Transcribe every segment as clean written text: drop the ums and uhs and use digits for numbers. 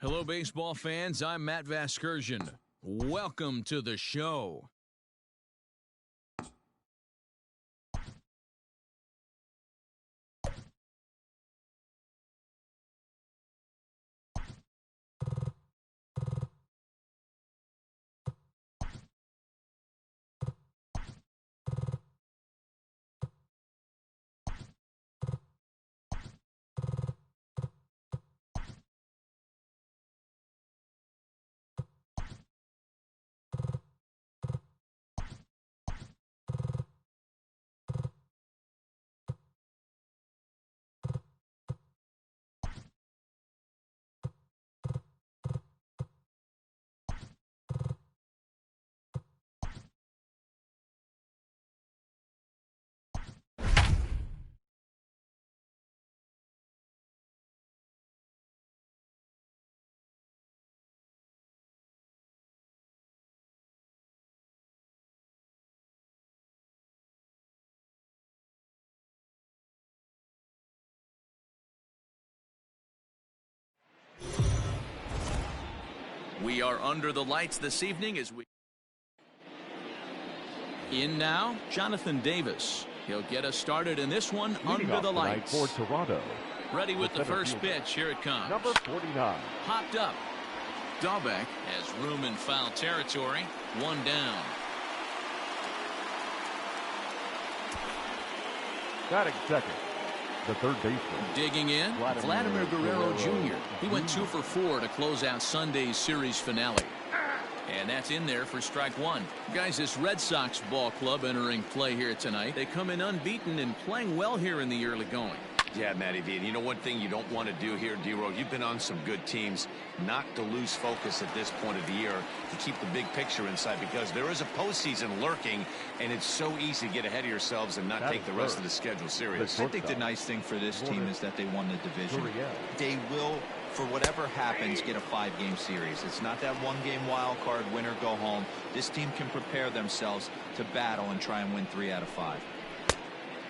Hello, baseball fans. I'm Matt Vasgersian. Welcome to the show. We are under the lights this evening as we... In now, Jonathan Davis. He'll get us started in this one under the lights. For Toronto. Ready with the first pitch. Here it comes. Number 49. Popped up. Dahlbeck has room in foul territory. One down. Batting second, the third baseman. Digging in, Vladimir Guerrero Jr. He went 2 for 4 to close out Sunday's series finale. And that's in there for strike one. Guys, this Red Sox ball club entering play here tonight. They come in unbeaten and playing well here in the early going. Yeah, Matty V. And you know one thing you don't want to do here, D-Row, you've been on some good teams, not to lose focus at this point of the year, to keep the big picture inside, because there is a postseason lurking, and it's so easy to get ahead of yourselves and not take the rest of the schedule serious. I think the nice thing for this team is that they won the division. They will, for whatever happens, get a 5-game series. It's not that 1-game wild card, win or go home. This team can prepare themselves to battle and try and win 3 out of 5.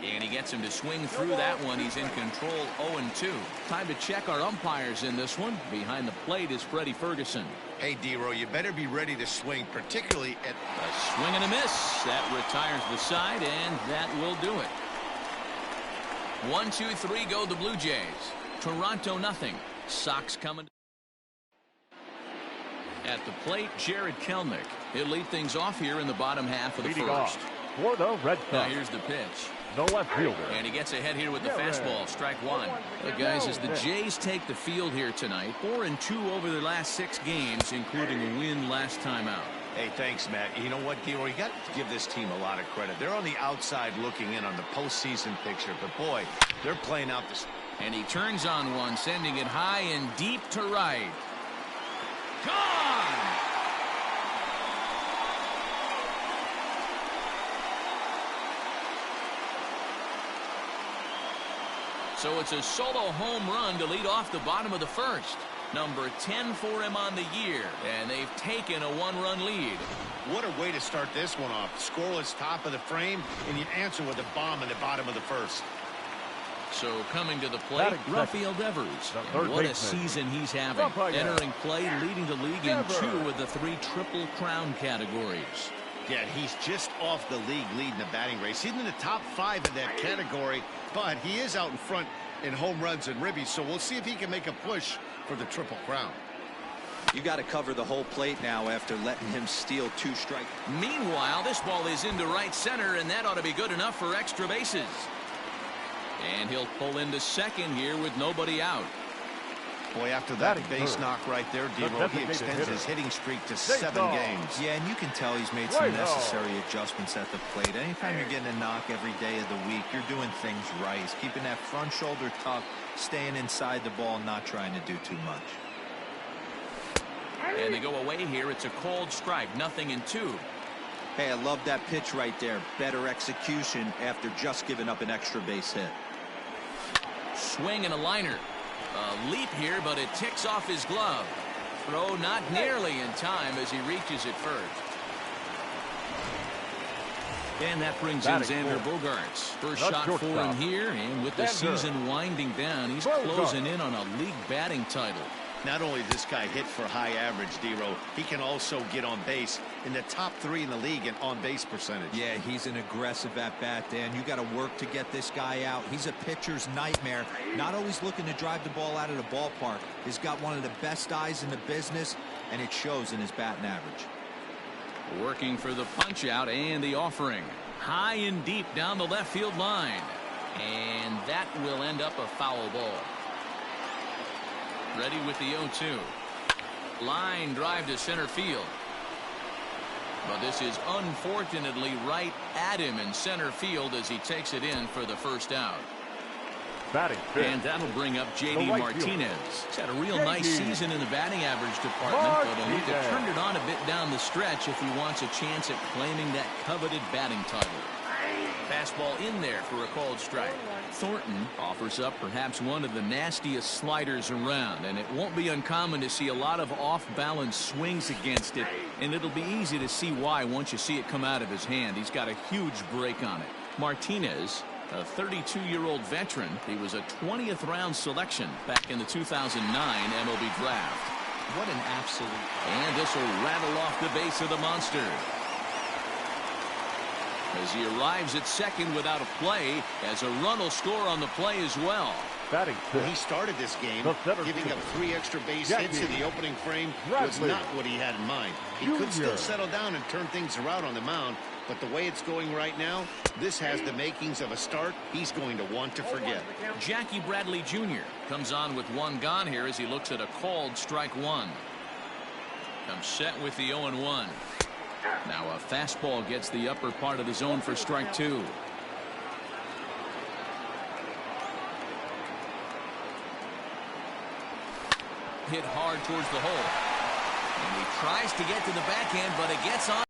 And he gets him to swing through that one. He's in control, 0-2. Time to check our umpires in this one. Behind the plate is Freddie Ferguson. Hey, D-Row, you better be ready to swing, particularly at... A swing and a miss. That retires the side, and that will do it. 1-2-3 go the Blue Jays. Toronto nothing. Sox coming. At the plate, Jared Kelenic. He'll lead things off here in the bottom half of the first. For the Red Sox. Now here's the pitch. The left fielder. And he gets ahead here with the fastball. Strike one. Look, guys, as the Jays take the field here tonight, 4-2 over their last 6 games, including a win last time out. Hey, thanks, Matt. You know what, D-Row, you got to give this team a lot of credit. They're on the outside looking in on the postseason picture, but boy, they're playing out this. And he turns on one, sending it high and deep to right. Gone! So it's a solo home run to lead off the bottom of the first. Number 10 for him on the year, and they've taken a 1-run lead. What a way to start this one off. Scoreless top of the frame, and you answer with a bomb in the bottom of the first. So coming to the plate, Rafael Devers. What a season he's having. Entering play, leading the league in 2 of the 3 Triple Crown categories. Yeah, he's just off the league leading the batting race. He's in the top 5 in that category, but he is out in front in home runs and ribbies, so we'll see if he can make a push for the Triple Crown. You got to cover the whole plate now after letting him steal 2 strikes. Meanwhile, this ball is into right center, and that ought to be good enough for extra bases. And he'll pull into second here with nobody out. Boy, after that base knock right there, D-Row, he extends his hitting streak to 7 games. Yeah, and you can tell he's made some necessary adjustments at the plate. Anytime you're getting a knock every day of the week, you're doing things right. He's keeping that front shoulder tucked, staying inside the ball, not trying to do too much. And they go away here. It's a cold strike, 0-2. Hey, I love that pitch right there. Better execution after just giving up an extra base hit. Swing and a liner. A leap here, but it ticks off his glove. Throw not nearly in time as he reaches it first. And that brings in Xander Bogaerts. First shot for him here, and with the season winding down, he's closing in on a league batting title. Not only does this guy hit for high average, D-Row, he can also get on base in the top 3 in the league in on-base percentage. Yeah, he's an aggressive at-bat, Dan. You got to work to get this guy out. He's a pitcher's nightmare. Not always looking to drive the ball out of the ballpark. He's got one of the best eyes in the business, and it shows in his batting average. Working for the punch out and the offering. High and deep down the left field line. And that will end up a foul ball. Ready with the 0-2. Line drive to center field. But this is unfortunately right at him in center field as he takes it in for the first out. Batting fifth. And that'll bring up J.D. right Martinez. He's had a real nice season in the batting average department, but he'll need to turn it on a bit down the stretch if he wants a chance at claiming that coveted batting title. Fastball in there for a called strike. Thornton offers up perhaps one of the nastiest sliders around, and it won't be uncommon to see a lot of off-balance swings against it, and it'll be easy to see why once you see it come out of his hand. He's got a huge break on it. Martinez, a 32-year-old veteran, he was a 20th round selection back in the 2009 MLB draft. What an absolute. And this will rattle off the base of the monster. As he arrives at second without a play, as a run will score on the play as well. Batting Well, fifth. he started this game giving up 3 extra base hits in the opening frame. Was not what he had in mind. He could still settle down and turn things around on the mound, but the way it's going right now, this has the makings of a start he's going to want to forget. Jackie Bradley Jr. comes on with 1 gone here as he looks at a called strike 1. Comes set with the 0-1. Now a fastball gets the upper part of the zone for strike 2. Hit hard towards the hole. And he tries to get to the backhand, but it gets on.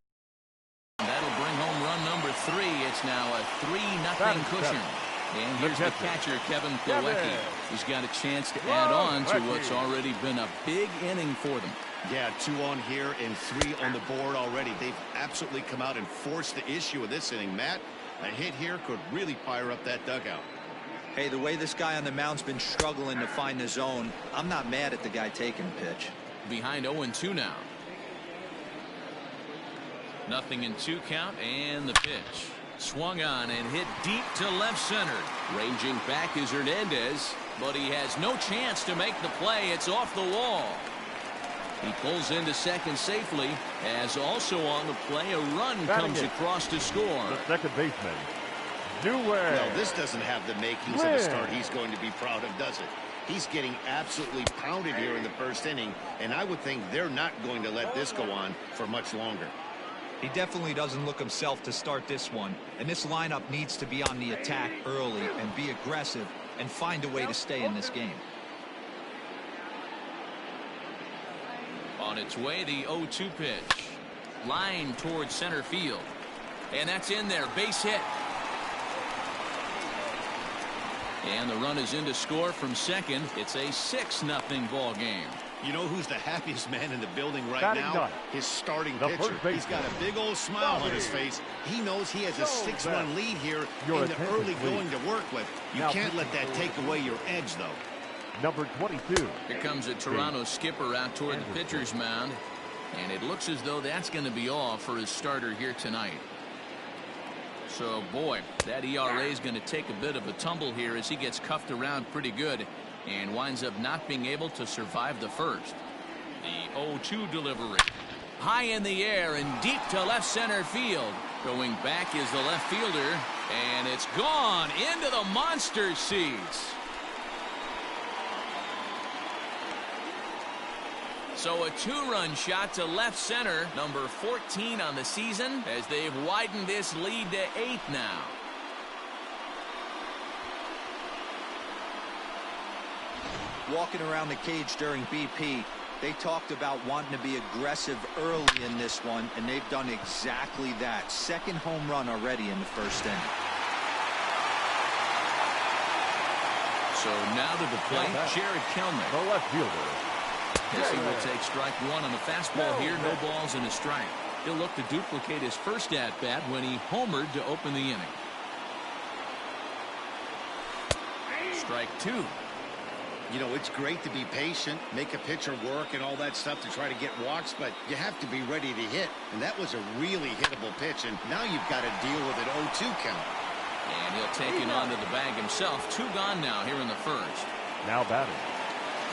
That'll bring home run number 3. It's now a 3-0 cushion. And here's the catcher, Kevin Plawecki. He's got a chance to add on to what's already been a big inning for them. Yeah, 2 on here and 3 on the board already. They've absolutely come out and forced the issue of this inning. Matt, a hit here could really fire up that dugout. Hey, the way this guy on the mound's been struggling to find the zone, I'm not mad at the guy taking the pitch. Behind 0-2 now. 0-2 count, and the pitch. Swung on and hit deep to left center. Ranging back is Hernandez, but he has no chance to make the play. It's off the wall. He pulls into second safely, as also on the play a run comes across to score. The second baseman, Newell. No, this doesn't have the makings of a start he's going to be proud of, does it? He's getting absolutely pounded here in the first inning, and I would think they're not going to let this go on for much longer. He definitely doesn't look himself to start this one, and this lineup needs to be on the attack early and be aggressive and find a way to stay in this game. On its way, the 0-2 pitch. Line towards center field. And that's in there. Base hit. And the run is in to score from second. It's a 6-0 ball game. You know who's the happiest man in the building right now? His starting pitcher. He's got a big old smile on his face. He knows he has a 6-run lead here in the early going to work with. You can't let that take away your edge, though. Number 22. Here comes a Toronto skipper out toward the pitcher's mound. And it looks as though that's going to be all for his starter here tonight. So, boy, that ERA is going to take a bit of a tumble here as he gets cuffed around pretty good and winds up not being able to survive the first. The 0-2 delivery. High in the air and deep to left center field. Going back is the left fielder, and it's gone into the monster seats. So a 2-run shot to left center, number 14 on the season, as they've widened this lead to 8 now. Walking around the cage during BP, they talked about wanting to be aggressive early in this one, and they've done exactly that. Second home run already in the first inning. So now to the plate, Jared Kelnick. The left fielder. As he will take strike 1 on the fastball here, no balls and a strike. He'll look to duplicate his first at-bat when he homered to open the inning. Strike 2. You know, it's great to be patient, make a pitcher work and all that stuff to try to get walks, but you have to be ready to hit. And that was a really hittable pitch, and now you've got to deal with an 0-2 count. And he'll take it onto the bag himself. 2 gone now here in the first. Now batting,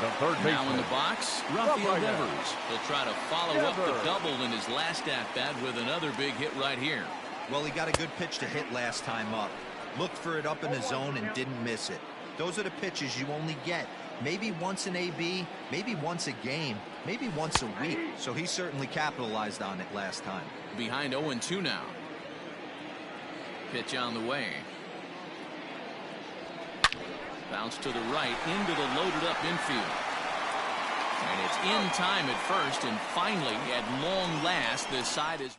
the third baseman. Now in the box, Rafael Devers. He'll try to follow up the double in his last at-bat with another big hit right here. Well, he got a good pitch to hit last time up. Looked for it up in the zone and didn't miss it. Those are the pitches you only get. Maybe once an AB, maybe once a game, maybe once a week. So he certainly capitalized on it last time. Behind 0-2 now. Pitch on the way. Bounce to the right into the loaded up infield. And it's in time at first, and finally, at long last, this side is.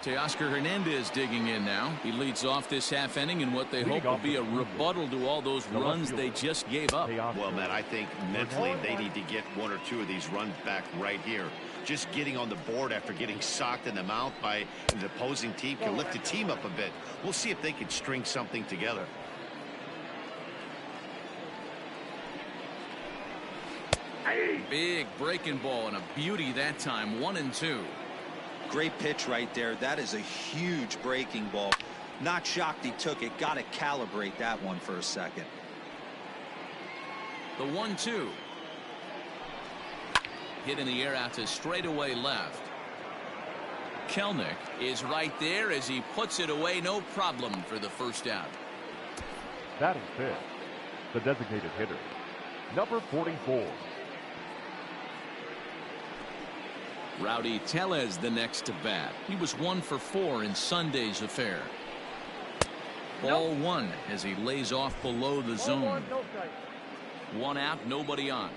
Teoscar Hernandez digging in now. He leads off this half inning in what they hope will be a rebuttal to all those runs they just gave up. Well, Matt, I think mentally they need to get 1 or 2 of these runs back right here. Just getting on the board after getting socked in the mouth by an opposing team can lift the team up a bit. We'll see if they can string something together. Big breaking ball and a beauty that time. 1-2. Great pitch right there. That is a huge breaking ball. Not shocked he took it. Got to calibrate that one for a second. The 1-2. Hit in the air out to straightaway left. Kelnick is right there as he puts it away. No problem for the first out. Batting fifth, the designated hitter, number 44. Rowdy Tellez the next to bat. He was 1 for 4 in Sunday's affair. Ball 1 as he lays off below the zone. 1 out, nobody on.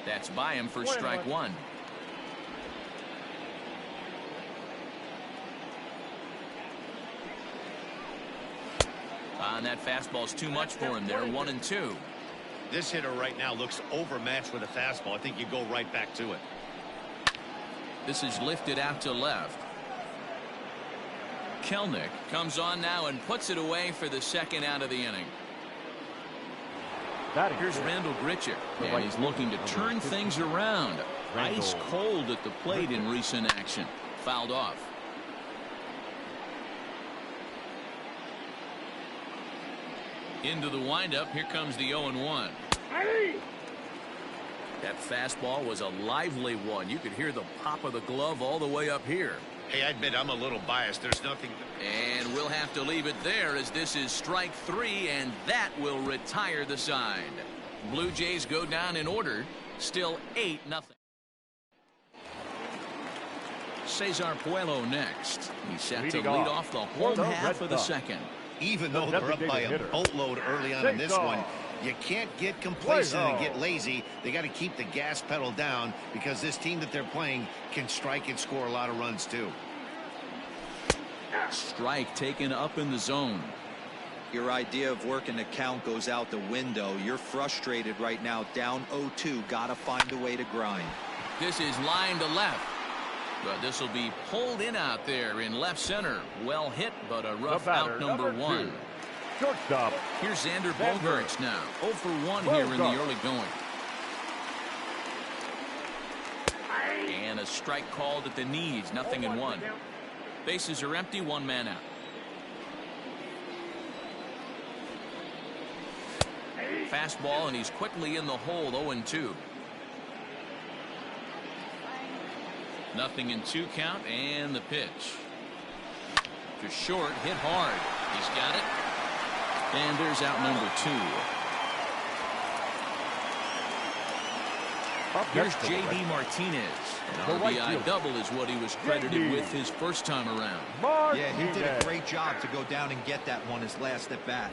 That's by him for strike 1. And that fastball's too much for him there. 1-2. This hitter right now looks overmatched with a fastball. I think you go right back to it. This is lifted out to left. Kelnick comes on now and puts it away for the second out of the inning. Here's Randall Grichuk, and he's looking to turn things around. Ice cold at the plate in recent action. Fouled off. Into the windup. Here comes the 0-1. That fastball was a lively one. You could hear the pop of the glove all the way up here. Hey, I admit I'm a little biased. There's nothing. And we'll have to leave it there as this is strike 3, and that will retire the side. Blue Jays go down in order. Still 8-0. Cesar Puello next. He's set to lead off the home half of the second. Even though they're up by a boatload early on in this one, you can't get complacent and get lazy. They got to keep the gas pedal down because this team that they're playing can strike and score a lot of runs too. Strike taken up in the zone. Your idea of working the count goes out the window. You're frustrated right now. Down 0-2. Got to find a way to grind. This is line to left. But this will be pulled in out there in left center. Well hit, but a rough out number 1. Shortstop. Here's Xander Bogaerts now. 0 for 1 here in the early going. And a strike called at the knees. 0-1. Bases are empty. 1 man out. Fastball, and he's quickly in the hole. 0-2. 0-2 count, and the pitch. To short, hit hard. He's got it. And there's out number 2. Here's J.D. Martinez. An RBI double is what he was credited with his first time around. Yeah, he did a great job to go down and get that one his last at bat.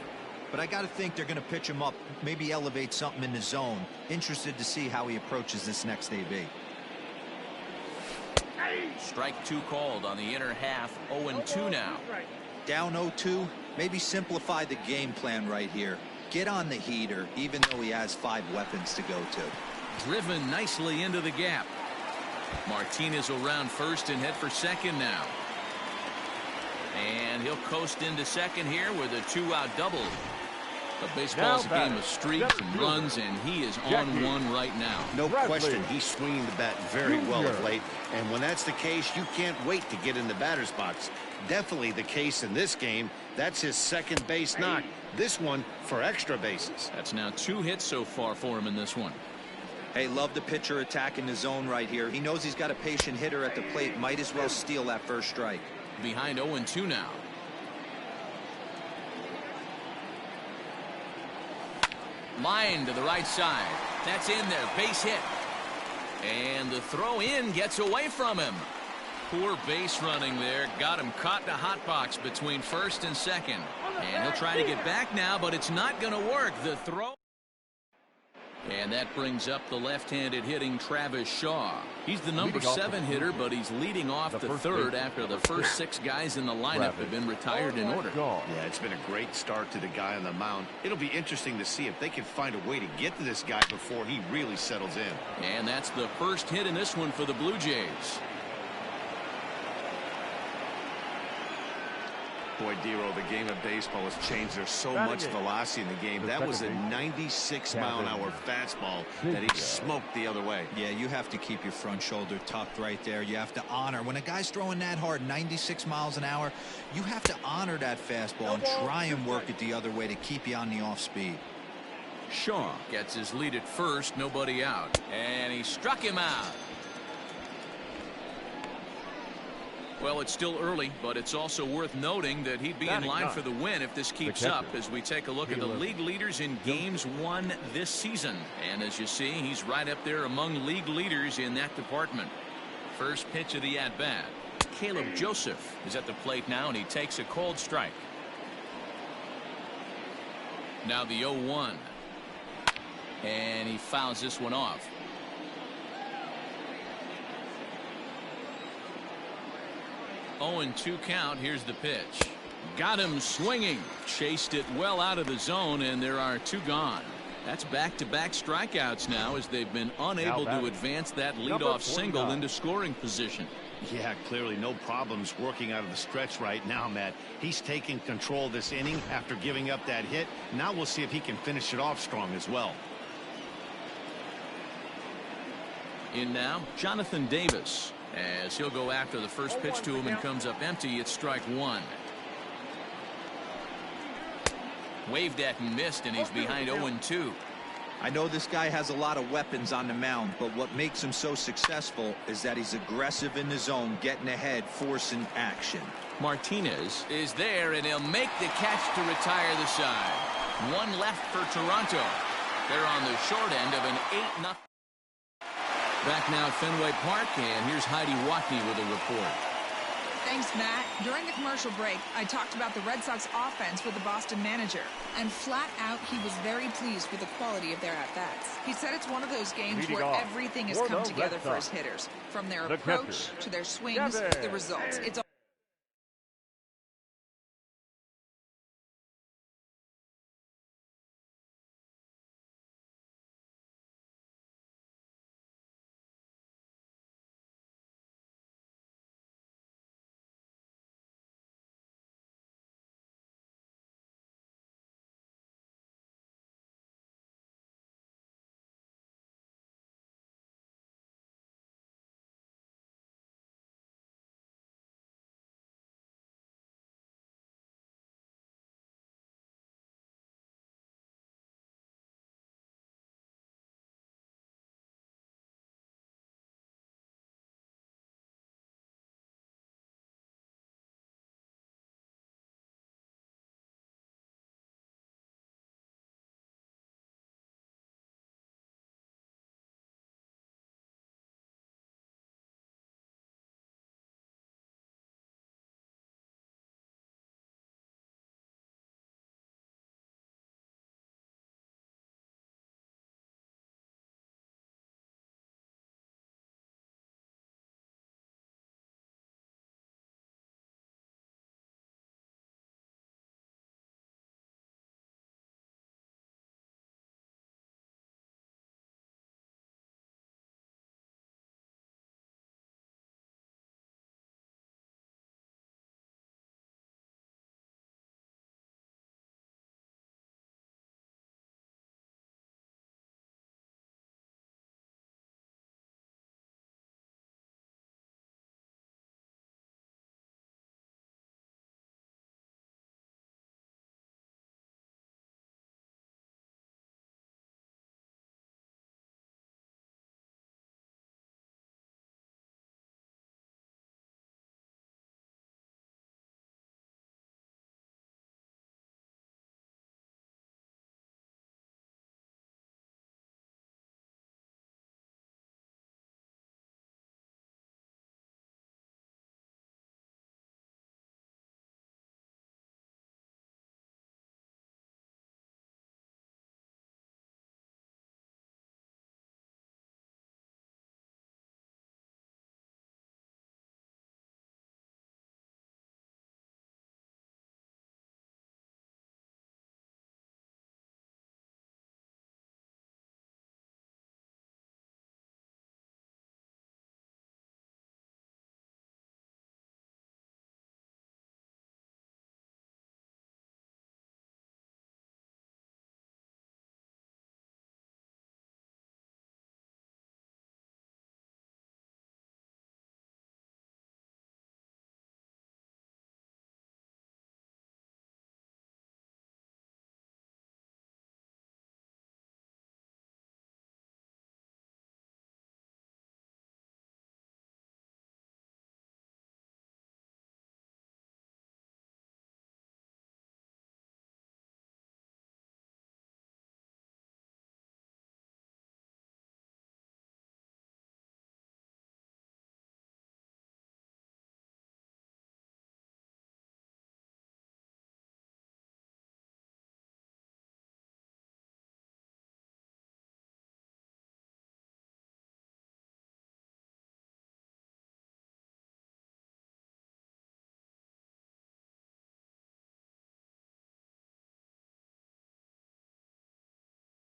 But I got to think they're going to pitch him up, maybe elevate something in the zone. Interested to see how he approaches this next AB. Strike 2 called on the inner half. 0-2 now. Down 0-2. Maybe simplify the game plan right here. Get on the heater, even though he has 5 weapons to go to. Driven nicely into the gap. Martinez will round first and head for second now. And he'll coast into second here with a 2-out double. But baseball's a game of streaks and runs, and he is on one right now. No question, he's swinging the bat very well of late. And when that's the case, you can't wait to get in the batter's box. Definitely the case in this game. That's his second base knock. This one for extra bases. That's now 2 hits so far for him in this one. Hey, love the pitcher attacking the zone right here. He knows he's got a patient hitter at the plate. Might as well steal that first strike. Behind 0-2 now. Line to the right side. That's in there. Base hit. And the throw in gets away from him. Poor base running there. Got him caught in a hot box between first and second. And he'll try to get back now, but it's not going to work. The throw. And that brings up the left-handed hitting Travis Shaw. He's the number 7 hitter, but he's leading off the third after the first 6 guys in the lineup have been retired in order. Yeah, it's been a great start to the guy on the mound. It'll be interesting to see if they can find a way to get to this guy before he really settles in. And that's the first hit in this one for the Blue Jays. Boy, Dero, the game of baseball has changed. There's so much velocity in the game. That was a 96-mile-an-hour fastball that he smoked the other way. Yeah, you have to keep your front shoulder tucked right there. You have to honor. When a guy's throwing that hard, 96 miles an hour, you have to honor that fastball and try and work it the other way to keep you on the off speed. Shaw gets his lead at first, nobody out. And he struck him out. Well, it's still early, but it's also worth noting that he'd be in line for the win if this keeps up as we take a look at the league leaders in games won this season. And as you see, he's right up there among league leaders in that department. First pitch of the at-bat. Caleb Joseph is at the plate now, and he takes a cold strike. Now the 0-1. And he fouls this one off. 0-2 count. Here's the pitch. Got him swinging. Chased it well out of the zone, and there are 2 gone. That's back-to-back strikeouts now as they've been unable to advance that leadoff single into scoring position. Yeah, clearly no problems working out of the stretch right now, Matt. He's taking control of this inning after giving up that hit. Now we'll see if he can finish it off strong as well. In now, Jonathan Davis. As he'll go after the first pitch to him and comes up empty. It's strike 1. Waved at and missed, and he's behind 0-2. I know this guy has a lot of weapons on the mound, but what makes him so successful is that he's aggressive in the zone, getting ahead, forcing action. Martinez is there, and he'll make the catch to retire the side. 1 left for Toronto. They're on the short end of an 8-0. Back now at Fenway Park, and here's Heidi Watney with a report. Thanks, Matt. During the commercial break, I talked about the Red Sox offense with the Boston manager, and flat out, he was very pleased with the quality of their at-bats. He said it's one of those games where everything has come together for his hitters, from their approach to their swings, the results. It's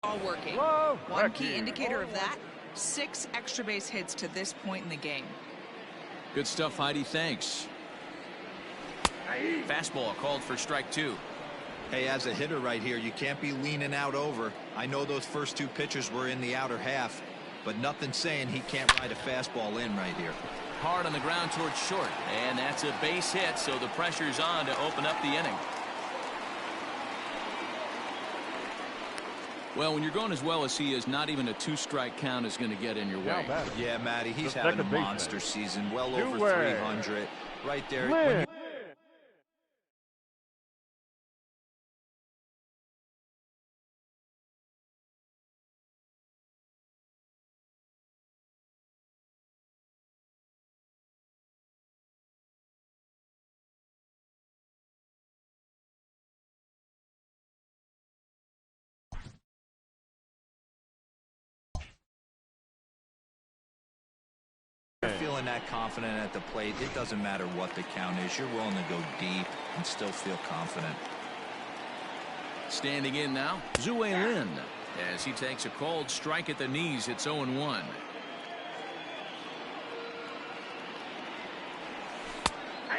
all working. Whoa, One key indicator of that, 6 extra base hits to this point in the game. Good stuff, Heidi. Thanks. Fastball called for strike 2. Hey, as a hitter right here, you can't be leaning out over. I know those first 2 pitches were in the outer half, but nothing saying he can't ride a fastball in right here. Hard on the ground towards short, and that's a base hit, so the pressure's on to open up the inning. Well, when you're going as well as he is, not even a 2-strike count is going to get in your way. Yeah, Matty, he's The having a second monster baseman. season, well over Two-way. 300. Right there. Lynn. When you feeling that confident at the plate, it doesn't matter what the count is. You're willing to go deep and still feel confident. Standing in now, Zue Lin, as he takes a cold strike at the knees. It's 0-1.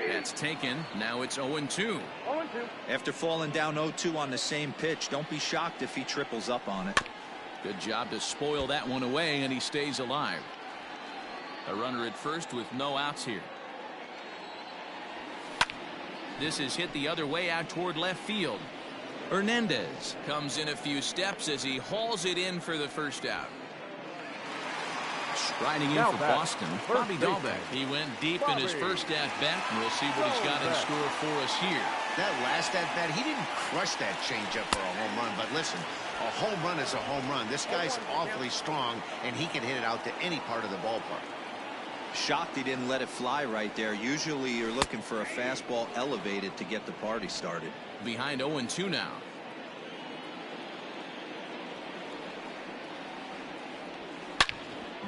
That's taken. Now it's 0-2. After falling down 0-2 on the same pitch, don't be shocked if he triples up on it. Good job to spoil that one away, and he stays alive. A runner at first with no outs here. This is hit the other way out toward left field. Hernandez comes in a few steps as he hauls it in for the first out. Striding in for Boston, Bobby Dahlbeck. He went deep in his first at-bat, and we'll see what he's got in store for us here. That last at-bat, he didn't crush that changeup for a home run, but listen, a home run is a home run. This guy's awfully strong, and he can hit it out to any part of the ballpark. Shocked he didn't let it fly right there. Usually you're looking for a fastball elevated to get the party started. Behind 0-2 now.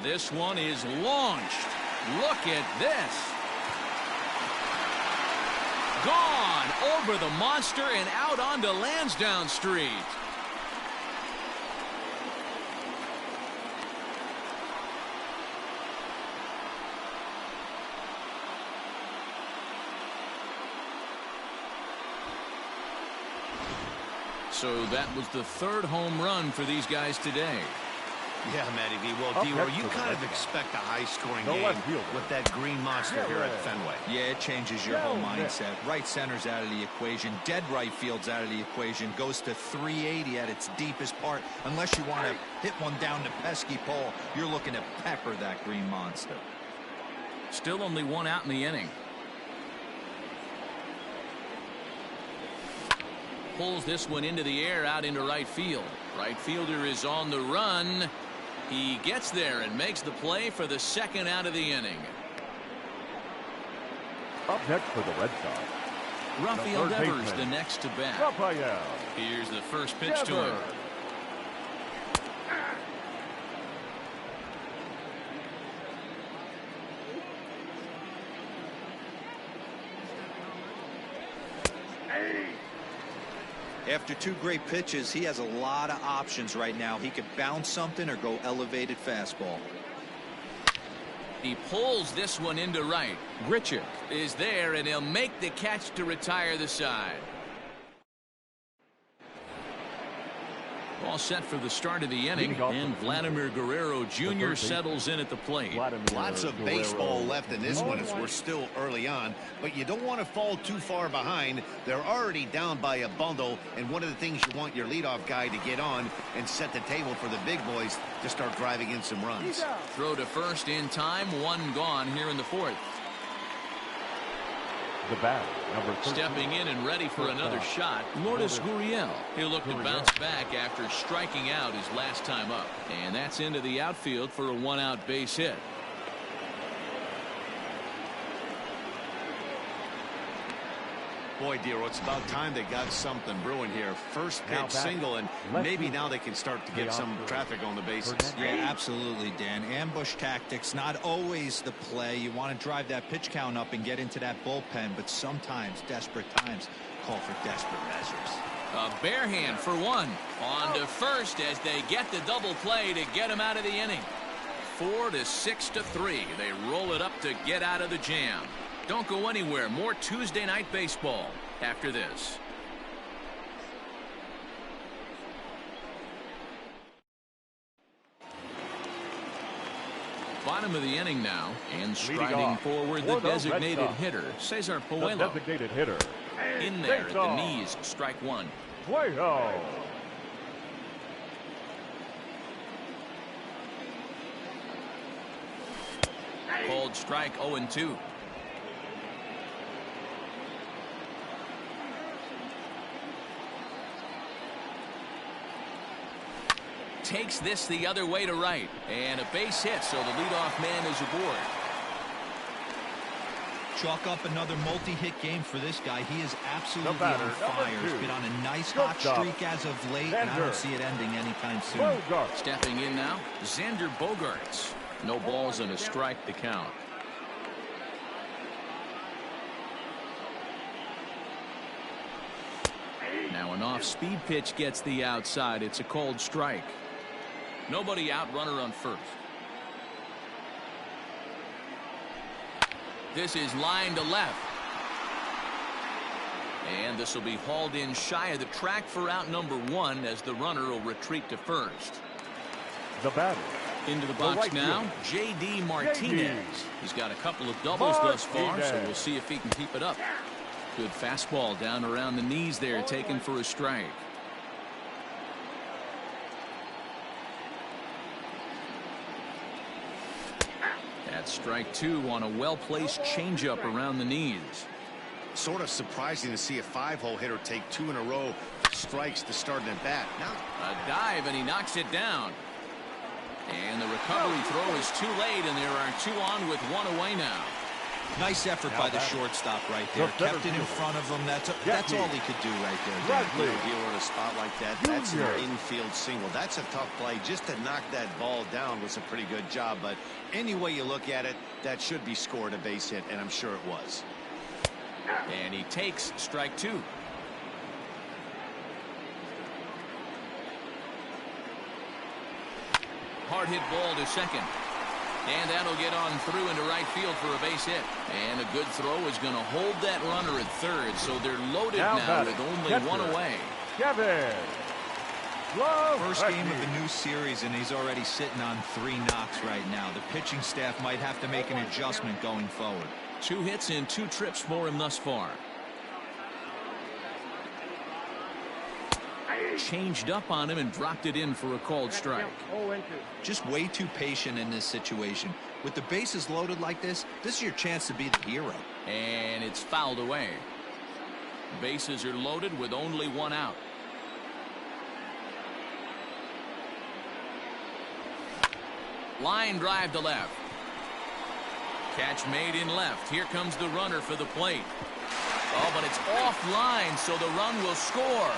This one is launched. Look at this. Gone over the monster and out onto Lansdowne Street. So that was the 3rd home run for these guys today. Yeah, Matty V. Well, D-Row, you kind of expect a high-scoring game with that green monster here at Fenway. Yeah, it changes your whole mindset. Right center's out of the equation. Dead right field's out of the equation. Goes to 380 at its deepest part. Unless you want to hit one down the pesky pole, you're looking to pepper that green monster. Still only 1 out in the inning. Pulls this one into the air out into right field. Right fielder is on the run. He gets there and makes the play for the 2nd out of the inning. Up next for the Red Sox, Rafael third Devers baseman, the next to bat. Rafael Here's the first pitch to him. Devers. After 2 great pitches, he has a lot of options right now. He could bounce something or go elevated fastball. He pulls this one into right. Grichuk is there, and he'll make the catch to retire the side. All set for the start of the inning, and Vladimir Guerrero Jr. settles in at the plate. Lots of baseball left in this one as we're still early on, but you don't want to fall too far behind. They're already down by a bundle, and one of the things you want your leadoff guy to get on and set the table for the big boys to start driving in some runs. Throw to first in time, 1 gone here in the 4th. The bat, number 13. Stepping in and ready for another shot, Lourdes Gurriel. He'll look to bounce back after striking out his last time up. And that's into the outfield for a 1-out base hit. Boy, Dero, it's about time they got something brewing here. First pitch single, and maybe now they can start to get some traffic on the bases. Yeah, absolutely, Dan. Ambush tactics, not always the play. You want to drive that pitch count up and get into that bullpen, but sometimes, desperate times, call for desperate measures. A bare hand for one. On to first as they get the double play to get him out of the inning. 4 to 6-3. They roll it up to get out of the jam. Don't go anywhere. More Tuesday night baseball after this. Bottom of the inning now, and striding forward the designated hitter, Cesar Puello. The designated hitter. In there at the knees, strike one. Puello. Called strike 0-2. Takes this the other way to right, and a base hit, so the leadoff man is aboard. Chalk up another multi-hit game for this guy. He is absolutely on fire. He's been on a nice hot streak as of late, and I don't see it ending anytime soon. Bogart. Stepping in now, Xander Bogaerts. No balls and a strike to count. Now an off-speed pitch gets the outside. It's a called strike. Nobody out, runner on first. This is line to left. And this will be hauled in shy of the track for out number 1 as the runner will retreat to first. The batter. Into the box now, J.D. Martinez. He's got a couple of doubles thus far, so we'll see if he can keep it up. Good fastball down around the knees there, taken for a strike. That's strike 2 on a well-placed changeup around the knees. Sort of surprising to see a 5-hole hitter take 2 in a row strikes to start an at bat. Now a dive, and he knocks it down. And the recovery throw is too late, and there are 2 on with 1 away now. Nice effort by the shortstop right there. Kept it in front of him. That's all he could do right there. You know, dealer in a spot like that, that's an infield single. That's a tough play. Just to knock that ball down was a pretty good job. But any way you look at it, that should be scored a base hit, and I'm sure it was. And he takes strike 2. Hard hit ball to second. And that'll get on through into right field for a base hit. And a good throw is going to hold that runner at third. So they're loaded now with only 1 away. Kevin. First game of the new series, and he's already sitting on 3 knocks right now. The pitching staff might have to make an adjustment going forward. 2 hits and 2 trips for him thus far. Changed up on him and dropped it in for a called strike. Just way too patient in this situation. With the bases loaded like this is your chance to be the hero. And it's fouled away. Bases are loaded with only 1 out. Line drive to left. Catch made in left. Here comes the runner for the plate. Oh, but it's offline, so the run will score.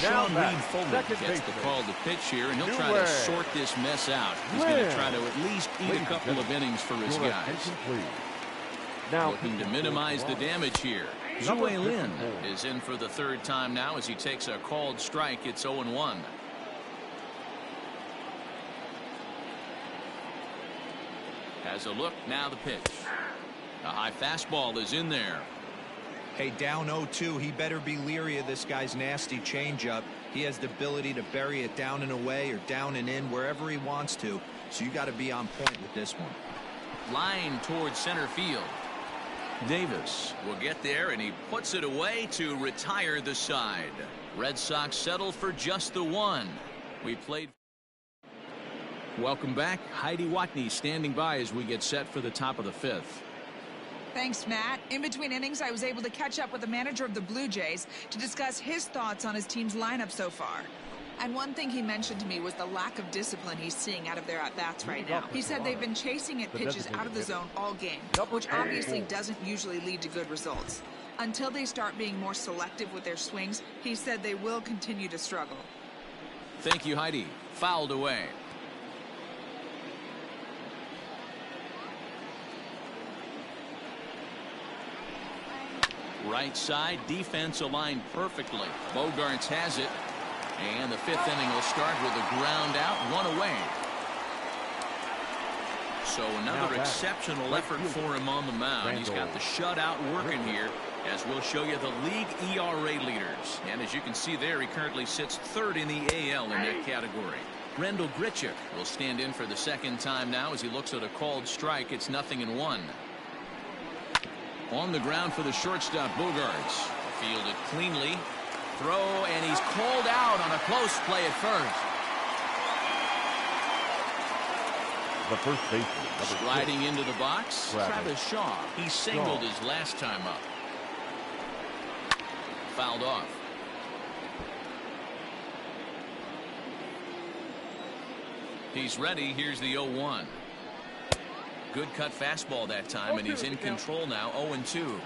Sean Reed-Fuller gets the call to pitch here, and he'll try to sort this mess out. He's going to try to at least eat a couple of innings for his guys. Looking to minimize the damage here. Zue Lin is in for the 3rd time now as he takes a called strike. It's 0-1. Has a look, now the pitch. A high fastball is in there. Hey, down 0-2, he better be leery of this guy's nasty changeup. He has the ability to bury it down and away or down and in wherever he wants to. So you got to be on point with this one. Line towards center field. Davis will get there, and he puts it away to retire the side. Red Sox settle for just the 1. We played. Welcome back. Heidi Watney standing by as we get set for the top of the 5th. Thanks, Matt. In between innings, I was able to catch up with the manager of the Blue Jays to discuss his thoughts on his team's lineup so far. And one thing he mentioned to me was the lack of discipline he's seeing out of their at-bats right now. He said they've been chasing at pitches out of the zone all game, which obviously doesn't usually lead to good results. Until they start being more selective with their swings, he said they will continue to struggle. Thank you, Heidi. Fouled away. Right side defense aligned perfectly. Bogarts has it. And the 5th inning will start with a ground out, 1 away. So another exceptional effort for him on the mound. He's got the shutout working here, as we'll show you the league ERA leaders. And as you can see there, he currently sits 3rd in the AL in that category. Rendell Grichuk will stand in for the 2nd time now as he looks at a called strike. It's 0-1. On the ground for the shortstop, Bogarts. Fielded cleanly. Throw, and he's called out on a close play at first. The first baseman. Sliding into the box, Travis Shaw. He singled his last time up. Fouled off. He's ready. Here's the 0-1. Good cut fastball that time, and he's in control now. 0-2.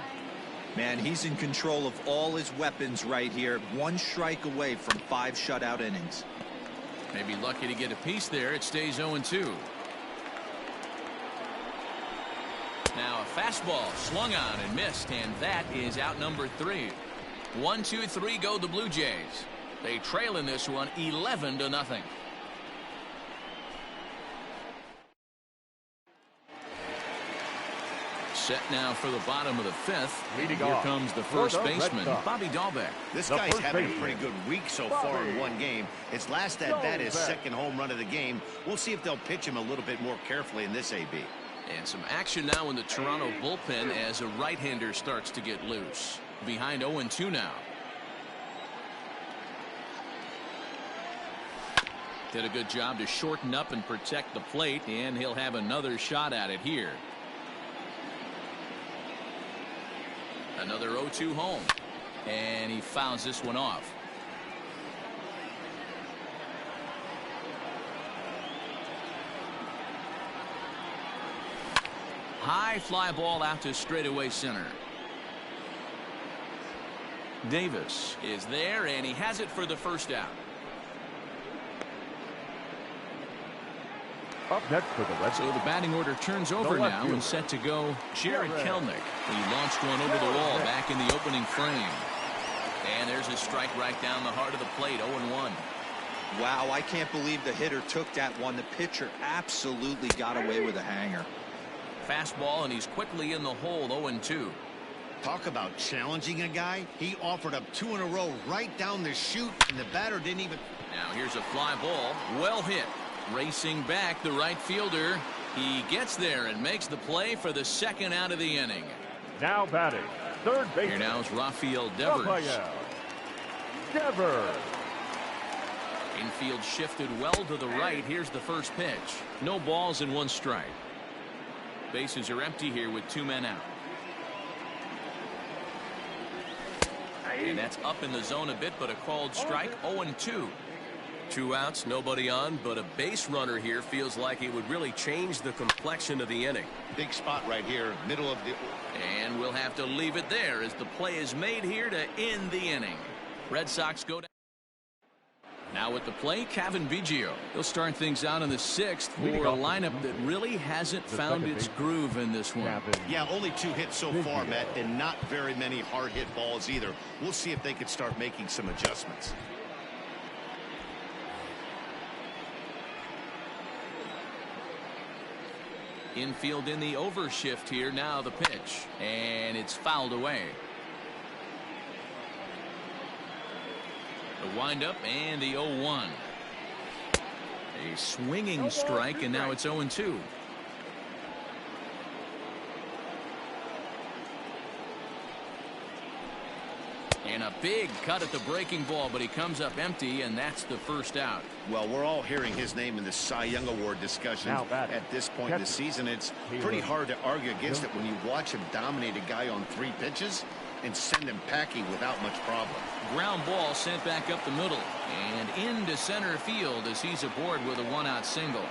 Man, he's in control of all his weapons right here. 1 strike away from 5 shutout innings. Maybe lucky to get a piece there. It stays 0-2. Now a fastball slung on and missed, and that is out number 3. 1, 2, 3 go the Blue Jays. They trail in this one 11-0. Set now for the bottom of the 5th. Here comes the first baseman, Bobby Dahlbeck. This guy's having a pretty good week so far in 1 game. His last at-bat, his 2nd home run of the game. We'll see if they'll pitch him a little bit more carefully in this AB. And some action now in the Toronto bullpen as a right-hander starts to get loose. Behind 0-2 now. Did a good job to shorten up and protect the plate, and he'll have another shot at it here. Another 0-2 home, and he fouls this one off. High fly ball out to straightaway center. Davis is there, and he has it for the first out. Up next for the Red Sox. So the batting order turns over now and set to go Jared Kelenic. He launched one over the wall back in the opening frame. And there's a strike right down the heart of the plate, 0-1. Wow, I can't believe the hitter took that one. The pitcher absolutely got away with a hanger. Fastball, and he's quickly in the hole, 0-2. Talk about challenging a guy. He offered up 2 in a row right down the chute, and the batter didn't even. Now here's a fly ball, well hit. Racing back, the right fielder. He gets there and makes the play for the 2nd out of the inning. Now batting, 3rd base. Here now is Rafael Devers. Infield shifted well to the right. Here's the first pitch. No balls and 1 strike. Bases are empty here with 2 men out. And that's up in the zone a bit, but a called strike, 0-2. 2 outs, nobody on, but a base runner here feels like it would really change the complexion of the inning. Big spot right here, middle of the. And we'll have to leave it there as the play is made here to end the inning. Red Sox go down. Now at the plate, Kevin Biggio. He'll start things out in the 6th for a lineup that really hasn't found its groove in this one. Yeah, only 2 hits so far, Matt, and not very many hard hit balls either. We'll see if they can start making some adjustments. Infield in the overshift here. Now the pitch, and it's fouled away. The windup and the 0-1. A swinging strike, and now it's 0-2. And a big cut at the breaking ball, but he comes up empty, and that's the first out. Well, we're all hearing his name in the Cy Young Award discussion at this point in the season. It's pretty hard to argue against it when you watch him dominate a guy on 3 pitches and send him packing without much problem. Ground ball sent back up the middle and into center field as he's aboard with a 1-out single.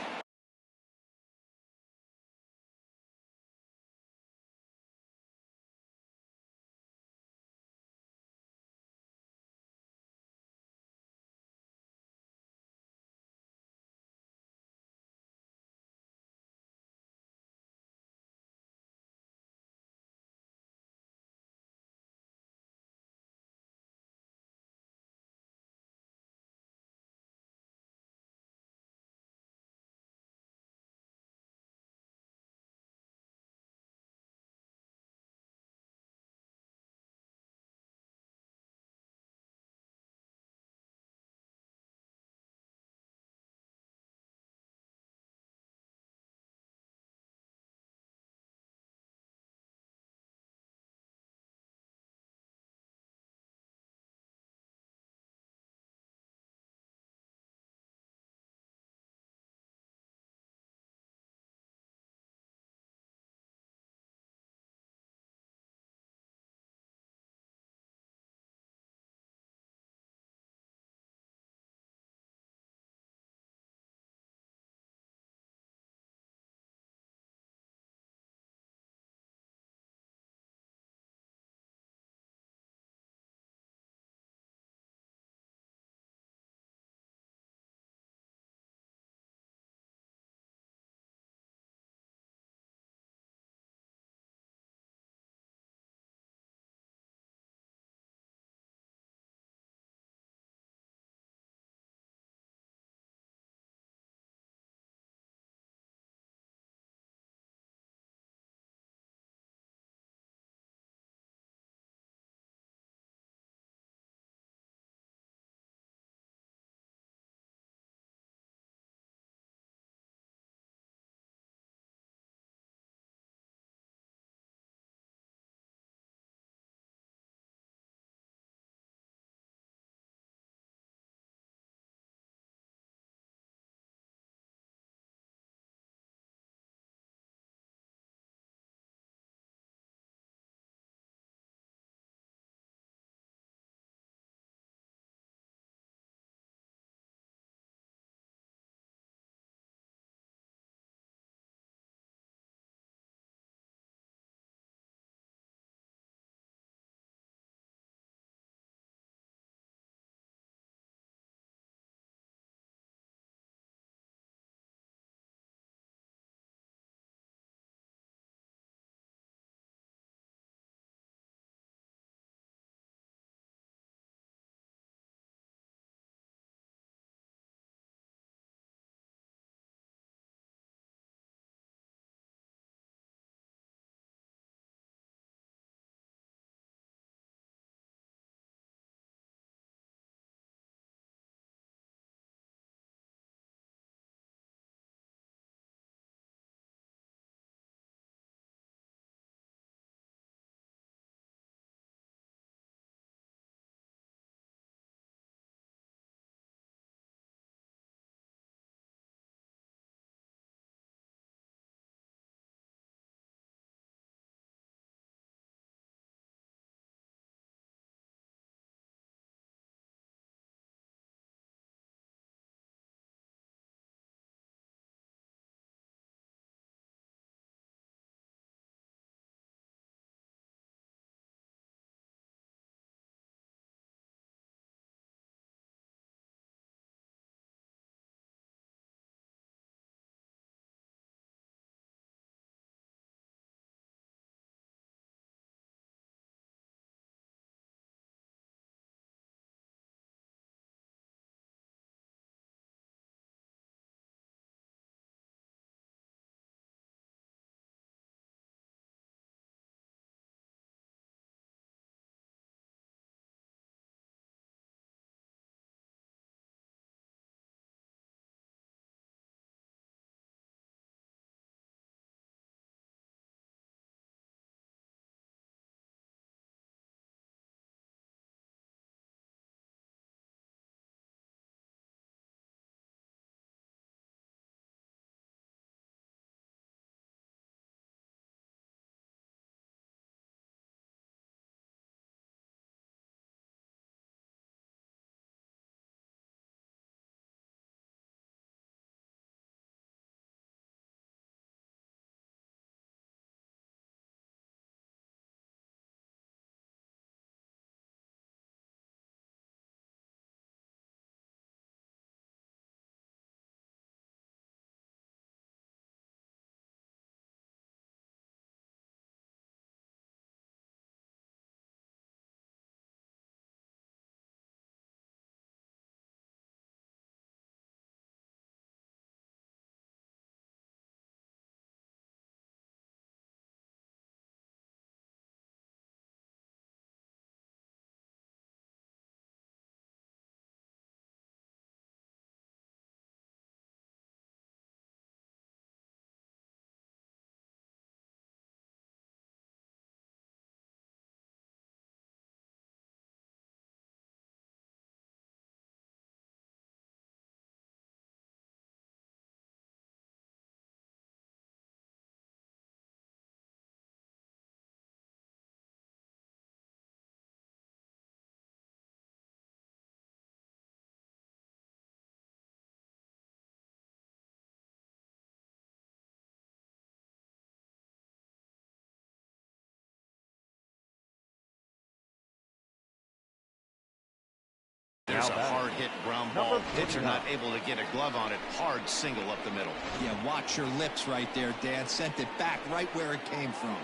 is Now a batting. hard hit ground ball. Pitcher not able to get a glove on it. Hard single up the middle. Yeah, watch your lips right there, Dan. Sent it back right where it came from.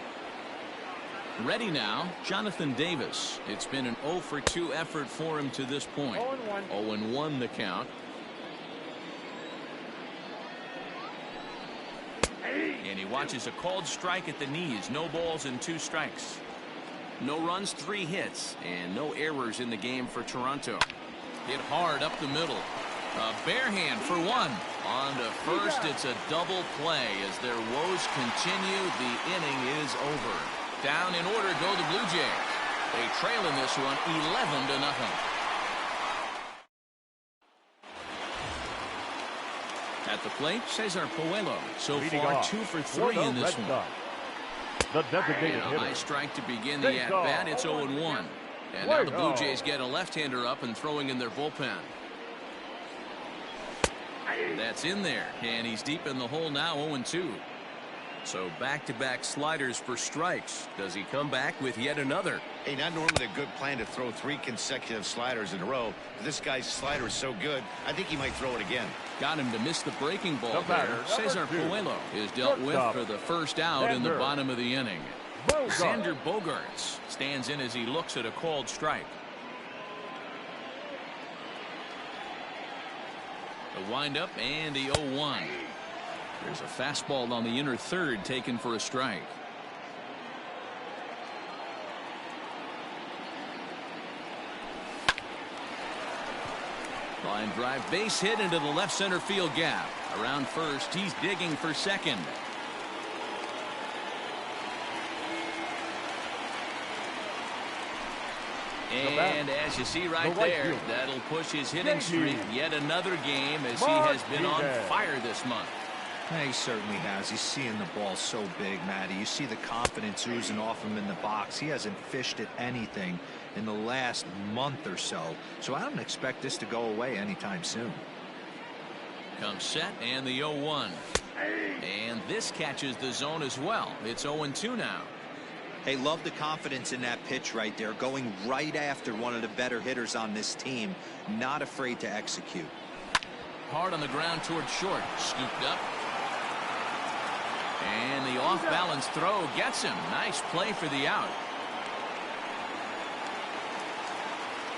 Ready now, Jonathan Davis. It's been an 0 for 2 effort for him to this point. 0-1 the count. And he watches a called strike at the knees. No balls and 2 strikes. No runs, 3 hits, and no errors in the game for Toronto. Hit hard up the middle. A bare hand for 1. On to first, it's a double play. As their woes continue, the inning is over. Down in order go the Blue Jays. They trail in this one 11-0. At the plate, Cesar Puello. So far, 2 for 3 in this one. The designated And a hitter. high strike to begin the at-bat. It's 0-1. And now the Blue Jays get a left-hander up and throwing in their bullpen. That's in there. And he's deep in the hole now, 0-2. So back-to-back sliders for strikes. Does he come back with yet another? Hey, not normally a good plan to throw 3 consecutive sliders in a row. But this guy's slider is so good, I think he might throw it again. Got him to miss the breaking ball The batter, there. number Cesar 2. Puello is dealt with Shortstop. for the first out in the Xander bottom of the inning. Bogarts. Xander Bogarts stands in as he looks at a called strike. The windup and the 0-1. There's a fastball on the inner third taken for a strike. Line drive, base hit into the left center field gap. Around first, he's digging for second. And as you see right The right there, fielder. that'll push his hitting Yankee. streak yet another game as he has been on Martinez. fire this month. Yeah, he certainly has. He's seeing the ball so big, Matty. You see the confidence oozing off him in the box. He hasn't fished at anything in the last month or so. So I don't expect this to go away anytime soon. Comes set and the 0-1. And this catches the zone as well. It's 0-2 now. Hey, love the confidence in that pitch right there. Going right after one of the better hitters on this team. Not afraid to execute. Hard on the ground towards short. Scooped up. And the off-balance throw gets him. Nice play for the out.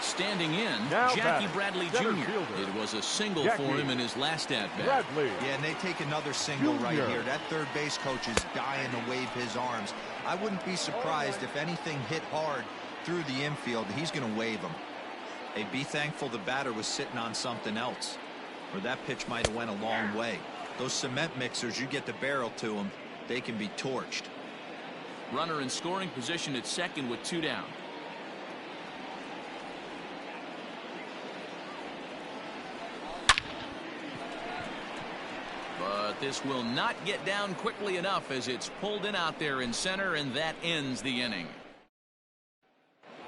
Standing in, Now Jackie batting, Bradley center Jr. fielder. It was a single Jackie for him in his last at-bat. Bradley. Yeah, and they take another single right Junior. here. That third base coach is dying to wave his arms. I wouldn't be surprised if anything hit hard through the infield. He's going to wave them. Hey, be thankful the batter was sitting on something else, or that pitch might have went a long way. Those cement mixers, you get the barrel to them, they can be torched. Runner in scoring position at second with 2 down. But this will not get down quickly enough as it's pulled in out there in center, and that ends the inning.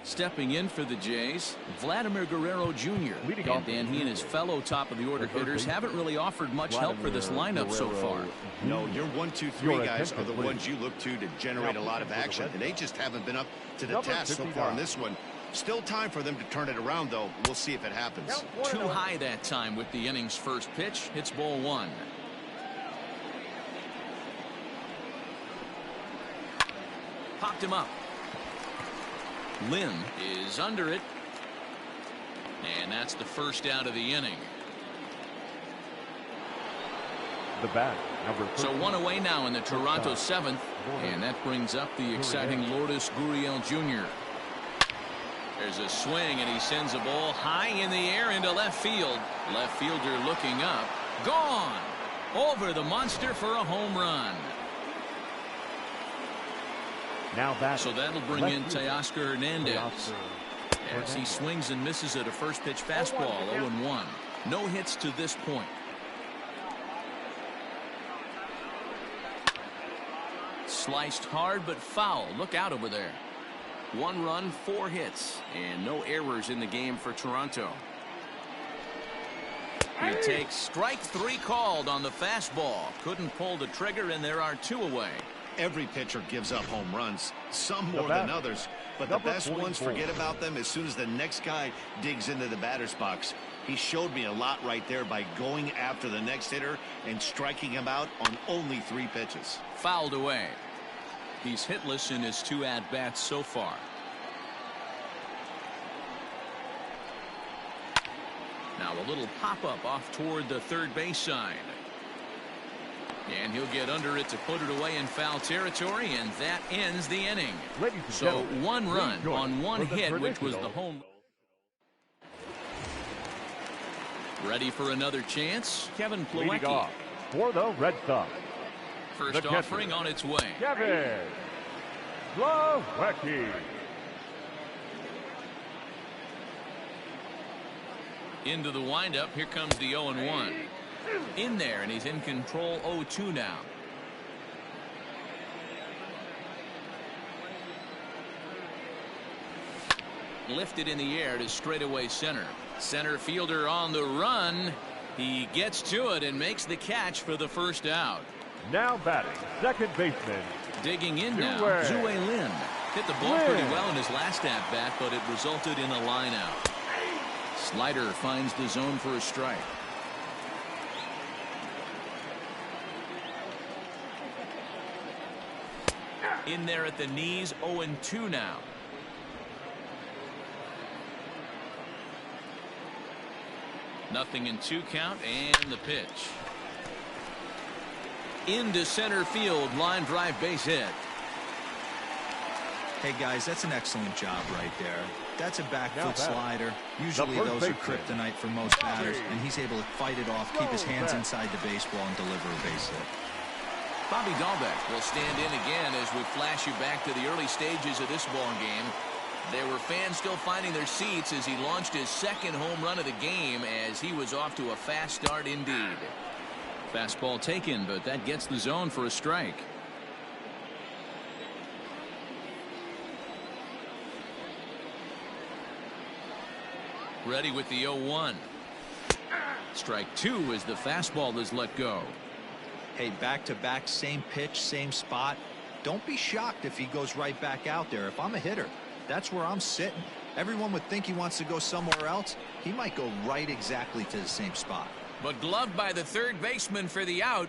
Stepping in for the Jays, Vladimir Guerrero Jr. Leading And off Dan, he and his fellow top-of-the-order The third hitters baseman, haven't really offered much help for this lineup so far. No, your 1, 2, 3 Your guys are the attention, ones you look to generate a lot of action, and they just haven't been up to the Number task so 59. far in this one. Still time for them to turn it around, though. We'll see if it happens. Too high that time with the inning's first pitch. It's ball 1. Popped him up. Lynn is under it. And that's the first out of the inning. The bat, number 13. So 1 away now in the Toronto 7th. And that brings up the exciting Lourdes Gurriel Jr. There's a swing, and he sends a ball high in the air into left field. Left fielder looking up. Gone! Over the monster for a home run. Now back. So that'll bring in Teoscar Hernandez. As he swings and misses at a first pitch fastball, 0-1. No hits to this point. Sliced hard but foul. Look out over there. 1 run, 4 hits, and no errors in the game for Toronto. He takes strike 3 called on the fastball. Couldn't pull the trigger, and there are 2 away. Every pitcher gives up home runs, some more than others. But the best ones, forget about them as soon as the next guy digs into the batter's box. He showed me a lot right there by going after the next hitter and striking him out on only 3 pitches. Fouled away. He's hitless in his 2 at-bats so far. Now a little pop-up off toward the third base side. And he'll get under it to put it away in foul territory, and that ends the inning. So 1 run on 1 hit, which was the home. Ready for another chance, Kevin Plawecki. For the Red Sox. First offering on its way. Kevin Plawecki. Into the windup. Here comes the 0-1. In there, and he's in control. 0-2 now. Lifted in the air to straightaway center. Center fielder on the run. He gets to it and makes the catch for the first out. Now batting, second baseman. Digging in now, Zue Lin. Hit the ball pretty well in his last at-bat, but it resulted in a line out. Slider finds the zone for a strike. In there at the knees, 0-2 now. Nothing in 2 count, and the pitch. Into center field, line drive base hit. Hey guys, that's an excellent job right there. That's a back foot slider. Usually those are kryptonite for most batters, and he's able to fight it off, keep his hands inside the baseball, and deliver a base hit. Bobby Dahlbeck will stand in again as we flash you back to the early stages of this ball game. There were fans still finding their seats as he launched his 2nd home run of the game, as he was off to a fast start indeed. Fastball taken, but that gets the zone for a strike. Ready with the 0-1. Strike 2 as the fastball is let go. Hey, back-to-back, same pitch, same spot. Don't be shocked if he goes right back out there. If I'm a hitter, that's where I'm sitting. Everyone would think he wants to go somewhere else. He might go right exactly to the same spot. But gloved by the third baseman for the out.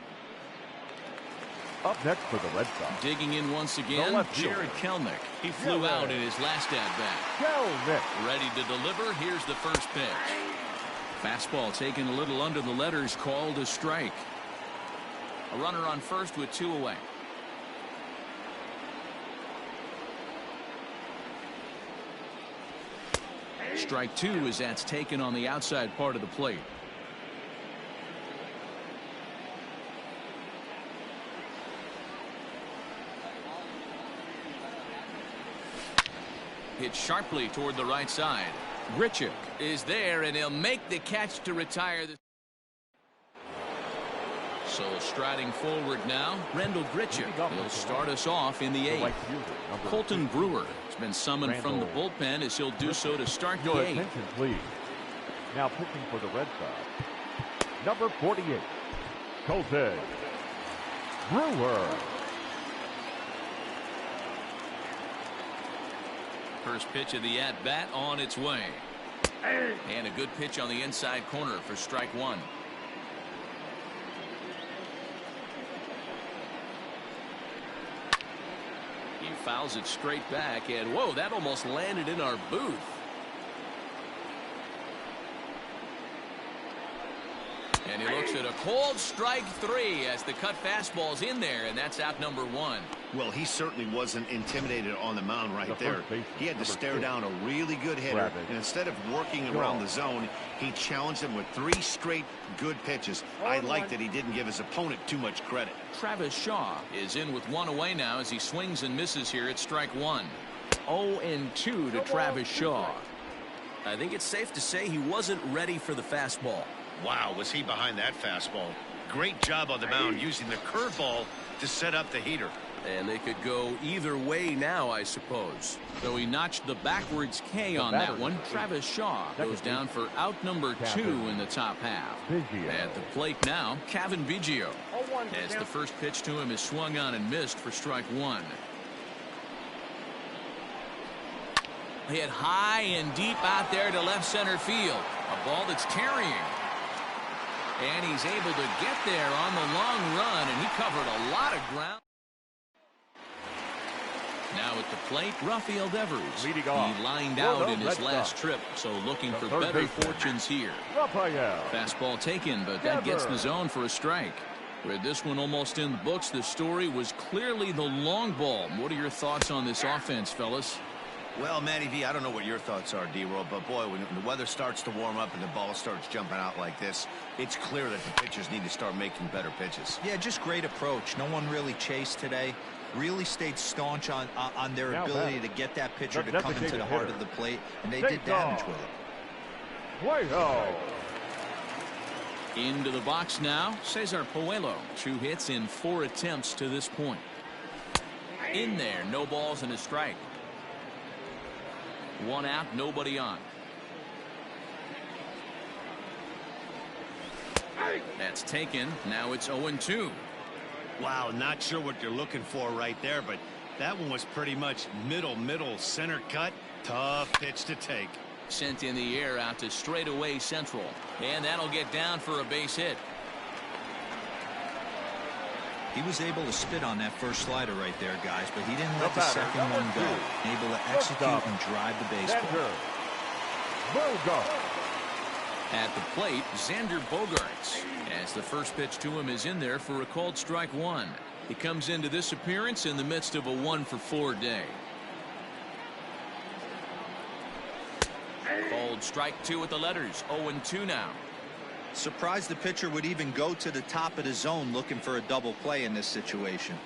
Up next for the Red Sox. Digging in once again, Jared Kelenic. He flew out in his last at-bat. Ready to deliver. Here's the first pitch. Fastball taken a little under the letters, called a strike. A runner on first with 2 away. Strike 2 as that's taken on the outside part of the plate. Hit sharply toward the right side. Grichuk is there, and he'll make the catch to retire the. So striding forward now, Randall Grichuk. He'll start us off in the 8th. Colton Brewer has been summoned from the bullpen as he'll do so to start the 8th. Attention, please. Now pitching for the Red Sox, number 48, Colton Brewer. First pitch of the at-bat on its way. And a good pitch on the inside corner for strike 1. He fouls it straight back, and whoa, that almost landed in our booth. And he looks at a cold strike 3 as the cut fastball's in there, and that's out number 1. Well, he certainly wasn't intimidated on the mound right there. He had to stare down a really good hitter, and instead of working around the zone, he challenged him with 3 straight good pitches. I like that he didn't give his opponent too much credit. Travis Shaw is in with 1 away now as he swings and misses here at strike 1. 0-2 to Travis Shaw. I think it's safe to say he wasn't ready for the fastball. Wow, was he behind that fastball. Great job on the mound using the curveball to set up the heater. And they could go either way now, I suppose. So he notched the backwards K on that one. Travis Shaw goes down for out number 2 in the top half. At the plate now, Kevin Biggio. As the first pitch to him is swung on and missed for strike one. Hit high and deep out there to left center field. A ball that's carrying. And he's able to get there on the long run, and he covered a lot of ground. Now at the plate, Rafael Devers. Leading off. He lined out in his last trip, so looking for better fortunes here. Fastball taken, but that gets the zone for a strike. With this one almost in the books, the story was clearly the long ball. What are your thoughts on this offense, fellas? Well, Matty V, I don't know what your thoughts are, D-Roll, but boy, when the weather starts to warm up and the ball starts jumping out like this, it's clear that the pitchers need to start making better pitches. Yeah, just great approach. No one really chased today. Really stayed staunch on their ability to get that pitcher to come into the heart of the plate, and they did damage with it. Into the box now, Cesar Puello. 2 hits in 4 attempts to this point. In there, no balls and a strike. 1 out, nobody on. That's taken. Now it's 0-2. Wow, not sure what you're looking for right there, but that one was pretty much middle center cut. Tough pitch to take. Sent in the air out to straightaway central, and that'll get down for a base hit. He was able to spit on that first slider right there, guys, but he didn't let the second one go. Able to execute and drive the baseball. At the plate, Xander Bogaerts. As the first pitch to him is in there for a called strike one. He comes into this appearance in the midst of a 1-for-4 day. Called strike two with the letters. 0-2 now. Surprised the pitcher would even go to the top of the zone looking for a double play in this situation.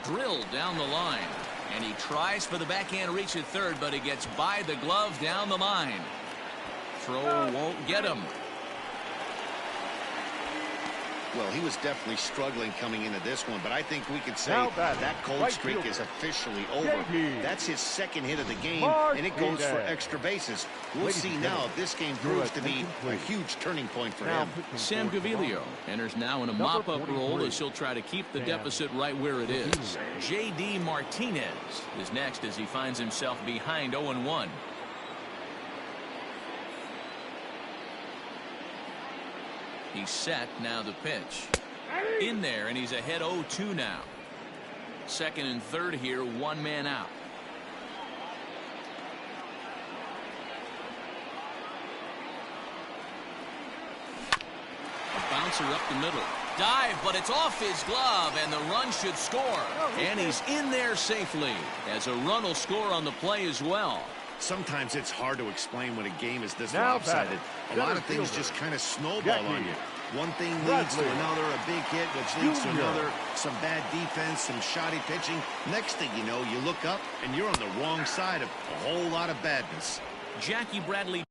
Drilled down the line. And he tries for the backhand reach at third, but he gets by the glove down the line. Throw won't get him. Well, he was definitely struggling coming into this one, but I think we could say that cold streak is officially over. That's his second hit of the game, and it goes for extra bases. We'll see now if this game proves to be a huge turning point for him. Sam Gaviglio enters now in a mop-up role as he'll try to keep the deficit right where it is. J.D. Martinez is next as he finds himself behind 0-1. He's set, now the pitch. In there, and he's ahead 0-2 now. Second and third here, 1 man out. A bouncer up the middle. Dive, but it's off his glove, and the run should score. And he's in there safely, as a run will score on the play as well. Sometimes it's hard to explain when a game is this lopsided. A lot of things just kind of snowball on you. One thing leads to another, a big hit, which leads to another, some bad defense, some shoddy pitching. Next thing you know, you look up, and you're on the wrong side of a whole lot of badness. Jackie Bradley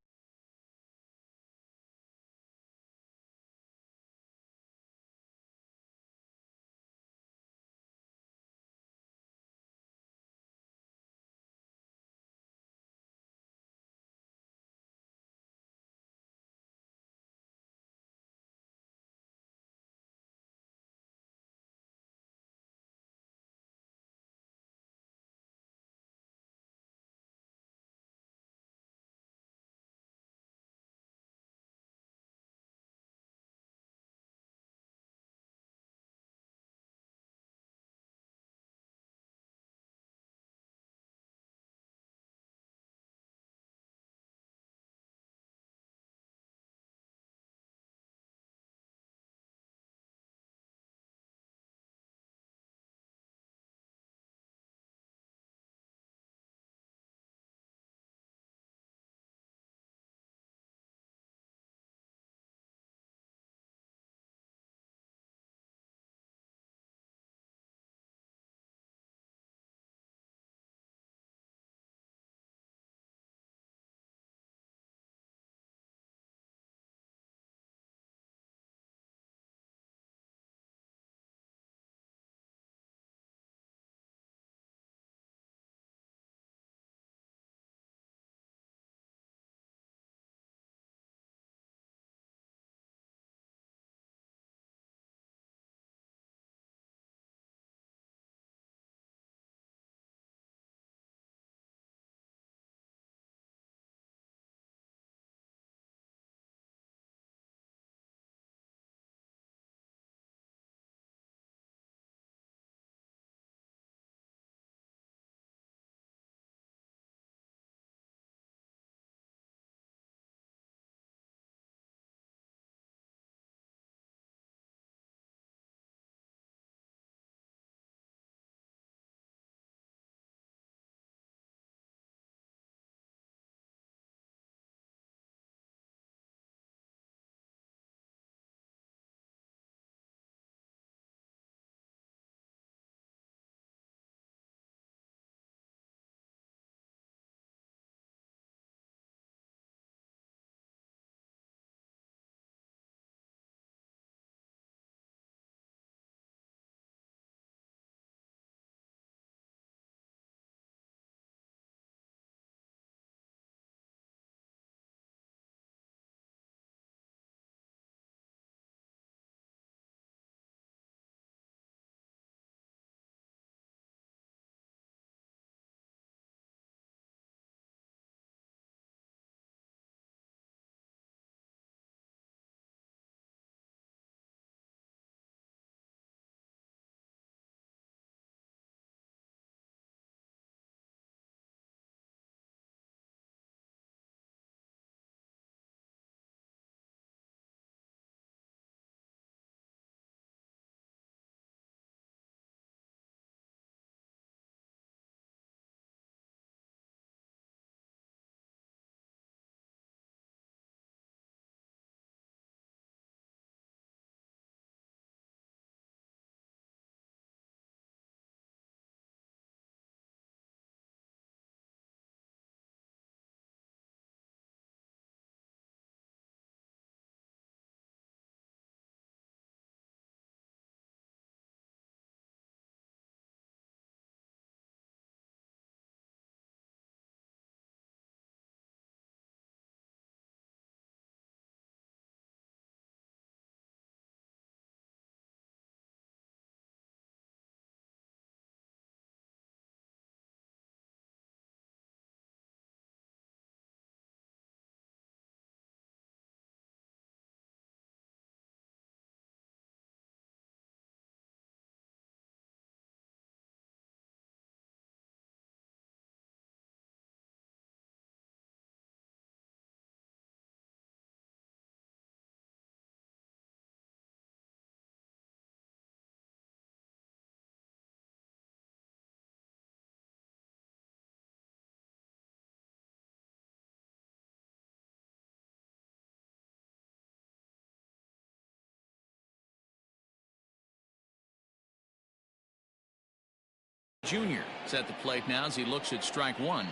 Jr. is at the plate now as he looks at strike one.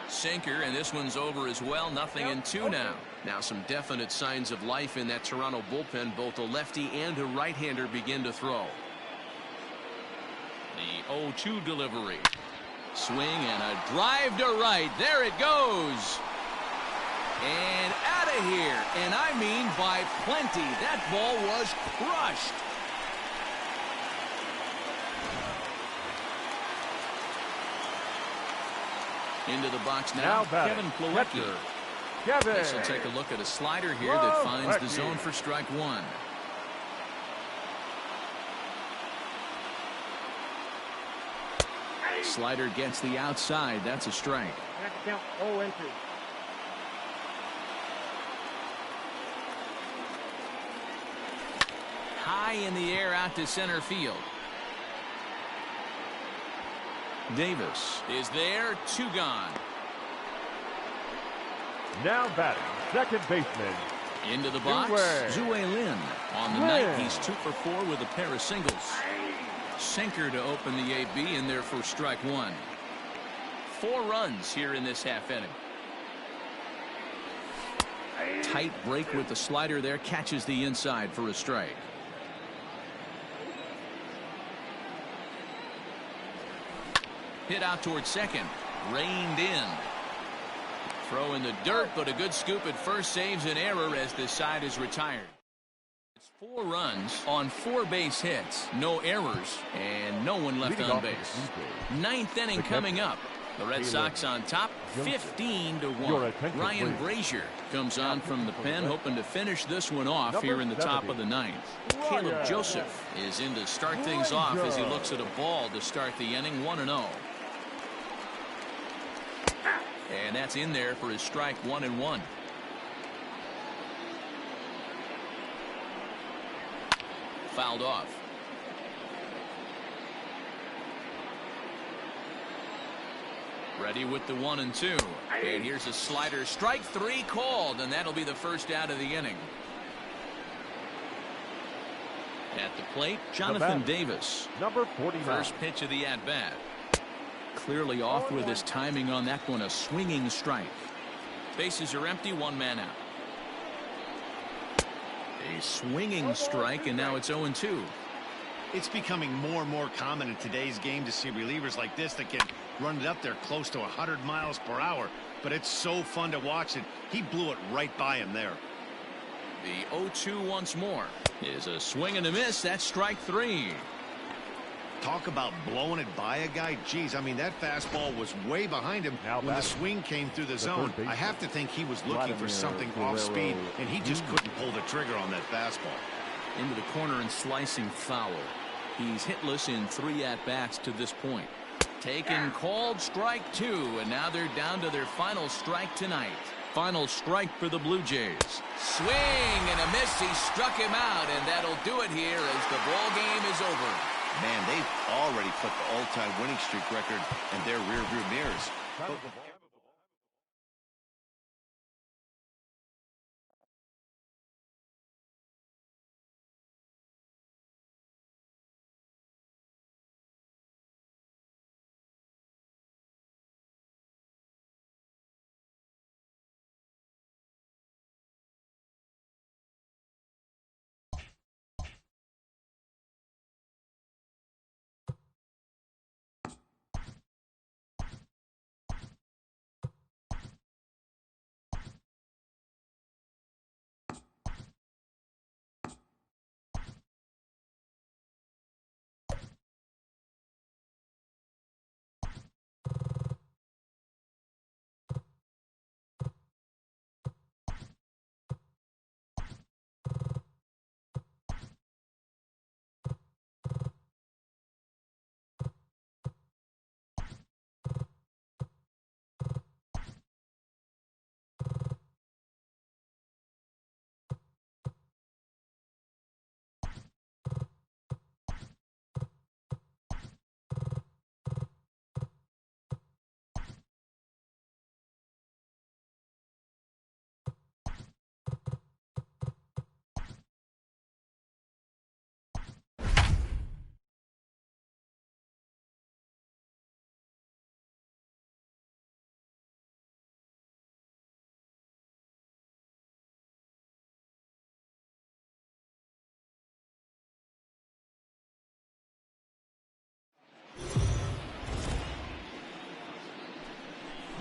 Sinker, and this one's over as well. 0-2 now. Now some definite signs of life in that Toronto bullpen. Both a lefty and a right-hander begin to throw. The 0-2 delivery. Swing and a drive to right. There it goes. And out of here. And I mean by plenty. That ball was crushed. Into the box now Kevin Plawecki. This will take a look at a slider here that finds the zone for strike one. Slider gets the outside. That's a strike. Count 0-2. High in the air out to center field. Davis is there. 2 gone. Now batting, second baseman. Into the box, Zue Lin. On the night, he's 2 for 4 with a pair of singles. Sinker to open the AB in there for strike one. 4 runs here in this half inning. Tight break with the slider there. Catches the inside for a strike. Hit out towards second. Reined in. Throw in the dirt, but a good scoop at first saves an error as this side is retired. It's 4 runs on 4 base hits. No errors and no one left on base. 9th inning coming up. The Red Sox on top 15-1. Ryan Brazier comes on from the pen, hoping to finish this one off here in the top of the 9th. Caleb Joseph is in to start things off as he looks at a ball to start the inning. 1-0. And that's in there for his strike 1-1. Fouled off. Ready with the 1-2. And here's a slider. Strike 3 called, and that'll be the first out of the inning. At the plate, Jonathan Davis. Number 49. First pitch of the at-bat. Clearly off with his timing on that one. A swinging strike. Bases are empty. 1 man out. A swinging strike, and now it's 0-2. It's becoming more and more common in today's game to see relievers like this that can run it up there close to 100 miles per hour. But it's so fun to watch it. He blew it right by him there. The 0-2 once more is a swing and a miss. That's strike 3. Talk about blowing it by a guy. Geez, I mean, that fastball was way behind him when the swing came through the zone. I have to think he was looking for something off speed, and he just couldn't pull the trigger on that fastball. Into the corner and slicing foul. He's hitless in 3 at-bats to this point. Taken, called, strike 2, and now they're down to their final strike tonight. Final strike for the Blue Jays. Swing and a miss. He struck him out, and that'll do it here as the ball game is over. Man, they've already put the all-time winning streak record in their rearview mirrors.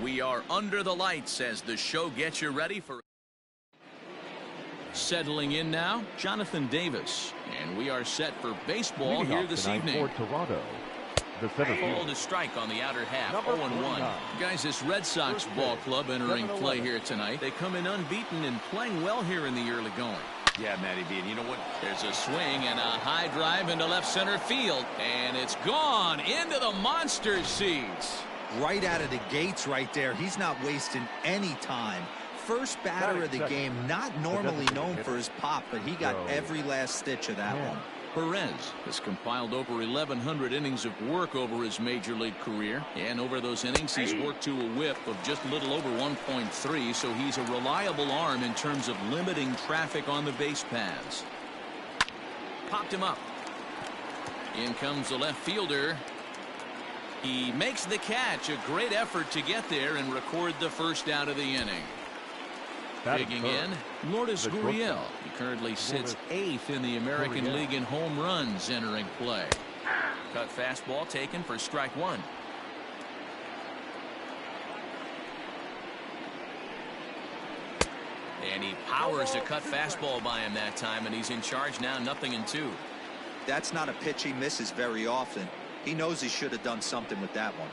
We are under the lights as the show gets you ready for. Settling in now, Jonathan Davis. And we are set for baseball here this evening. For Toronto, the center Ball field. to strike on the outer half, Number 0-1. Guys, this Red Sox ball club entering play here tonight. They come in unbeaten and playing well here in the early going. Yeah, Matty V, and you know what? There's a swing and a high drive into left center field. And it's gone into the monster seats. Right out of the gates right there. He's not wasting any time. First batter of the game, not normally known for his pop, but he got every last stitch of that one. Perez has compiled over 1,100 innings of work over his major league career. And over those innings, he's worked to a whip of just a little over 1.3. So he's a reliable arm in terms of limiting traffic on the base paths. Popped him up. In comes the left fielder. He makes the catch. A great effort to get there and record the first out of the inning. Digging in, Lourdes Gurriel. He currently sits 8th in the American League in home runs entering play. Cut fastball taken for strike one. And he powers a cut fastball by him that time, and he's in charge now, 0-2. That's not a pitch he misses very often. He knows he should have done something with that one.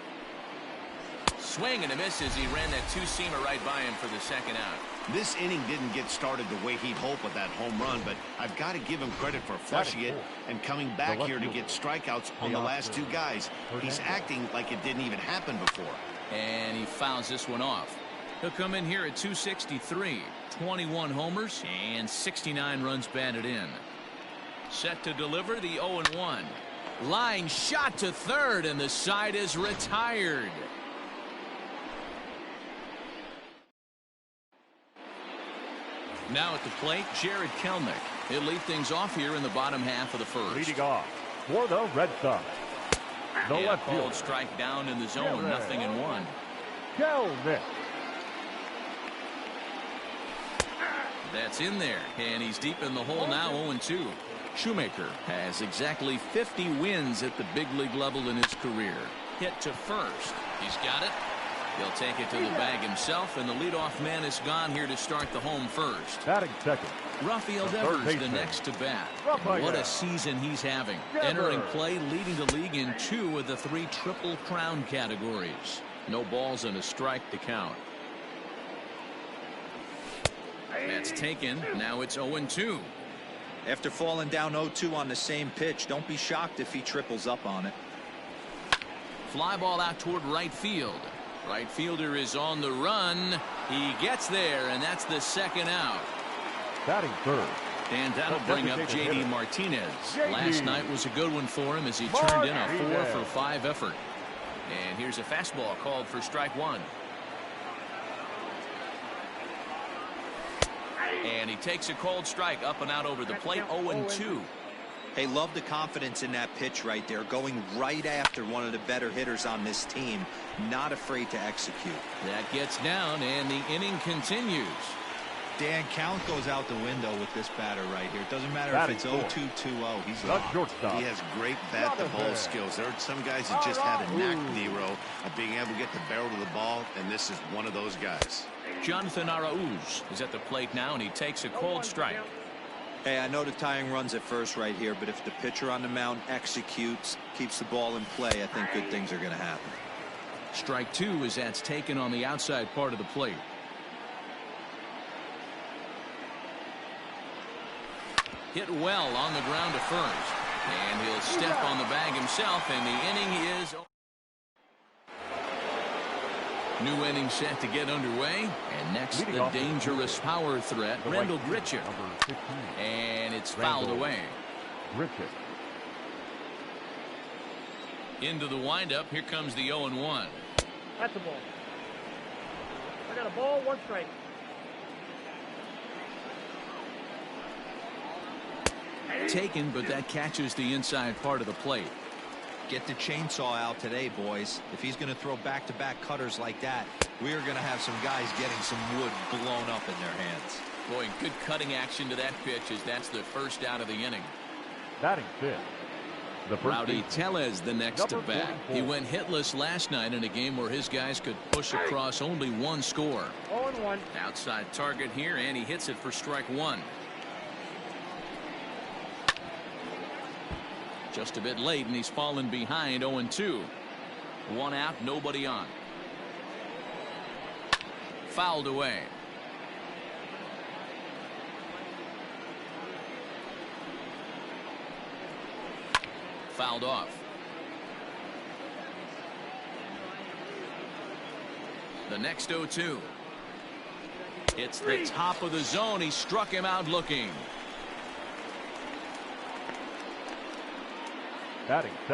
Swing and a miss as he ran that two-seamer right by him for the second out. This inning didn't get started the way he'd hope with that home run, but I've got to give him credit for flushing it and coming back here to get strikeouts on the last two guys. He's acting like it didn't even happen before. And he fouls this one off. He'll come in here at 263, 21 homers and 69 runs batted in. Set to deliver the 0-1. Line shot to third, and the side is retired. Now at the plate, Jared Kelenic. He'll lead things off here in the bottom half of the first. Leading off for the Red Sox. The and left called field. strike down in the zone, 0-1. Kelenic. That's in there, and he's deep in the hole now, 0-2. Shoemaker has exactly 50 wins at the big league level in his career. Hit to first. He's got it. He'll take it to the bag himself, and the leadoff man is gone here to start the home first. Batting second. Rafael Devers the next to bat. What a season he's having. Entering play, leading the league in 2 of the 3 Triple Crown categories. No balls and a strike to count. That's taken. Now it's 0-2. After falling down 0-2 on the same pitch, don't be shocked if he triples up on it. Fly ball out toward right field. Right fielder is on the run. He gets there, and that's the second out. Batting third. And that'll bring up J.D. Martinez. Last night was a good one for him as he turned in a 4-for-5 effort. And here's a fastball called for strike one. And he takes a cold strike up and out over the plate, 0-2. Hey, love the confidence in that pitch right there, going right after one of the better hitters on this team, not afraid to execute. That gets down, and the inning continues. Dan, count goes out the window with this batter right here. It doesn't matter if it's 0-2, 2-0. He's locked. He has great bat-to-ball skills. There are some guys that just had a knack, Nero, of being able to get the barrel to the ball, and this is one of those guys. Jonathan Arauz is at the plate now, and he takes a cold strike. Hey, I know the tying runs at first right here, but if the pitcher on the mound executes, keeps the ball in play, I think good things are going to happen. Strike two as that's taken on the outside part of the plate. Hit well on the ground to first. And he'll step on the bag himself, and the inning is... New inning set to get underway, and next the dangerous power threat, Randall Grichuk, and it's fouled away. Into the windup, here comes the 0-1. That's a ball. I got a ball, 1 strike. Taken, but that catches the inside part of the plate. Get the chainsaw out today, boys. If he's going to throw back-to-back cutters like that, we are going to have some guys getting some wood blown up in their hands. Boy, good cutting action to that pitch as that's the first out of the inning. Batting fifth, Rowdy Tellez the next to bat. He went hitless last night in a game where his guys could push across only one score. 0-1. Outside target here, and he hits it for strike one. Just a bit late, and he's fallen behind 0-2. One out, nobody on. Fouled away. Fouled off. The next 0-2. It's the top of the zone. He struck him out looking.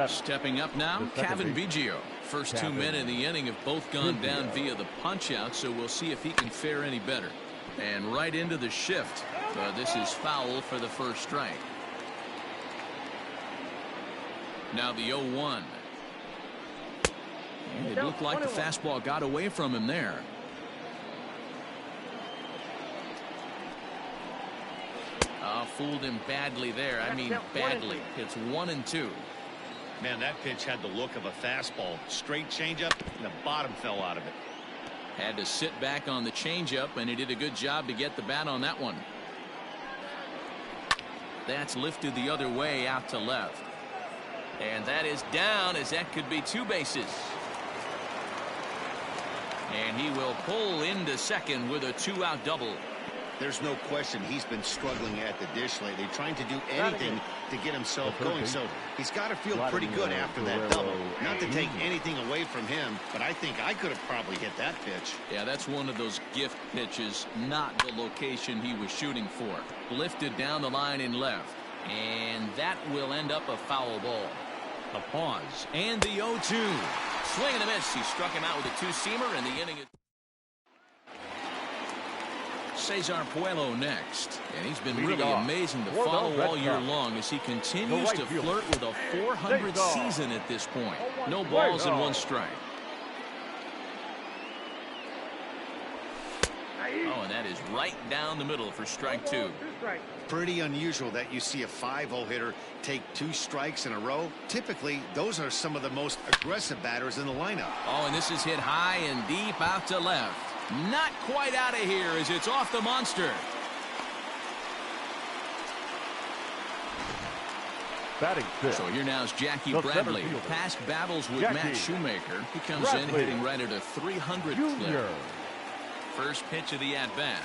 Stepping up now, Kevin Biggio. First 2 men in the inning have both gone down via the punch out, so we'll see if he can fare any better. And right into the shift. This is foul for the first strike. Now the 0-1. And it looked like the fastball got away from him there. Fooled him badly there. I mean badly. It's 1-2. Man, that pitch had the look of a fastball. Straight changeup, and the bottom fell out of it. Had to sit back on the changeup, and he did a good job to get the bat on that one. That's lifted the other way out to left. And that is down, as that could be 2 bases. And he will pull into second with a 2-out double. There's no question he's been struggling at the dish lately, trying to do anything to get himself going. So he's got to feel pretty good after that double. Not to take anything away from him, but I think I could have probably hit that pitch. Yeah, that's one of those gift pitches, not the location he was shooting for. Lifted down the line in left. And that will end up a foul ball. A pause. And the 0-2. Swing and a miss. He struck him out with a two-seamer, and the inning is... Cesar Puello next, and he's been really amazing to follow all year long as he continues to flirt with a .400 season at this point. No balls and 1 strike. Oh, and that is right down the middle for strike 2. Pretty unusual that you see a 5-0 hitter take 2 strikes in a row. Typically, those are some of the most aggressive batters in the lineup. Oh, and this is hit high and deep out to left. Not quite out of here as it's off the monster. So here now is Jackie Bradley. Past battles with Matt Shoemaker. He comes in hitting right at a 300 clip. First pitch of the at-bat.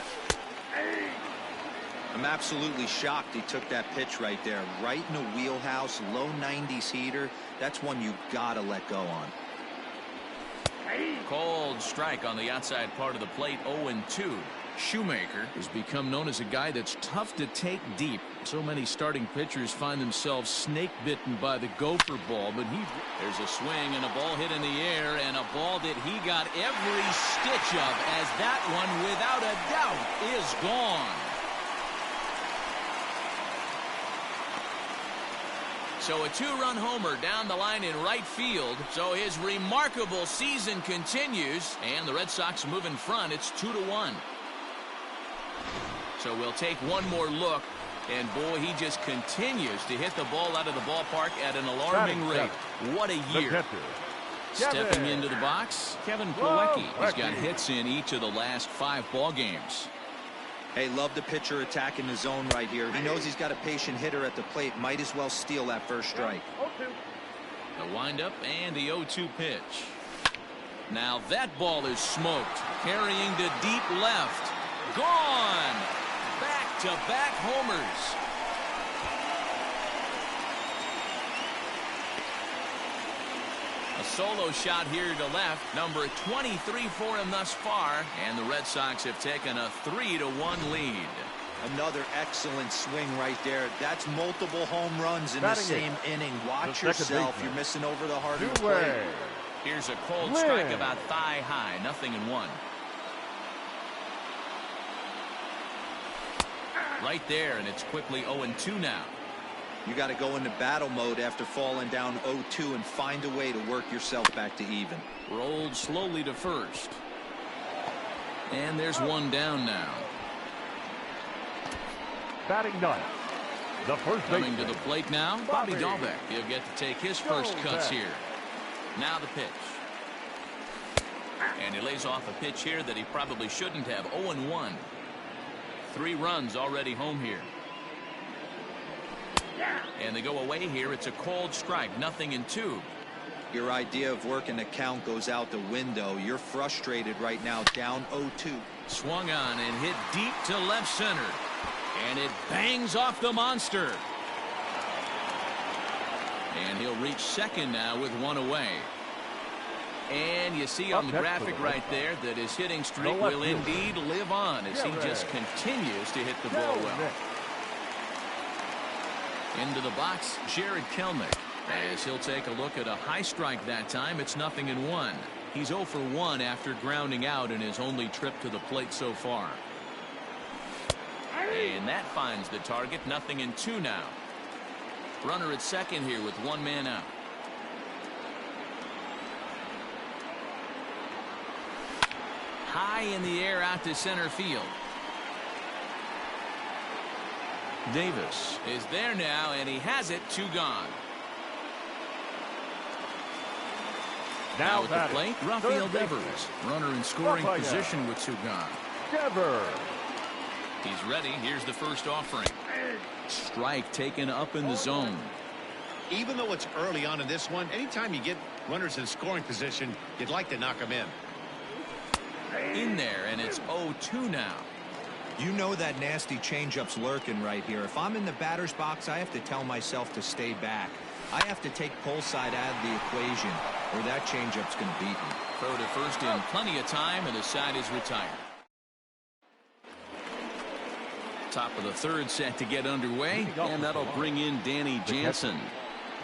I'm absolutely shocked he took that pitch right there. Right in the wheelhouse, low 90s heater. That's one you gotta let go on. Cold strike on the outside part of the plate. 0-2. Shoemaker has become known as a guy that's tough to take deep. So many starting pitchers find themselves snake bitten by the gopher ball, but there's a swing and a ball hit in the air, and a ball that he got every stitch of, as that one without a doubt is gone. So a 2-run homer down the line in right field. So his remarkable season continues, and the Red Sox move in front. It's 2-1. So we'll take one more look, and boy, he just continues to hit the ball out of the ballpark at an alarming rate. What a year. Stepping into the box, Kevin Plawecki. He's got hits in each of the last 5 ball games. Hey, love the pitcher attacking the zone right here. He knows he's got a patient hitter at the plate. Might as well steal that first strike. The windup and the 0-2 pitch. Now that ball is smoked. Carrying to deep left. Gone. Back-to-back homers. A solo shot here to left. Number 23 for him thus far. And the Red Sox have taken a 3-1 lead. Another excellent swing right there. That's multiple home runs in the same inning. Watch yourself. You're missing over the heart of the plate. Here's a cold strike about thigh high. 0-1. Right there, and it's quickly 0-2 now. You got to go into battle mode after falling down 0-2 and find a way to work yourself back to even. Rolled slowly to first. And there's one down now. Batting ninth, The first coming to the plate now, Bobby Dahlbeck. He'll get to take his first cuts here. Now the pitch. And he lays off a pitch here that he probably shouldn't have. 0-1. 3 runs already home here. And they go away here. It's a called strike. 0-2. Your idea of working the count goes out the window. You're frustrated right now, down 0-2. Swung on and hit deep to left center. And it bangs off the monster. And he'll reach second now with 1 away. And you see on the graphic right there that his hitting streak will indeed live on as he just continues to hit the ball well. Into the box, Jared Kelnick, as he'll take a look at a high strike that time. It's 0-1. He's 0 for 1 after grounding out in his only trip to the plate so far. And that finds the target. 0-2 now. Runner at second here with 1 man out. High in the air out to center field. Davis is there now, and he has it. 2 gone. Now at the plate, Rafael Devers. Runner in scoring position with 2 gone. Devers. He's ready. Here's the first offering. Strike taken up in the zone. Even though it's early on in this one, anytime you get runners in scoring position, you'd like to knock them in. In there, and it's 0-2 now. You know that nasty changeup's lurking right here. If I'm in the batter's box, I have to tell myself to stay back. I have to take pull side out of the equation, or that changeup's going to beat me. Throw to first in plenty of time, and the side is retired. Top of the third set to get underway, and that'll bring in Danny Jansen.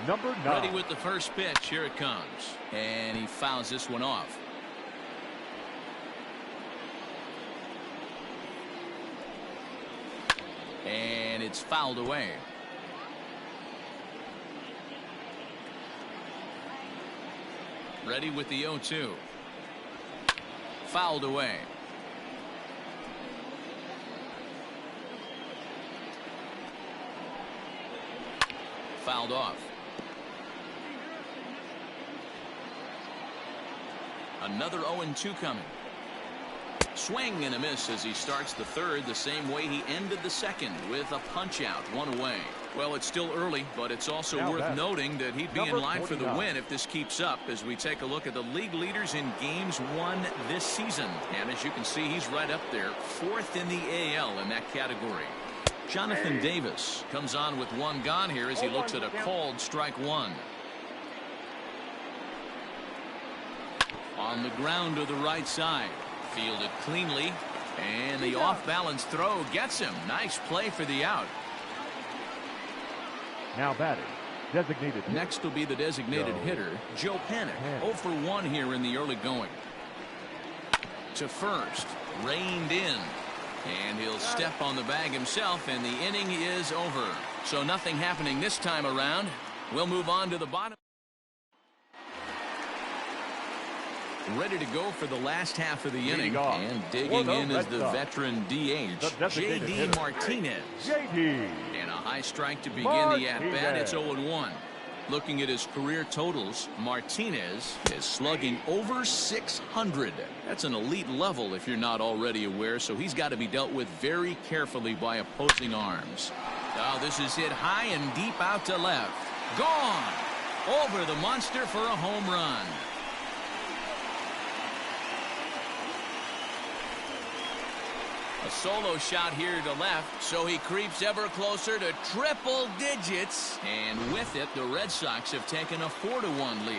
Number 9. Ready with the first pitch. Here it comes. And he fouls this one off. And it's fouled away. Ready with the 0-2. Fouled away. Fouled off. Another 0-2 coming. Swing and a miss as he starts the third the same way he ended the second with a punch out. 1 away. Well, it's still early, but it's also worth noting that he'd be in line for the win if this keeps up as we take a look at the league leaders in games won this season. And as you can see, he's right up there, 4th in the AL in that category. Jonathan Davis comes on with 1 gone here as he looks at a called strike 1. On the ground to the right side. Fielded cleanly, and the off-balance throw gets him. Nice play for the out. Now batting, designated hitter. Next will be the designated hitter, Joe Panik. 0 for 1 here in the early going. To first, reined in, and he'll step on the bag himself, and the inning is over. So nothing happening this time around. We'll move on to the bottom. Ready to go for the last half of the inning, and digging in is the veteran DH, J.D. Martinez. And a high strike to begin the at-bat. It's 0-1. Looking at his career totals, Martinez is slugging over 600. That's an elite level if you're not already aware, so he's got to be dealt with very carefully by opposing arms. Oh, this is hit high and deep out to left. Gone! Over the monster for a home run. A solo shot here to left, so he creeps ever closer to triple digits. And with it, the Red Sox have taken a 4-1 lead.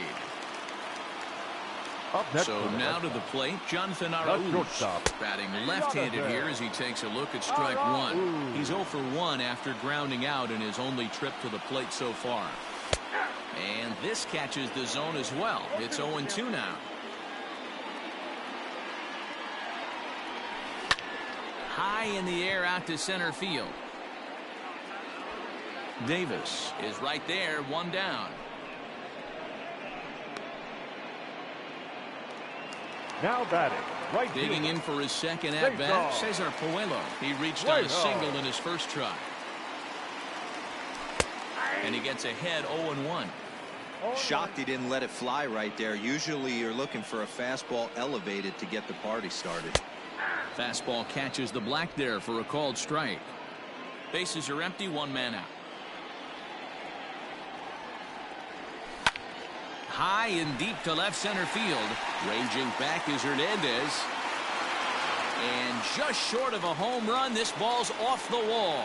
So now to the plate, Jonathan Araújo, batting left-handed here as he takes a look at strike 1. He's 0 for 1 after grounding out in his only trip to the plate so far. And this catches the zone as well. It's 0-2 now. High in the air out to center field. Davis is right there, 1 down. Now batting, right digging in for his second at bat, Cesar Puello. He reached on a single in his first try. he gets ahead 0-1. Shocked he didn't let it fly right there. Usually you're looking for a fastball elevated to get the party started. Fastball catches the black there for a called strike. Bases are empty, one man out. High and deep to left center field. Ranging back is Hernandez. And just short of a home run, this ball's off the wall.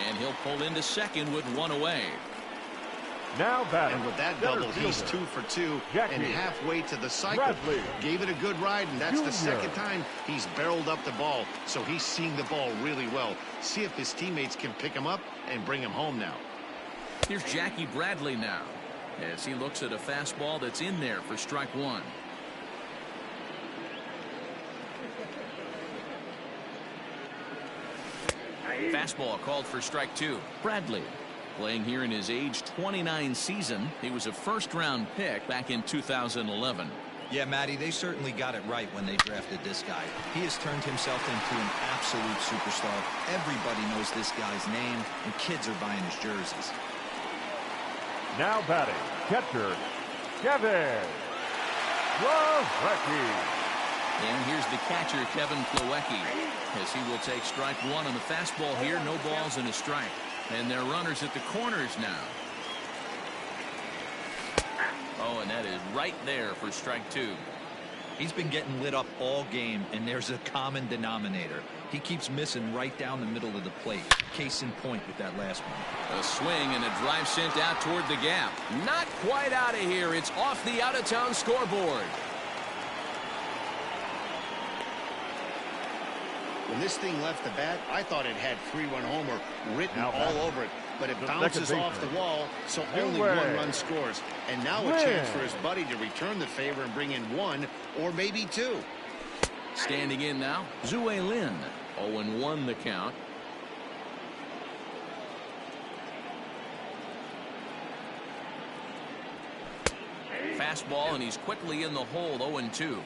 And he'll pull into second with one away. Now batting. And with that double, he's 2 for 2 and halfway to the cycle. Gave it a good ride, and that's the second time he's barreled up the ball. So he's seeing the ball really well. See if his teammates can pick him up and bring him home now. Here's Jackie Bradley now, as he looks at a fastball that's in there for strike one. Fastball called for strike two. Bradley playing here in his age 29 season. He was a first-round pick back in 2011. Yeah, Matty, they certainly got it right when they drafted this guy. He has turned himself into an absolute superstar. Everybody knows this guy's name, and kids are buying his jerseys. Now batting, catcher, Kevin Plawecki. And here's the catcher, Kevin Plawecki, as he will take strike one on the fastball here. No balls and a strike. And they're runners at the corners now. Oh, and that is right there for strike two. He's been getting lit up all game, and there's a common denominator. He keeps missing right down the middle of the plate. Case in point with that last one. A swing and a drive sent out toward the gap. Not quite out of here. It's off the out-of-town scoreboard. When this thing left the bat, I thought it had 3-run homer written all over it. But it bounces off the wall, so only one run scores. And now a chance for his buddy to return the favor and bring in one or maybe two. Standing in now, Zue Lin. 0-1 the count. Fastball, and he's quickly in the hole. 0-2.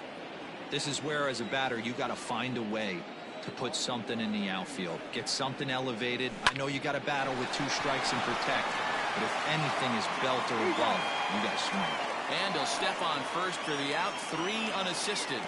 This is where, as a batter, you got to find a way to put something in the outfield. Get something elevated. I know you got to battle with 2 strikes and protect, but if anything is belt or above, you got to swing. And he'll step on first for the out. 3 unassisted.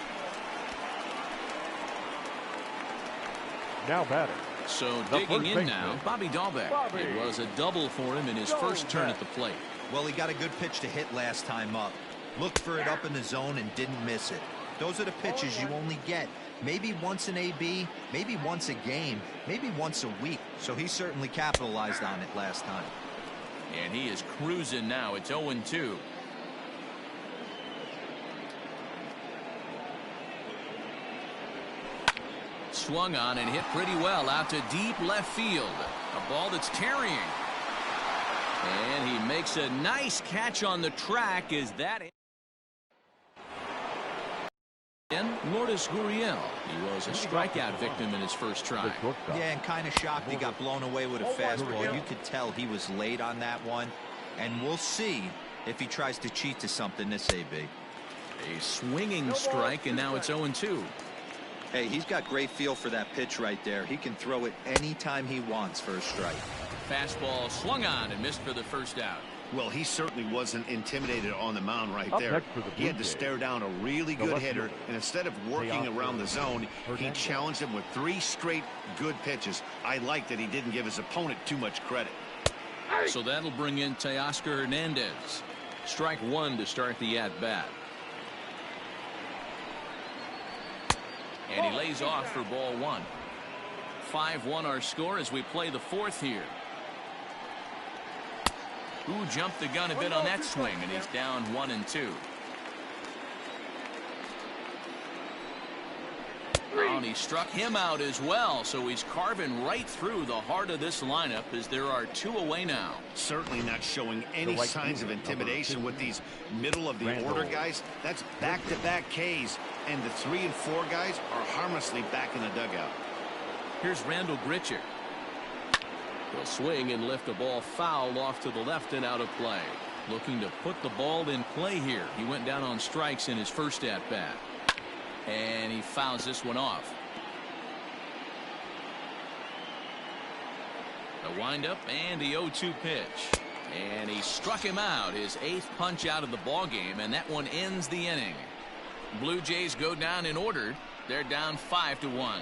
Now batting. So digging in now, Bobby Dahlbeck. It was a double for him in his first turn at the plate. Well, he got a good pitch to hit last time up. Looked for it up in the zone and didn't miss it. Those are the pitches you only get maybe once an AB, maybe once a game, maybe once a week. So he certainly capitalized on it last time. And he is cruising now. It's 0-2. Swung on and hit pretty well out to deep left field. A ball that's tarrying. And he makes a nice catch on the track. Is that it? Lourdes Gurriel. He was a strikeout victim in his first try. Yeah, and kind of shocked he got blown away with a fastball. You could tell he was late on that one. And we'll see if he tries to cheat to something this AB. A swinging strike, and now it's 0-2. Hey, he's got great feel for that pitch right there. He can throw it anytime he wants for a strike. Fastball swung on and missed for the first out. Well, he certainly wasn't intimidated on the mound right there. He had to stare down a really good hitter, and instead of working around the zone, he challenged him with 3 straight good pitches. I like that he didn't give his opponent too much credit. So that'll bring in Teoscar Hernandez. Strike one to start the at-bat. And he lays off for ball one. 5-1 our score as we play the fourth here. Who jumped the gun a bit on that swing, and he's down 1-2. Oh, and he struck him out as well, so he's carving right through the heart of this lineup as there are 2 away now. Certainly not showing any signs of intimidation with these middle-of-the-order guys. That's back-to-back Ks, and the 3 and 4 guys are harmlessly back in the dugout. Here's Randall Grichuk. He'll swing and lift a ball foul off to the left and out of play. Looking to put the ball in play here. He went down on strikes in his first at-bat. And he fouls this one off. The windup and the 0-2 pitch. And he struck him out, his 8th punch out of the ball game, and that one ends the inning. Blue Jays go down in order. They're down 5-1.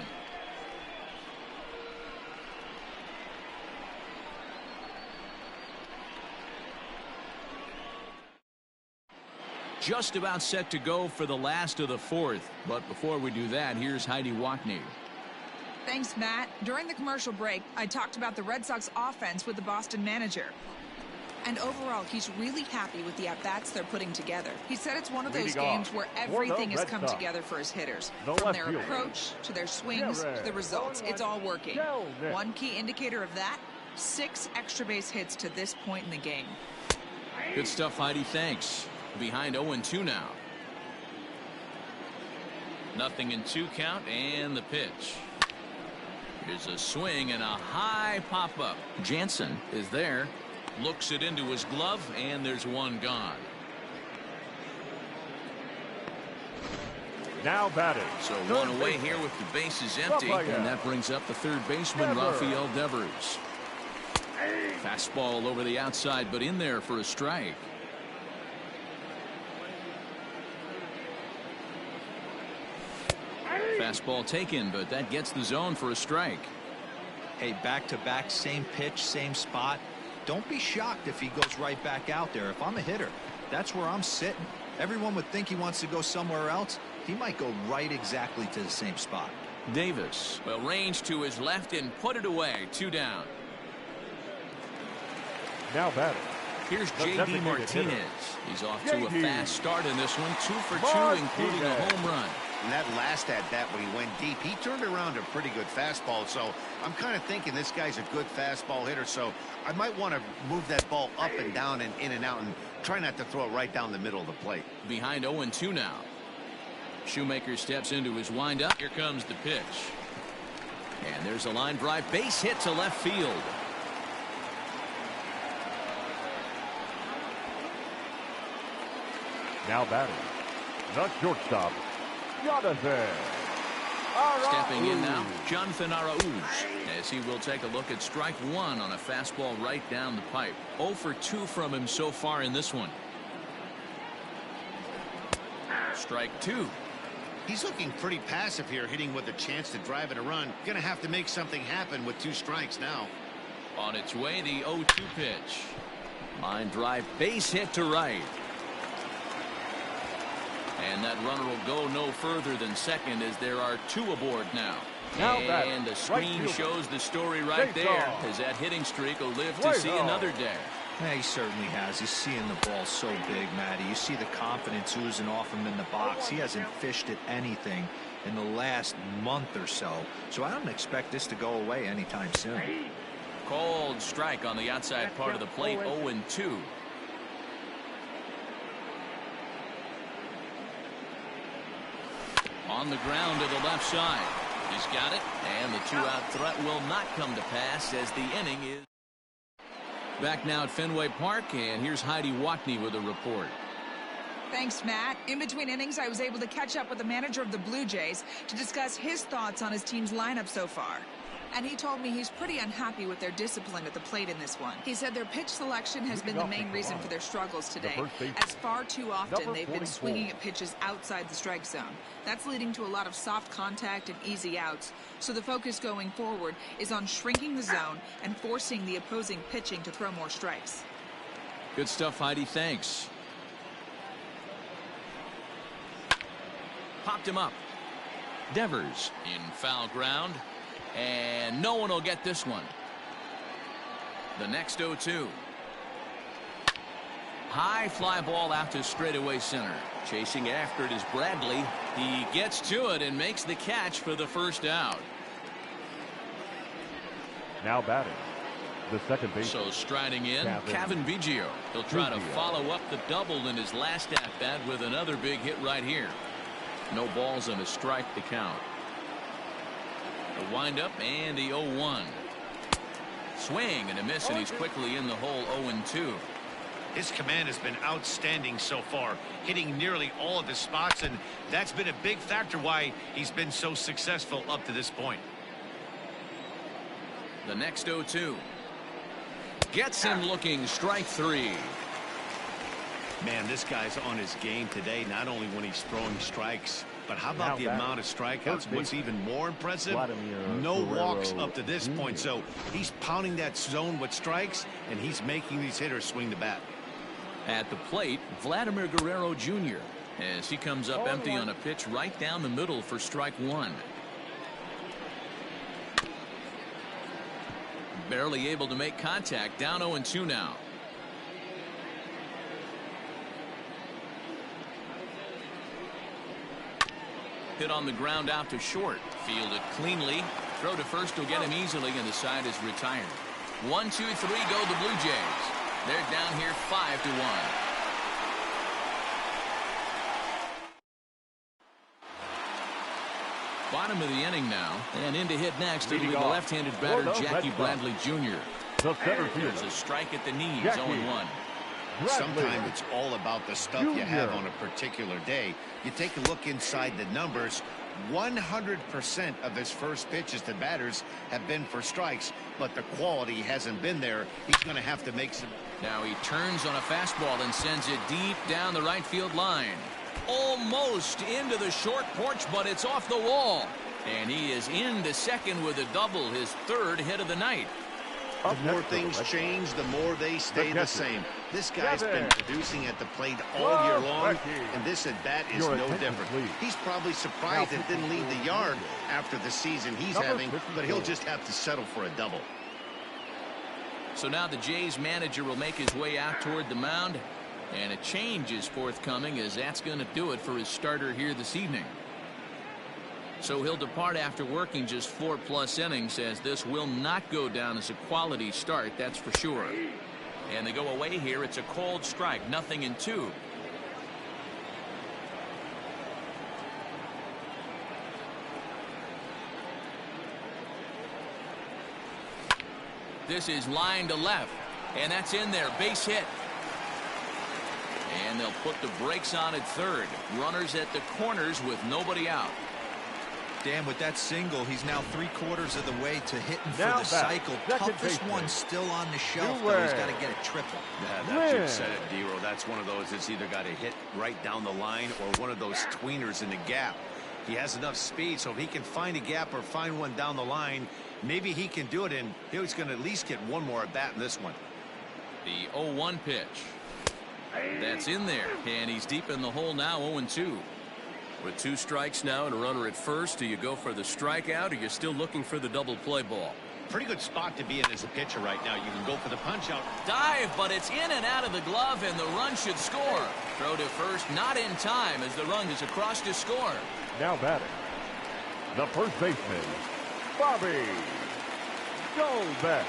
Just about set to go for the last of the 4th. But before we do that, here's Heidi Wackney. Thanks, Matt. During the commercial break, I talked about the Red Sox offense with the Boston manager. And overall, he's really happy with the at-bats they're putting together. He said it's one of those games where everything has come together for his hitters. From their approach, to their swings, to the results. It's all working. One key indicator of that, 6 extra base hits to this point in the game. Good stuff, Heidi. Thanks. Behind 0-2 now. 0-2 count, and the pitch. Here's a swing and a high pop-up. Jansen is there. Looks it into his glove, and there's one gone. Now batting. So one away here with the bases empty, and that brings up the third baseman, Rafael Devers. Fastball over the outside, but in there for a strike. Fastball taken, but that gets the zone for a strike. Hey, back-to-back, same pitch, same spot. Don't be shocked if he goes right back out there. If I'm a hitter, that's where I'm sitting. Everyone would think he wants to go somewhere else. He might go right exactly to the same spot. Davis will range to his left and put it away. 2 down. Now batting. Here's J.D. Martinez. He's off to a fast start in this one. 2 for 2, including a home run. And that last at-bat when he went deep, he turned around a pretty good fastball. So I'm kind of thinking this guy's a good fastball hitter. So I might want to move that ball up and down and in and out and try not to throw it right down the middle of the plate. Behind 0-2 now. Shoemaker steps into his windup. Here comes the pitch. And there's a line drive. Base hit to left field. Now batting. The shortstop, Jonathan Araújo. Stepping in now, Jonathan Araújo, as he will take a look at strike 1 on a fastball right down the pipe. 0 for 2 from him so far in this one. Strike 2. He's looking pretty passive here, hitting with a chance to drive in a run. Gonna have to make something happen with 2 strikes now. On its way, the 0-2 pitch. Line drive, base hit to right. And that runner will go no further than second as there are 2 aboard now. And the screen shows the story right there as that hitting streak will live to see another day. Yeah, he certainly has. He's seeing the ball so big, Matty. You see the confidence oozing off him in the box. He hasn't fished at anything in the last month or so. So I don't expect this to go away anytime soon. Called strike on the outside part of the plate. 0-2. On the ground to the left side. He's got it, and the 2-out threat will not come to pass as the inning is back now at Fenway Park, and here's Heidi Wackney with a report. Thanks, Matt. In between innings, I was able to catch up with the manager of the Blue Jays to discuss his thoughts on his team's lineup so far. And he told me he's pretty unhappy with their discipline at the plate in this one. He said their pitch selection has been the main reason for their struggles today, as far too often they've been swinging at pitches outside the strike zone. That's leading to a lot of soft contact and easy outs. So the focus going forward is on shrinking the zone and forcing the opposing pitching to throw more strikes. Good stuff, Heidi. Thanks. Popped him up. Devers in foul ground. And no one will get this one. The next 0-2. High fly ball out to straightaway center. Chasing after it is Bradley. He gets to it and makes the catch for the first out. Now batting. The second base. So striding in, Kevin Biggio. He'll try to follow up the double in his last at-bat with another big hit right here. No balls and a strike to count. The windup and the 0-1. Swing and a miss, and he's quickly in the hole. 0-2. His command has been outstanding so far, hitting nearly all of the spots, and that's been a big factor why he's been so successful up to this point. The next 0-2. Gets him looking. Strike 3. Man, this guy's on his game today, not only when he's throwing strikes, but how about the amount of strikeouts? What's even more impressive, no walks up to this point. So he's pounding that zone with strikes, and he's making these hitters swing the bat. At the plate, Vladimir Guerrero Jr. as he comes up empty on a pitch right down the middle for strike 1. Barely able to make contact. Down 0-2 now. Hit on the ground out to short. Fielded cleanly. Throw to first will get him easily, and the side is retired. 1, 2, 3 go the Blue Jays. They're down here 5-1. Bottom of the inning now, and in to hit next it'll be the left-handed batter Jackie Bradley Jr. There's a strike at the knees. 0-1. Sometimes it's all about the stuff you have on a particular day. You take a look inside the numbers. 100% of his first pitches to batters have been for strikes, but the quality hasn't been there. He's going to have to make some. Now he turns on a fastball and sends it deep down the right field line. Almost into the short porch, but it's off the wall. And he is into second with a double, his 3rd hit of the night. The more things change, the more they stay the same. This guy's been producing at the plate all year long, and this at-bat is no different. He's probably surprised it didn't leave the yard after the season he's having, but he'll just have to settle for a double. So now the Jays manager will make his way out toward the mound, and a change is forthcoming, as that's going to do it for his starter here this evening. So he'll depart after working just 4+ innings, as this will not go down as a quality start, that's for sure. And they go away here. It's a cold strike, 0-2. This is line to left, and that's in there. Base hit. And they'll put the brakes on at third. Runners at the corners with nobody out. Dan, with that single, he's now 3/4 of the way to hitting for the cycle. Toughest one still on the shelf, though. He's got to get a triple. Yeah, that you said it, D-Row. That's one of those that's either got to hit right down the line or one of those tweeners in the gap. He has enough speed, so if he can find a gap or find one down the line, maybe he can do it, and he's going to at least get one more at bat in this one. The 0-1 pitch. That's in there, and he's deep in the hole now, 0-2. With 2 strikes now and a runner at first, do you go for the strikeout, or you're still looking for the double play ball? Pretty good spot to be in as a pitcher right now. You can go for the punch out. Dive, but it's in and out of the glove, and the run should score. Throw to first, not in time, as the run is across to score. Now batting, the first baseman, Bobby Dalbec.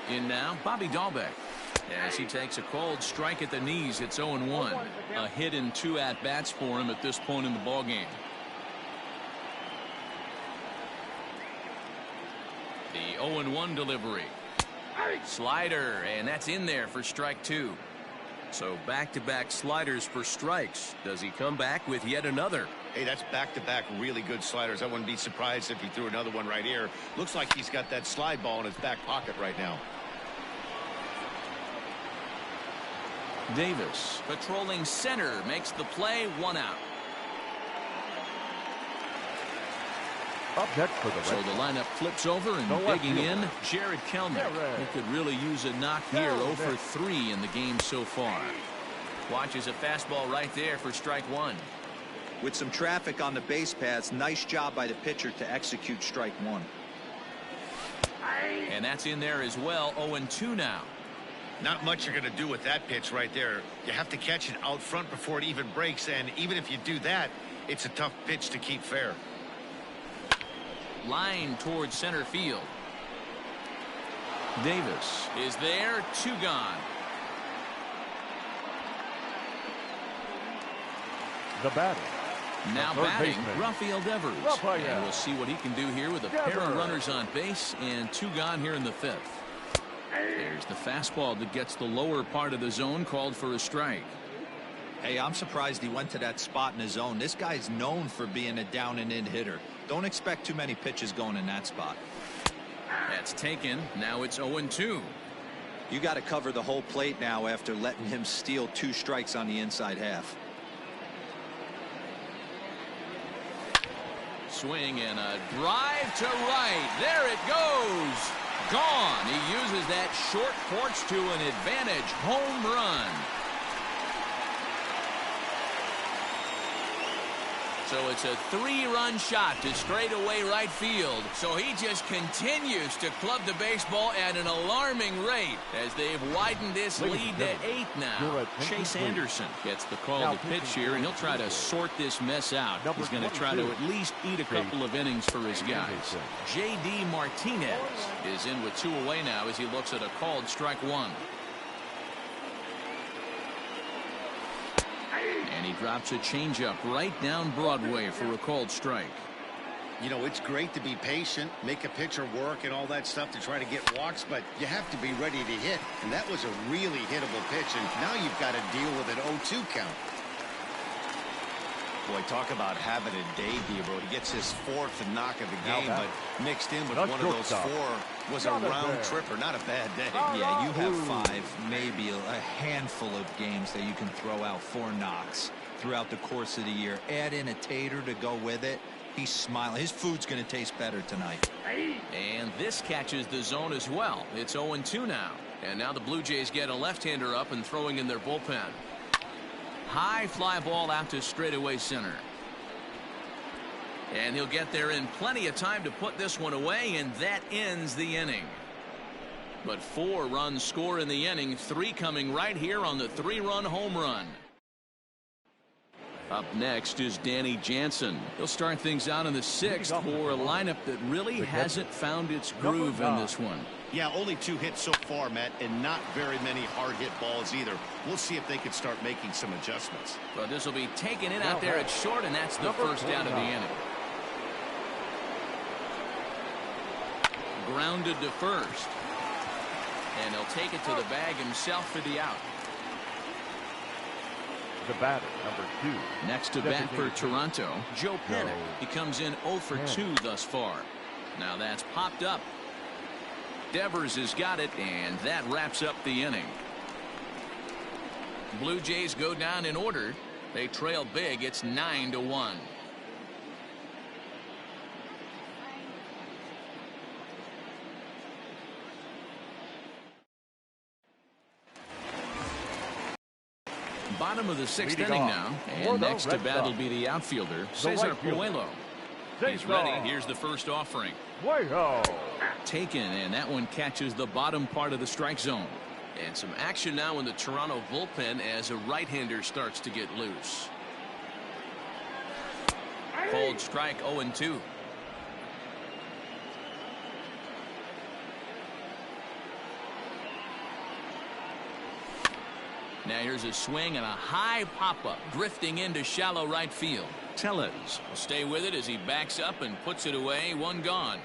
In now, Bobby Dalbec, as he takes a cold strike at the knees. It's 0-1. A hit in 2 at-bats for him at this point in the ballgame. The 0-1 delivery. Slider, and that's in there for strike 2. So back-to-back sliders for strikes. Does he come back with yet another? Hey, that's back-to-back really good sliders. I wouldn't be surprised if he threw another one right here. Looks like he's got that slide ball in his back pocket right now. Davis, patrolling center, makes the play, 1 out. Up next for the So the lineup flips over, and digging in, Jared Kellner. He could really use a knock here. 0 for 3 in the game so far. Watches a fastball right there for strike 1. With some traffic on the base paths, nice job by the pitcher to execute strike 1. And that's in there as well. 0-2 now. Not much you're going to do with that pitch right there. You have to catch it out front before it even breaks, and even if you do that, it's a tough pitch to keep fair. Line towards center field. Davis is there. 2 gone. The batter. Now batting, Rafael Devers. And we'll see what he can do here with a pair of runners on base and 2 gone here in the 5th. There's the fastball that gets the lower part of the zone, called for a strike. Hey, I'm surprised he went to that spot in his zone. This guy's known for being a down and in hitter. Don't expect too many pitches going in that spot. That's taken. Now it's 0-2. You got to cover the whole plate now after letting him steal 2 strikes on the inside half. Swing and a drive to right. There it goes. Gone. He uses that short porch to an advantage home run. So it's a 3-run shot to straightaway right field. So he just continues to club the baseball at an alarming rate as they've widened this lead to 8 now. Chase Anderson gets the call to pitch here, and he'll try to sort this mess out. He's going to try to at least eat a couple of innings for his guys. J.D. Martinez is in with 2 away now as he looks at a called strike 1. And he drops a changeup right down Broadway for a called strike. You know, it's great to be patient, make a pitcher work and all that stuff to try to get walks, but you have to be ready to hit. And that was a really hittable pitch, and now you've got to deal with an 0-2 count. Boy, talk about having a day, Debo. He gets his 4th knock of the game, but mixed in with one of those 4 was a round tripper. Not a bad day. Yeah, you have 5, maybe a handful of games that you can throw out 4 knocks throughout the course of the year. Add in a tater to go with it. He's smiling. His food's going to taste better tonight. And this catches the zone as well. It's 0-2 now. And now the Blue Jays get a left-hander up and throwing in their bullpen. High fly ball out to straightaway center. And he'll get there in plenty of time to put this one away, and that ends the inning. But 4 runs score in the inning, 3 coming right here on the 3-run home run. Up next is Danny Jansen. He'll start things out in the 6th for a lineup that really hasn't found its groove in this one. Yeah, only 2 hits so far, Matt, and not very many hard hit balls either. We'll see if they can start making some adjustments. But this will be taken in out there at short, and that's the first out of the inning. Grounded to first. And he'll take it to the bag himself for the out. The batter, number 2. Next to bat for Toronto, Joe Panik. He comes in 0 for 2 thus far. Now that's popped up. Devers has got it, and that wraps up the inning. Blue Jays go down in order. They trail big. It's 9-1. Bottom of the 6th inning now, and next to bat will be the outfielder, Cesar Puello. He's ready. Here's the first offering. Taken, and that one catches the bottom part of the strike zone. And some action now in the Toronto bullpen as a right-hander starts to get loose. Called strike 0-2. Now here's a swing and a high pop-up drifting into shallow right field. Tellez will stay with it as he backs up and puts it away. 1 gone.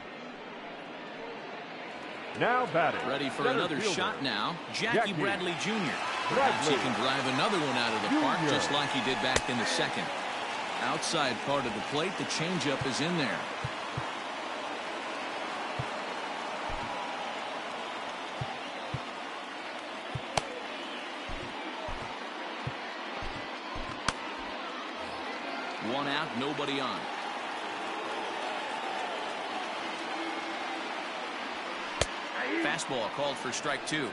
Now batting. Ready for another shot now. Jackie Bradley Jr. Perhaps he can drive another one out of the park just like he did back in the 2nd. Outside part of the plate, the changeup is in there. One out, nobody on. Fastball called for strike 2.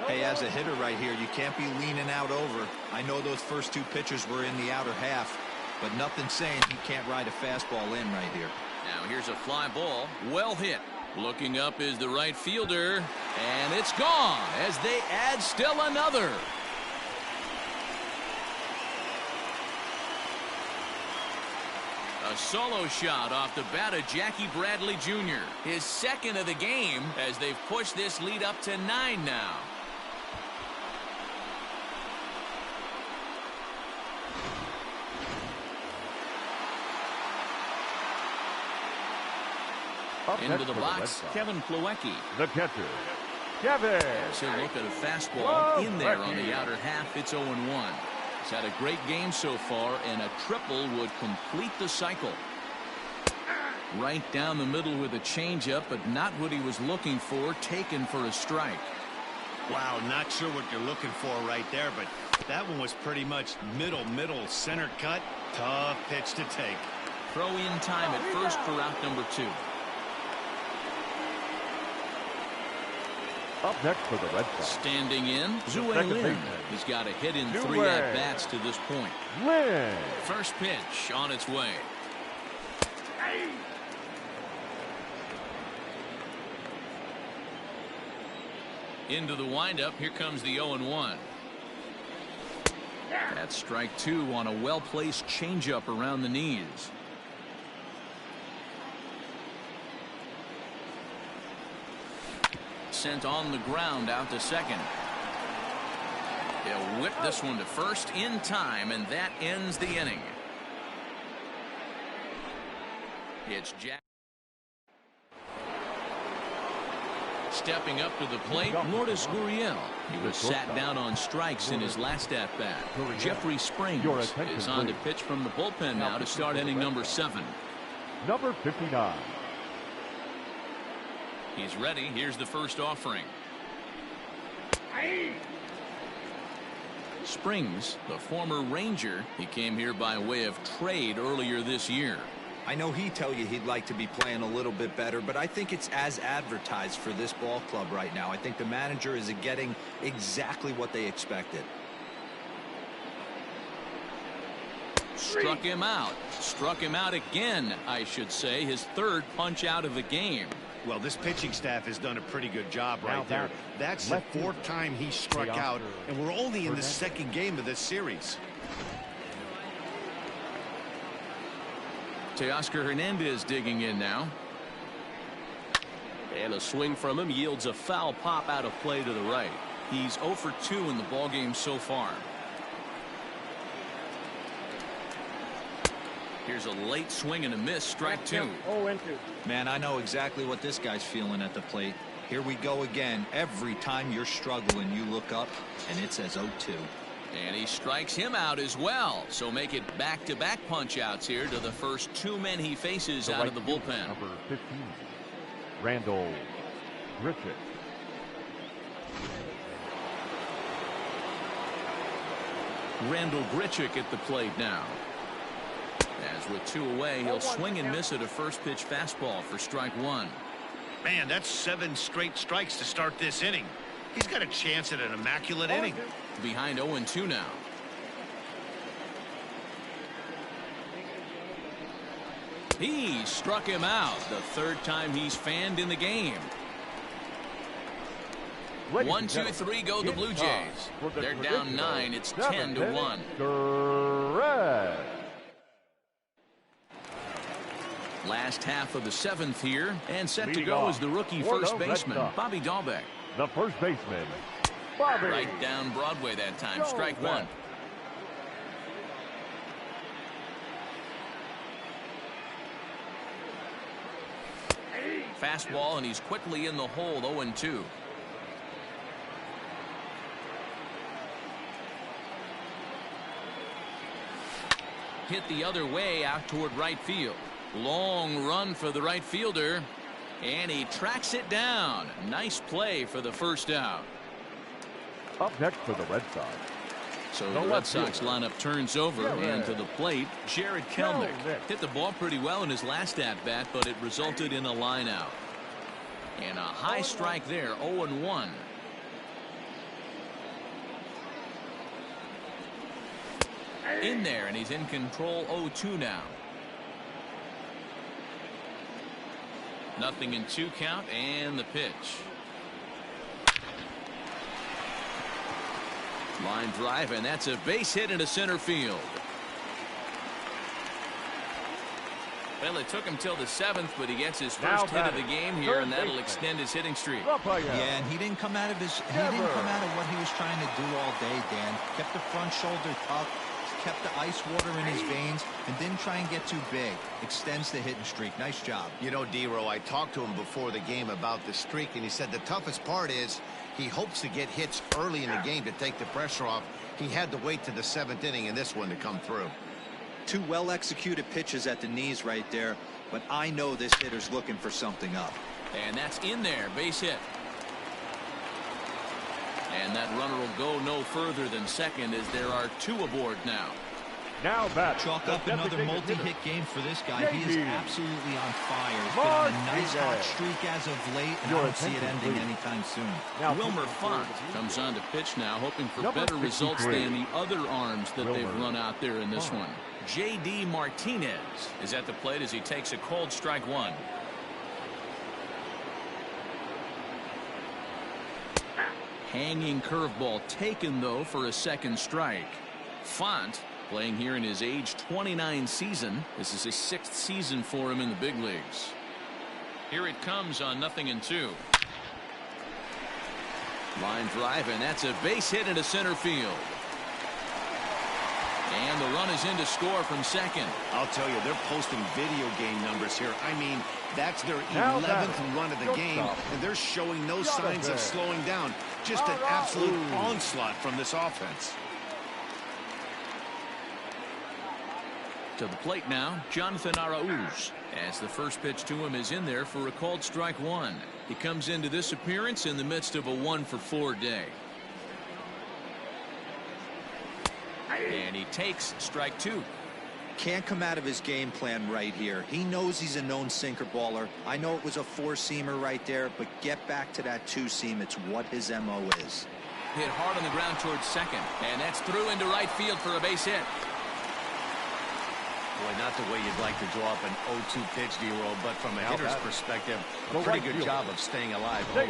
Hey, as a hitter right here, you can't be leaning out over. I know those first 2 pitches were in the outer half, but nothing saying he can't ride a fastball in right here. Now here's a fly ball, well hit. Looking up is the right fielder, and it's gone as they add still another. A solo shot off the bat of Jackie Bradley Jr. His 2nd of the game as they've pushed this lead up to 9 now. Into the box, Kevin Plawecki. The catcher, Kevin. So look at a fastball in there on the outer half. It's 0-1. He's had a great game so far, and a triple would complete the cycle. Right down the middle with a changeup, but not what he was looking for, taken for a strike. Wow, not sure what you're looking for right there, but that one was pretty much middle, center cut. Tough pitch to take. Throw in time at first for out number 2. Up next for the Red Sox. Standing in, Zue Lin. He's got a hit in 3 at-bats to this point. Lin. First pitch on its way. Into the windup. Here comes the 0-1. That's strike 2 on a well-placed changeup around the knees. Sent on the ground out to second. He'll whip this one to first in time, and that ends the inning. It's Jack. Stepping up to the plate, Lourdes Gurriel. He was sat down on strikes in his last at-bat. Jeffrey Springs is on to pitch from the bullpen now to start inning number 7. Number 59. He's ready. Here's the first offering. Springs, the former Ranger, he came here by way of trade earlier this year. I know he'd tell you he'd like to be playing a little bit better, but I think it's as advertised for this ball club right now. I think the manager is getting exactly what they expected. Struck him out. Struck him out again, I should say. His 3rd punch out of the game. Well, this pitching staff has done a pretty good job right there. That's the 4th time he struck out, and we're only in the 2nd game of this series. Teoscar Hernandez digging in now. And a swing from him yields a foul pop out of play to the right. He's 0 for 2 in the ballgame so far. Here's a late swing and a miss, strike 2. Man, I know exactly what this guy's feeling at the plate. Here we go again. Every time you're struggling, you look up, and it says 0-2. And he strikes him out as well. So make it back-to-back punch-outs here to the first 2 men he faces out of the bullpen. Number 15, Randall Griffith. Randall Grichuk at the plate now. As with 2 away, he'll swing and miss at a first pitch fastball for strike 1. Man, that's 7 straight strikes to start this inning. He's got a chance at an immaculate inning. Behind 0-2 now. He struck him out. The 3rd time he's fanned in the game. 1, 2, 3 go the Blue Jays. They're down 9. It's 10-1. Last half of the 7th here, and set to go is the rookie first baseman, Bobby Dahlbeck. The first baseman, Bobby. Right down Broadway that time, strike 1. Fastball, and he's quickly in the hole, 0-2. Hit the other way out toward right field. Long run for the right fielder, and he tracks it down. Nice play for the first out. Up next for the Red Sox. So the Red Sox lineup turns over, and to the plate, Jared Kelnick. Hit the ball pretty well in his last at-bat, but it resulted in a line out. And a high strike there, 0-1. In there, and he's in control, 0-2 now. Nothing in 2 count, and the pitch. Line drive, and that's a base hit into center field. Well, it took him till the 7th, but he gets his first hit of the game here, and that'll extend his hitting streak. Yeah, and he didn't come out of what he was trying to do all day, Dan. Kept the front shoulder up, kept the ice water in his veins, and didn't try and get too big. Extends the hitting streak. Nice job. You know, D-Row, I talked to him before the game about the streak, and he said the toughest part is he hopes to get hits early in the game to take the pressure off. He had to wait to the 7th inning in this one to come through. 2 well-executed pitches at the knees right there. but I know this hitter's looking for something up. And that's in there, base hit. And that runner will go no further than second as there are 2 aboard now. Now back. Chalk up another multi-hit game for this guy. He is absolutely on fire. He's been on a nice hot streak as of late, and I don't see it ending anytime soon. Wilmer Font comes on to pitch now, hoping for better results than the other arms that they've run out there in this one. J.D. Martinez is at the plate as he takes a called strike 1. Hanging curveball taken, though, for a second strike. Font playing here in his age 29 season. This is his 6th season for him in the big leagues. Here it comes on 0-2. Line drive, and that's a base hit into center field. And the run is in to score from second. I'll tell you, they're posting video game numbers here. I mean, that's their 11th run of the game, and they're showing no signs of slowing down. Just an absolute onslaught from this offense. To the plate now, Jonathan Arauz, as the first pitch to him is in there for a called strike 1. He comes into this appearance in the midst of a 1-for-4 day. And he takes strike 2. Can't come out of his game plan right here. He knows he's a known sinker baller. I know it was a 4-seamer right there, but get back to that 2-seam. It's what his MO is. Hit hard on the ground towards second, and that's through into right field for a base hit. Boy, not the way you'd like to draw up an 0-2 pitch, D-Roll, but from a hitter's perspective, a pretty good job of staying alive. 0-2.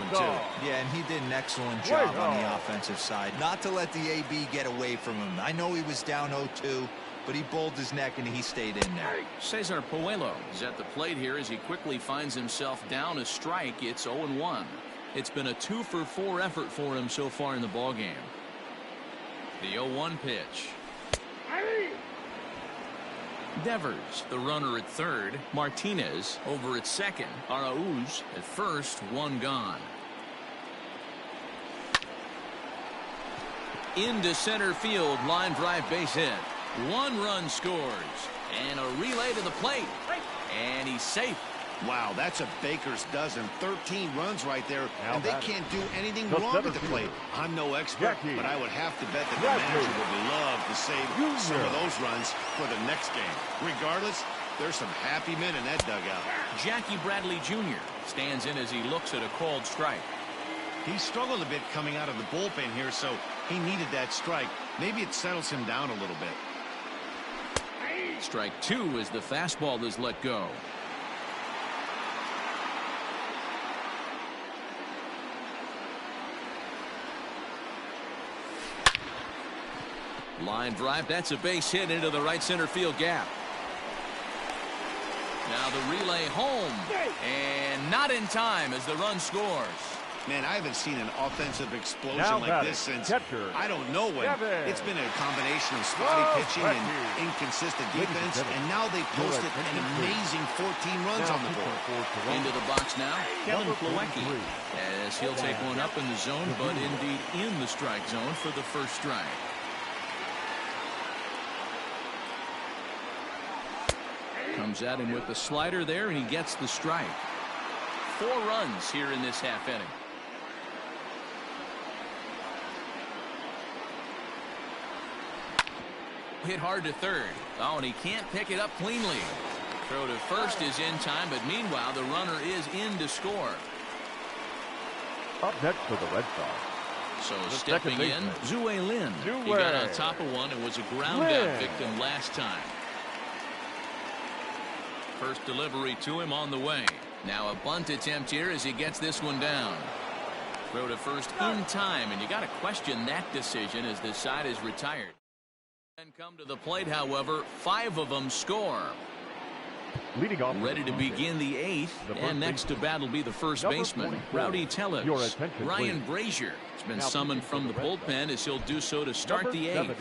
Yeah, and he did an excellent job on the offensive side. Not to let the AB get away from him. I know he was down 0-2, but he bowled his neck and he stayed in there. Cesar Puello is at the plate here as he quickly finds himself down a strike. It's 0-1. It's been a 2-for-4 effort for him so far in the ballgame. The 0-1 pitch. Devers, the runner at third. Martinez over at second. Arauz at first. 1 gone. Into center field. Line drive base hit. 1 run scores. And a relay to the plate. And he's safe. Wow, that's a baker's dozen. 13 runs right there, and they can't do anything wrong at the plate. I'm no expert, but I would have to bet that the manager would love to save some of those runs for the next game. Regardless, there's some happy men in that dugout. Jackie Bradley Jr. stands in as he looks at a called strike. He struggled a bit coming out of the bullpen here, so he needed that strike. Maybe it settles him down a little bit. Strike 2 as the fastball is let go. Line drive, that's a base hit into the right center field gap. Now the relay home, and not in time as the run scores. Man, I haven't seen an offensive explosion like this since I don't know when. It's been a combination of spotty pitching and inconsistent defense, and now they posted an amazing 14 runs on the board. Into the box now, Kevin Plawecki, as he'll take one up in the zone, but indeed in the strike zone for the first strike. Comes at him with the slider there, and he gets the strike. 4 runs here in this half inning. Hit hard to third. Oh, and he can't pick it up cleanly. Throw to first is in time, but meanwhile the runner is in to score. Up next for the Red Sox. So stepping in, Zue Lin. He got on top of one and was a ground-out victim last time. First delivery to him on the way. Now a bunt attempt here as he gets this one down. Throw to first in time, and you got to question that decision as this side is retired. And come to the plate, however, 5 of them score. Leading off, ready to begin the 8th, and next to bat will be the first baseman, Rowdy Tellez. Ryan Brazier has been summoned from the bullpen as he'll do so to start the 8th.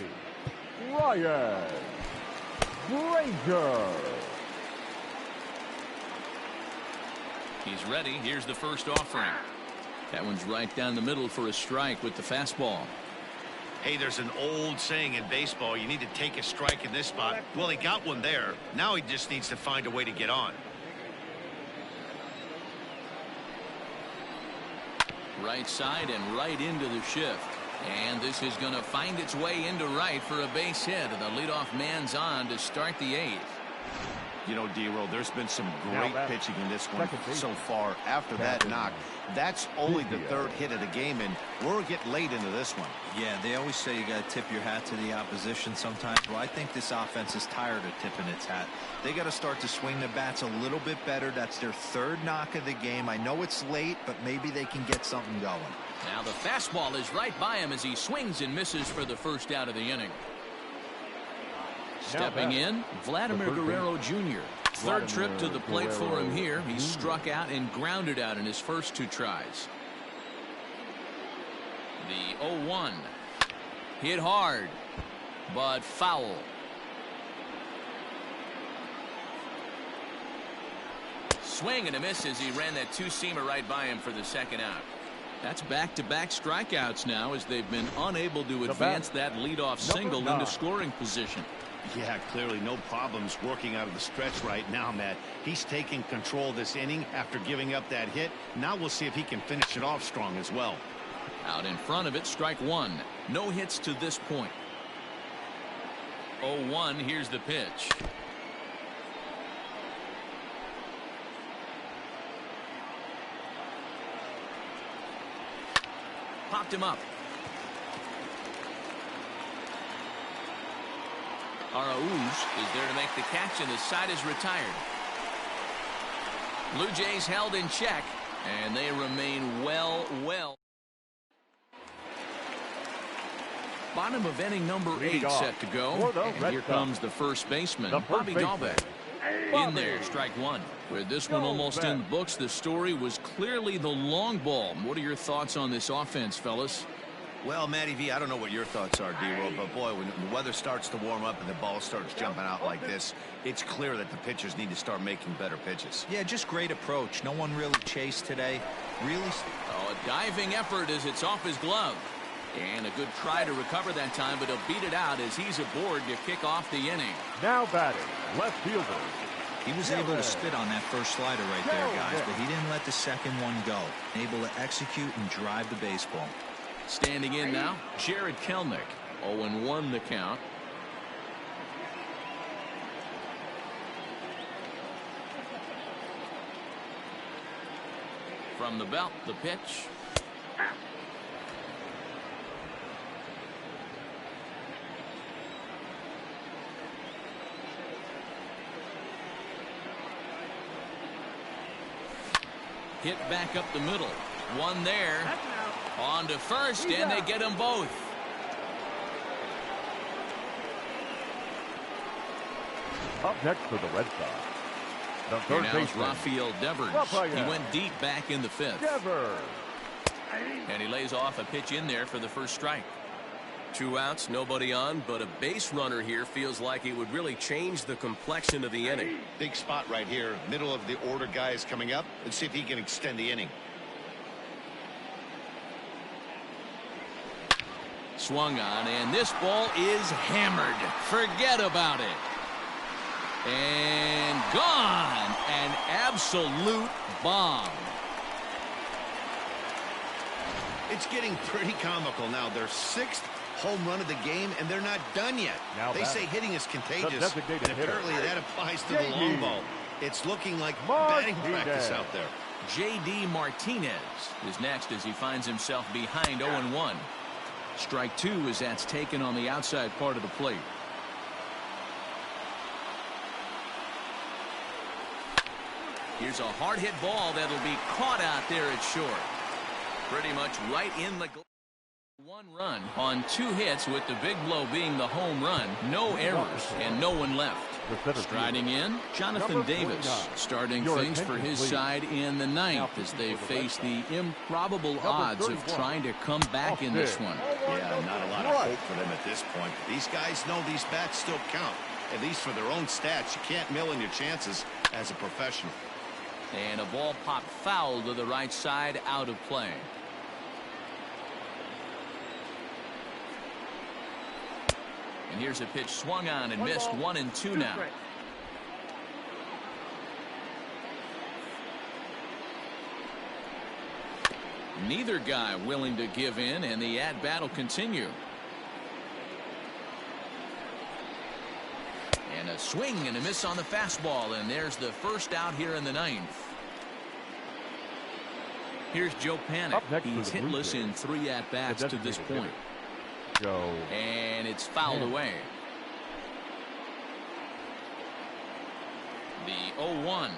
Ryan Brazier. He's ready. Here's the first offering. That one's right down the middle for a strike with the fastball. Hey, there's an old saying in baseball, you need to take a strike in this spot. Well, he got one there. Now he just needs to find a way to get on. Right side and right into the shift. And this is going to find its way into right for a base hit. And the leadoff man's on to start the 8th. You know, D-Roll, there's been some great pitching in this one so far. After that knock, that's only the 3rd hit of the game, and we're getting late into this one. Yeah, they always say you got to tip your hat to the opposition sometimes. Well, I think this offense is tired of tipping its hat. They got to start to swing the bats a little bit better. That's their 3rd knock of the game. I know it's late, but maybe they can get something going. Now the fastball is right by him as he swings and misses for the 1st out of the inning. Stepping in, Vladimir Guerrero Jr. 3rd trip to the plate for him here. He struck out and grounded out in his first 2 tries. The 0-1. Hit hard, but foul. Swing and a miss as he ran that 2-seamer right by him for the 2nd out. That's back-to-back strikeouts now as they've been unable to advance that leadoff single into scoring position. Yeah, clearly no problems working out of the stretch right now, Matt. He's taking control of this inning after giving up that hit. Now we'll see if he can finish it off strong as well. Out in front of it, strike 1. No hits to this point. 0-1, here's the pitch. Popped him up. Arauz is there to make the catch, and the side is retired. Blue Jays held in check, and they remain well. Bottom of inning number 8 set to go. And here comes the first baseman, Bobby Dahlbeck. In there, strike 1. With this one almost in the books, the story was clearly the long ball. What are your thoughts on this offense, fellas? Well, Matty V, I don't know what your thoughts are, D-Roll, but boy, when the weather starts to warm up and the ball starts jumping out like this, it's clear that the pitchers need to start making better pitches. Yeah, just great approach. No one really chased today. Really. Oh, a diving effort as it's off his glove. And a good try to recover that time, but he'll beat it out as he's aboard to kick off the inning. Now batting, left fielder. He was able to spit on that first slider right there, guys, but he didn't let the second one go. Able to execute and drive the baseball. Standing in now, Jared Kelnick. 0-1 the count. From the belt, the pitch. Hit back up the middle. One there. On to first, and they get them both. Up next for the Red Sox, the third baseman, Rafael Devers. He went deep back in the 5th. Devers. And he lays off a pitch in there for the first strike. 2 outs, nobody on, but a base runner here feels like it would really change the complexion of the inning. Big spot right here. Middle of the order guy is coming up. Let's see if he can extend the inning. Swung on, and this ball is hammered. Forget about it. And gone. An absolute bomb. It's getting pretty comical now. Their 6th home run of the game, and they're not done yet. They say hitting is contagious, and apparently that applies to the long ball. It's looking like batting practice out there. J.D. Martinez is next as he finds himself behind 0-1. Strike 2 as that's taken on the outside part of the plate. Here's a hard hit ball that'll be caught out there at short. Pretty much right in the 1 run on 2 hits, with the big blow being the home run. No errors and no one left. Striding in, Jonathan Davis, starting things for his side in the 9th as they face the improbable odds of trying to come back in this one. Yeah, not a lot of hope for them at this point. These guys know these bats still count, at least for their own stats. You can't mill in your chances as a professional. And a ball popped foul to the right side, out of play. And here's a pitch swung on and missed. 1-2 now. Neither guy willing to give in, and the at-bat will continue. And a swing and a miss on the fastball, and there's the first out here in the ninth. Here's Joe Panic. He's hitless in 3 at-bats to this point. And it's fouled away. The 0-1.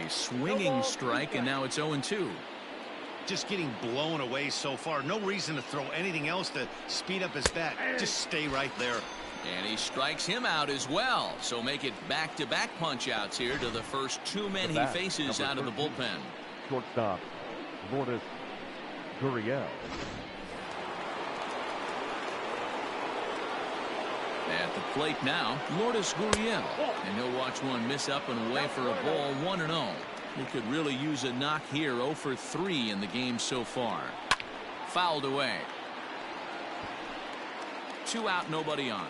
A swinging strike, and now it's 0-2. Just getting blown away so far. No reason to throw anything else to speed up his bat. Just stay right there. And he strikes him out as well. So make it back-to-back punch-outs here to the first 2 men he faces out of the bullpen. Shortstop, Lourdes Gurriel. At the plate now, Lourdes Gurriel. And he'll watch one miss up and away for a ball, 1-0. He could really use a knock here, 0 for 3 in the game so far. Fouled away. 2 out, nobody on.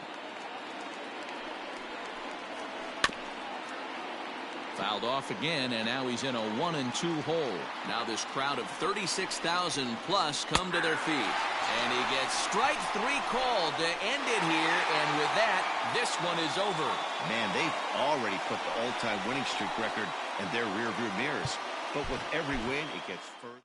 Fouled off again, and now he's in a 1-2 hole. Now this crowd of 36,000 plus come to their feet. And he gets strike 3 called to end it here, and with that, this one is over. Man, they've already put the all-time winning streak record in their rearview mirrors. But with every win, it gets further.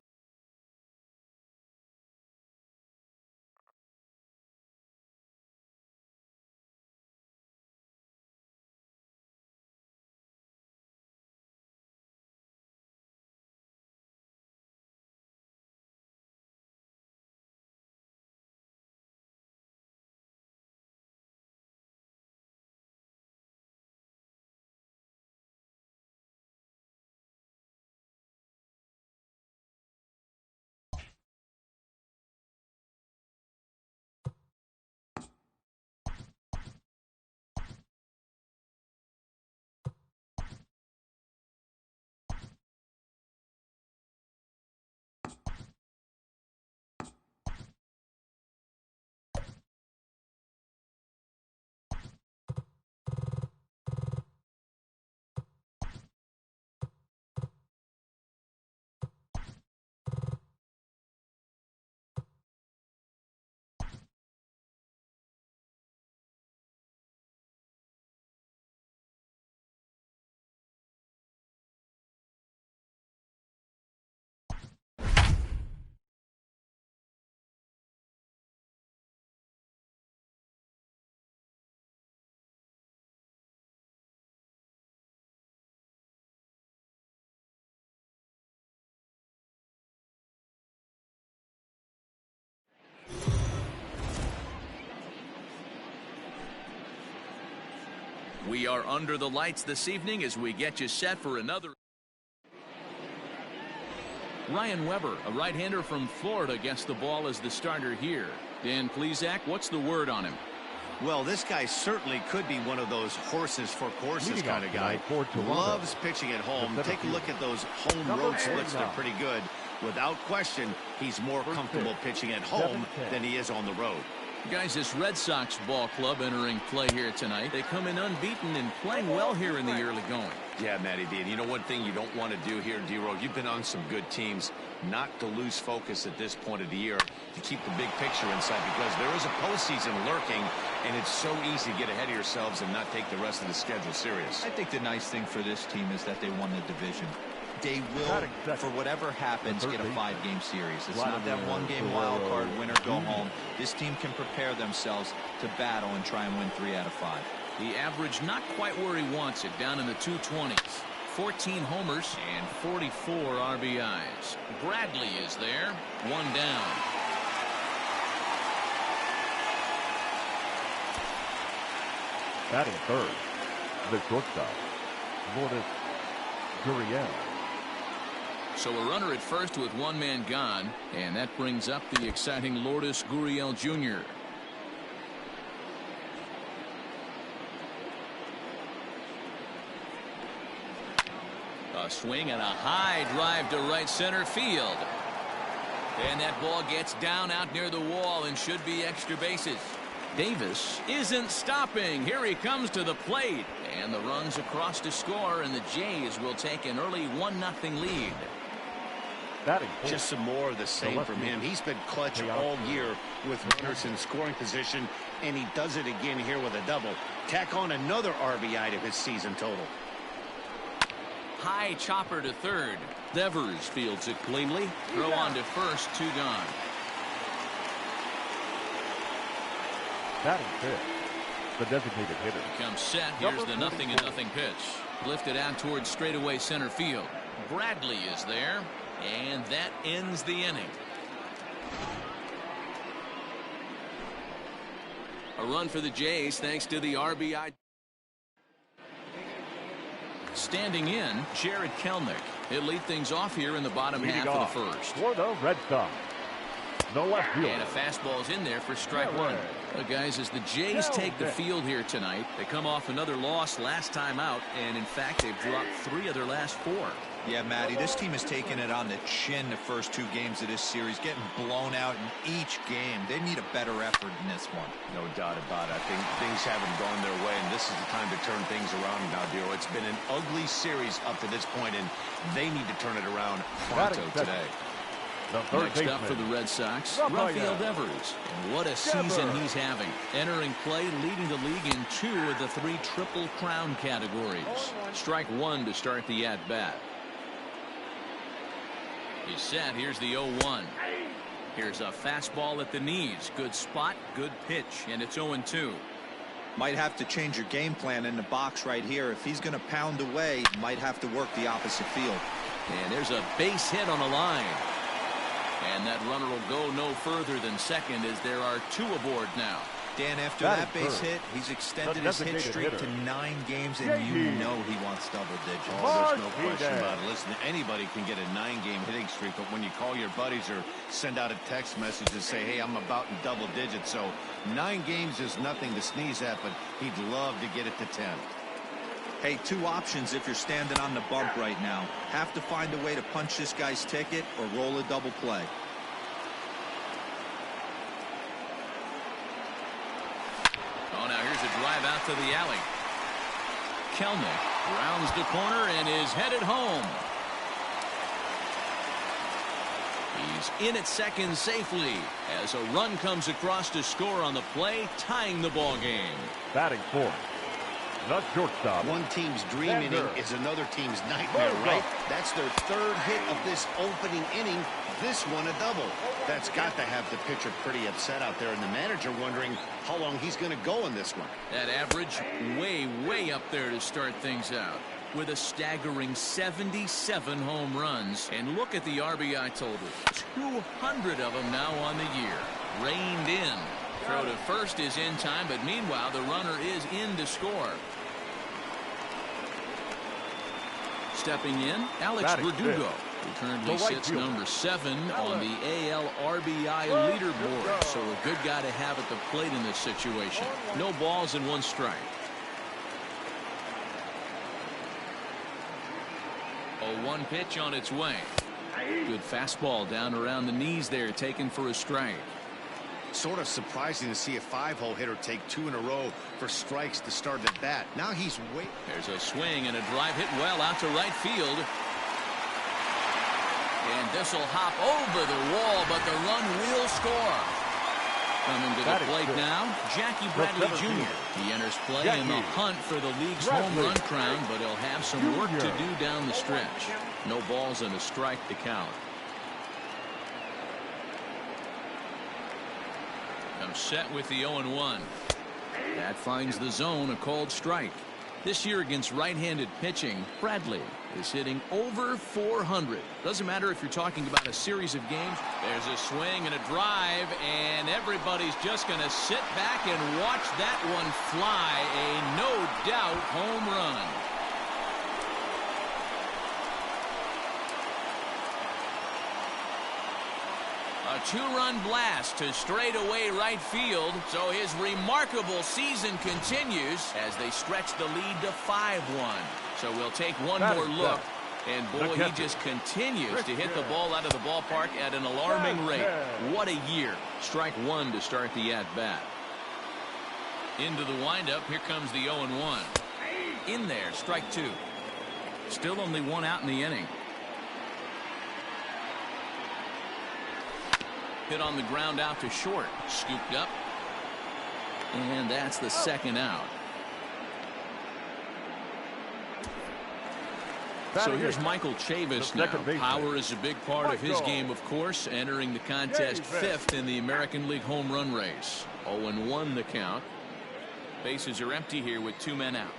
We are under the lights this evening as we get you set for another. Ryan Weber, a right-hander from Florida, gets the ball as the starter here. Dan Plesac, what's the word on him? Well, this guy certainly could be one of those horses for courses kind of guy. Loves pitching at home. Take a look at those home road splits. They're pretty good. Without question, he's more comfortable pitching at home than he is on the road. Guys, this Red Sox ball club entering play here tonight. They come in unbeaten and playing well here in the early going. Yeah, Matty D. And you know one thing you don't want to do here, D-Row, you've been on some good teams, not to lose focus at this point of the year, to keep the big picture inside, because there is a postseason lurking, and it's so easy to get ahead of yourselves and not take the rest of the schedule serious. I think the nice thing for this team is that they won the division. They will, for whatever happens, get a 5-game series. It's not that 1-game wild card, win or go home. This team can prepare themselves to battle and try and win 3 out of 5. The average not quite where he wants it, down in the 220s. 14 homers and 44 RBIs. Bradley is there, 1 down. Batting third, the shortstop, Lourdes Gurriel. So a runner at first with 1 man gone, and that brings up the exciting Lourdes Gurriel Jr. A swing and a high drive to right center field. And that ball gets down out near the wall and should be extra bases. Davis isn't stopping. Here he comes to the plate. And the runs across to score, and the Jays will take an early 1-0 lead. Just some more of the same from him. He's been clutch all year with runners in scoring position, and he does it again here with a double. Tack on another RBI to his season total. High chopper to third. Devers fields it cleanly. Throw on to first, 2 gone. Batting fifth, the designated hitter. Comes set. Here's the 0-0 pitch. Lifted out towards straightaway center field. Bradley is there, and that ends the inning. A run for the Jays thanks to the RBI. Standing in, Jared Kelenic. He'll lead things off here in the bottom half of the first. For the Red Sox, the left fielder. And a fastball's in there for strike one. Well, guys, as the Jays take the field here tonight, they come off another loss last time out, and in fact, they've dropped 3 of their last 4. Yeah, Matty, this team has taken it on the chin the first 2 games of this series, getting blown out in each game. They need a better effort in this one. No doubt about it. I think things haven't gone their way, and this is the time to turn things around now, Dero. It's been an ugly series up to this point, and they need to turn it around pronto today. Next up for the Red Sox, Rafael Devers. And what a season he's having. Entering play, leading the league in 2 of the 3 Triple Crown categories. Strike 1 to start the at-bat. He's set. Here's the 0-1. Here's a fastball at the knees. Good spot, good pitch, and it's 0-2. Might have to change your game plan in the box right here. If he's going to pound away, might have to work the opposite field. And there's a base hit on the line. And that runner will go no further than second as there are 2 aboard now. Dan, after that base hit, he's extended his hit streak to 9 games, and you know he wants double digits. Oh, there's no question about it. Listen, anybody can get a 9-game hitting streak, but when you call your buddies or send out a text message and say, hey, I'm about in double digits, so 9 games is nothing to sneeze at, but he'd love to get it to 10. Hey, 2 options if you're standing on the bump right now. Have to find a way to punch this guy's ticket or roll a double play. Oh, now here's a drive out to the alley. Kelenic rounds the corner and is headed home. He's in at second safely as a run comes across to score on the play, tying the ball game. Batting fourth, the shortstop. One team's dream inning is another team's nightmare, right? That's their 3rd hit of this opening inning. This one a double. That's got to have the pitcher pretty upset out there, and the manager wondering how long he's going to go in this one. That average way up there to start things out with a staggering 77 home runs. And look at the RBI total. 200 of them now on the year. Reined in. Throw to first is in time, but meanwhile the runner is in to score. Stepping in, Alex Verdugo, who currently sits number 7 on the AL RBI leaderboard. So a good guy to have at the plate in this situation. No balls and 1 strike. 0-1 pitch on its way. Good fastball down around the knees there, taken for a strike. Sort of surprising to see a 5-hole hitter take 2 in a row for strikes to start the bat. Now he's There's a swing and a drive hit well out to right field. And this will hop over the wall, but the run will score. Coming to the plate now, Jackie Bradley Jr. He enters play in the hunt for the league's home run crown, but he'll have some work to do down the stretch. No balls and a strike to count. Comes set with the 0-1. That finds the zone, a called strike. This year against right-handed pitching, Bradley is hitting over 400. Doesn't matter if you're talking about a series of games. There's a swing and a drive, and everybody's just going to sit back and watch that one fly. A no-doubt home run. A 2-run blast to straightaway right field, so his remarkable season continues as they stretch the lead to 5-1. So we'll take one more look, and boy, he just continues to hit the ball out of the ballpark at an alarming rate. What a year. Strike 1 to start the at-bat. Into the windup, here comes the 0-1. In there, strike 2. Still only 1 out in the inning. Hit on the ground out to short. Scooped up. And that's the second out. So here's Michael Chavis now. Power is a big part of his game, of course, entering the contest fifth in the American League home run race. 0-1 the count. Bases are empty here with 2 men out.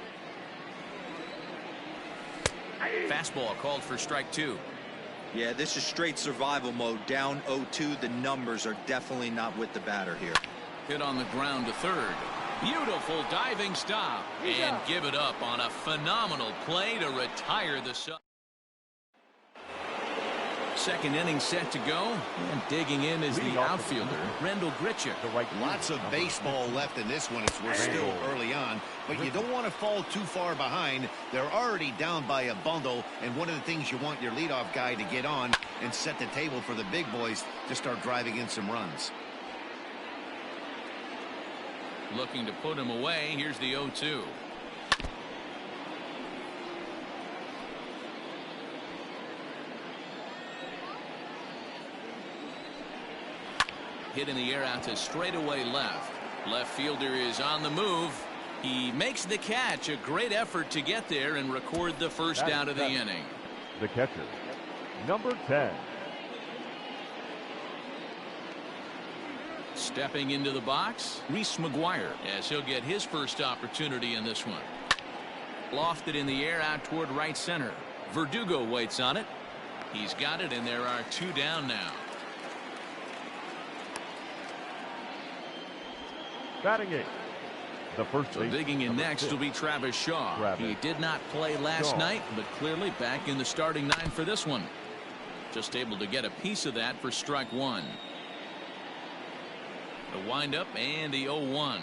Fastball called for strike 2. Yeah, this is straight survival mode. Down 0-2. The numbers are definitely not with the batter here. Hit on the ground to third. Beautiful diving stop. And give it up on a phenomenal play to retire the sub. Second inning set to go. And digging in is the outfielder, Rendell Grichuk. Lots of baseball left in this one as we're still early on. But you don't want to fall too far behind. They're already down by a bundle. And one of the things you want your leadoff guy to get on and set the table for the big boys to start driving in some runs. Looking to put him away. Here's the 0-2. Hit in the air out to straightaway left. Left fielder is on the move. He makes the catch. A great effort to get there and record the first out of the inning. The catcher, number 10. Stepping into the box, Reese McGuire, as he'll get his first opportunity in this one. Lofted in the air out toward right center. Verdugo waits on it. He's got it, and there are 2 down now. Batting 8. The first so digging in next will be Travis Shaw. He did not play last night, but clearly back in the starting 9 for this one. Just able to get a piece of that for strike 1. The windup and the 0-1.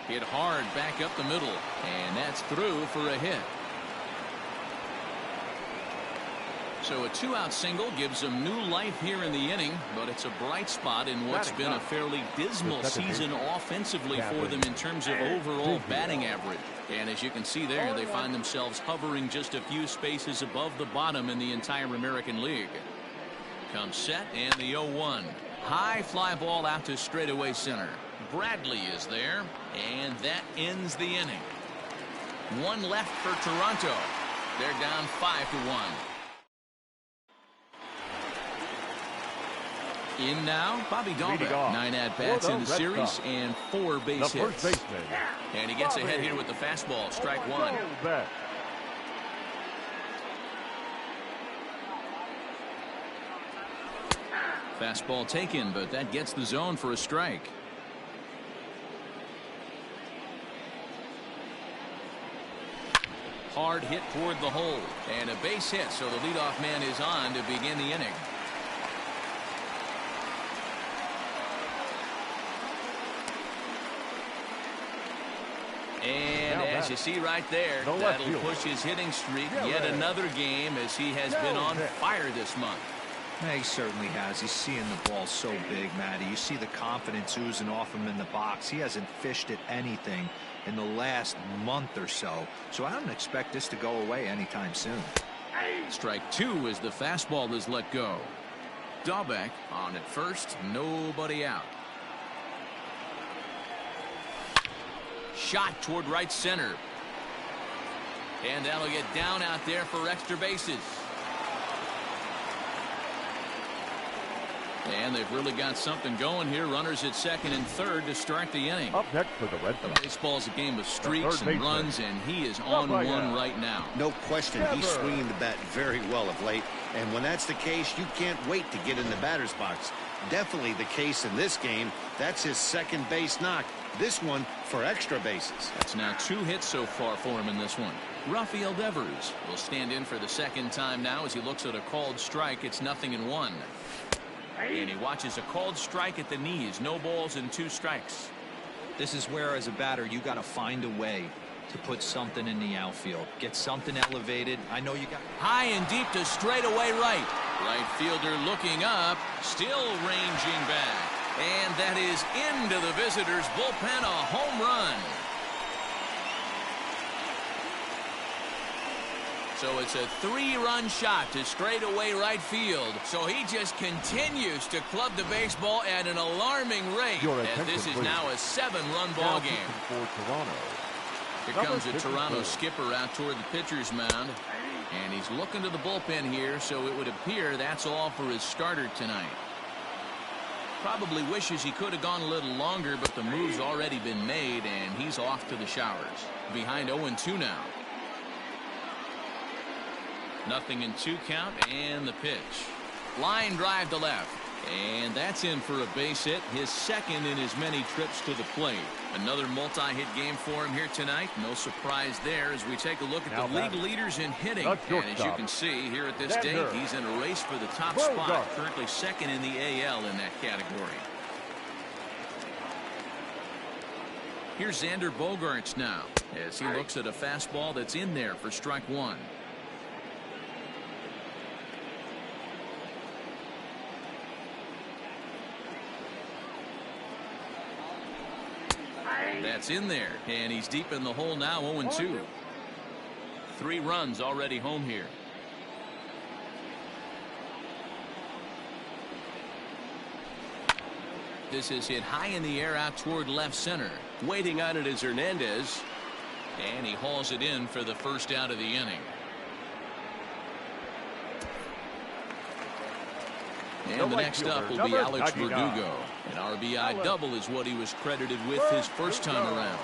Hit hard back up the middle, and that's through for a hit. So a 2-out single gives them new life here in the inning, but it's a bright spot in what's been a fairly dismal season offensively for them in terms of overall batting average. And as you can see there, they find themselves hovering just a few spaces above the bottom in the entire American League. Comes set and the 0-1. High fly ball out to straightaway center. Bradley is there, and that ends the inning. 1 left for Toronto. They're down 5-1. In now, Bobby Dahlbeck. 9 at-bats in the series and 4 base hits. And he gets ahead here with the fastball. Strike 1. Fastball taken, but that gets the zone for a strike. Hard hit toward the hole, and a base hit, so the leadoff man is on to begin the inning. And as you see right there, that'll push his hitting streak yet another game, as he has been on fire this month. Yeah, he certainly has. He's seeing the ball so big, Matty. You see the confidence oozing off him in the box. He hasn't fished at anything in the last month or so. So I don't expect this to go away anytime soon. Strike 2 as the fastball is let go. Dahlbeck on at first, nobody out. Shot toward right center. And that'll get down out there for extra bases. And they've really got something going here. Runners at second and third to start the inning. Up next for the Red Sox. Baseball's a game of streaks and runs, and he is on one right now. No question, he's swinging the bat very well of late. And when that's the case, you can't wait to get in the batter's box. Definitely the case in this game. That's his second base knock. This one for extra bases. That's now 2 hits so far for him in this one. Rafael Devers will stand in for the second time now as he looks at a called strike. It's 0-1. And he watches a called strike at the knees. No balls and 2 strikes. This is where, as a batter, you got to find a way to put something in the outfield. Get something elevated. I know you got high and deep to straightaway right. Right fielder looking up, still ranging back. And that is into the visitors' bullpen, a home run. So it's a 3-run shot to straightaway right field. So he just continues to club the baseball at an alarming rate. And this is now a 7-run ball game. For Toronto. Here comes the Toronto skipper out toward the pitcher's mound. And he's looking to the bullpen here, so it would appear that's all for his starter tonight. Probably wishes he could have gone a little longer, but the move's already been made, and he's off to the showers. Behind 0-2 now. 0-2 count, and the pitch. Line drive to left. And that's in for a base hit, his second in as many trips to the plate. Another multi-hit game for him here tonight. No surprise there as we take a look at the league leaders in hitting. And as you can see here at this date, he's in a race for the top spot. Currently second in the AL in that category. Here's Xander Bogaerts now as he looks at a fastball that's in there for strike one. That's in there, and he's deep in the hole now, 0-2. 3 runs already home here. This is hit high in the air out toward left center. Waiting on it is Hernandez. And he hauls it in for the first out of the inning. And the next up will be Alex Verdugo. An RBI double is what he was credited with his first time around.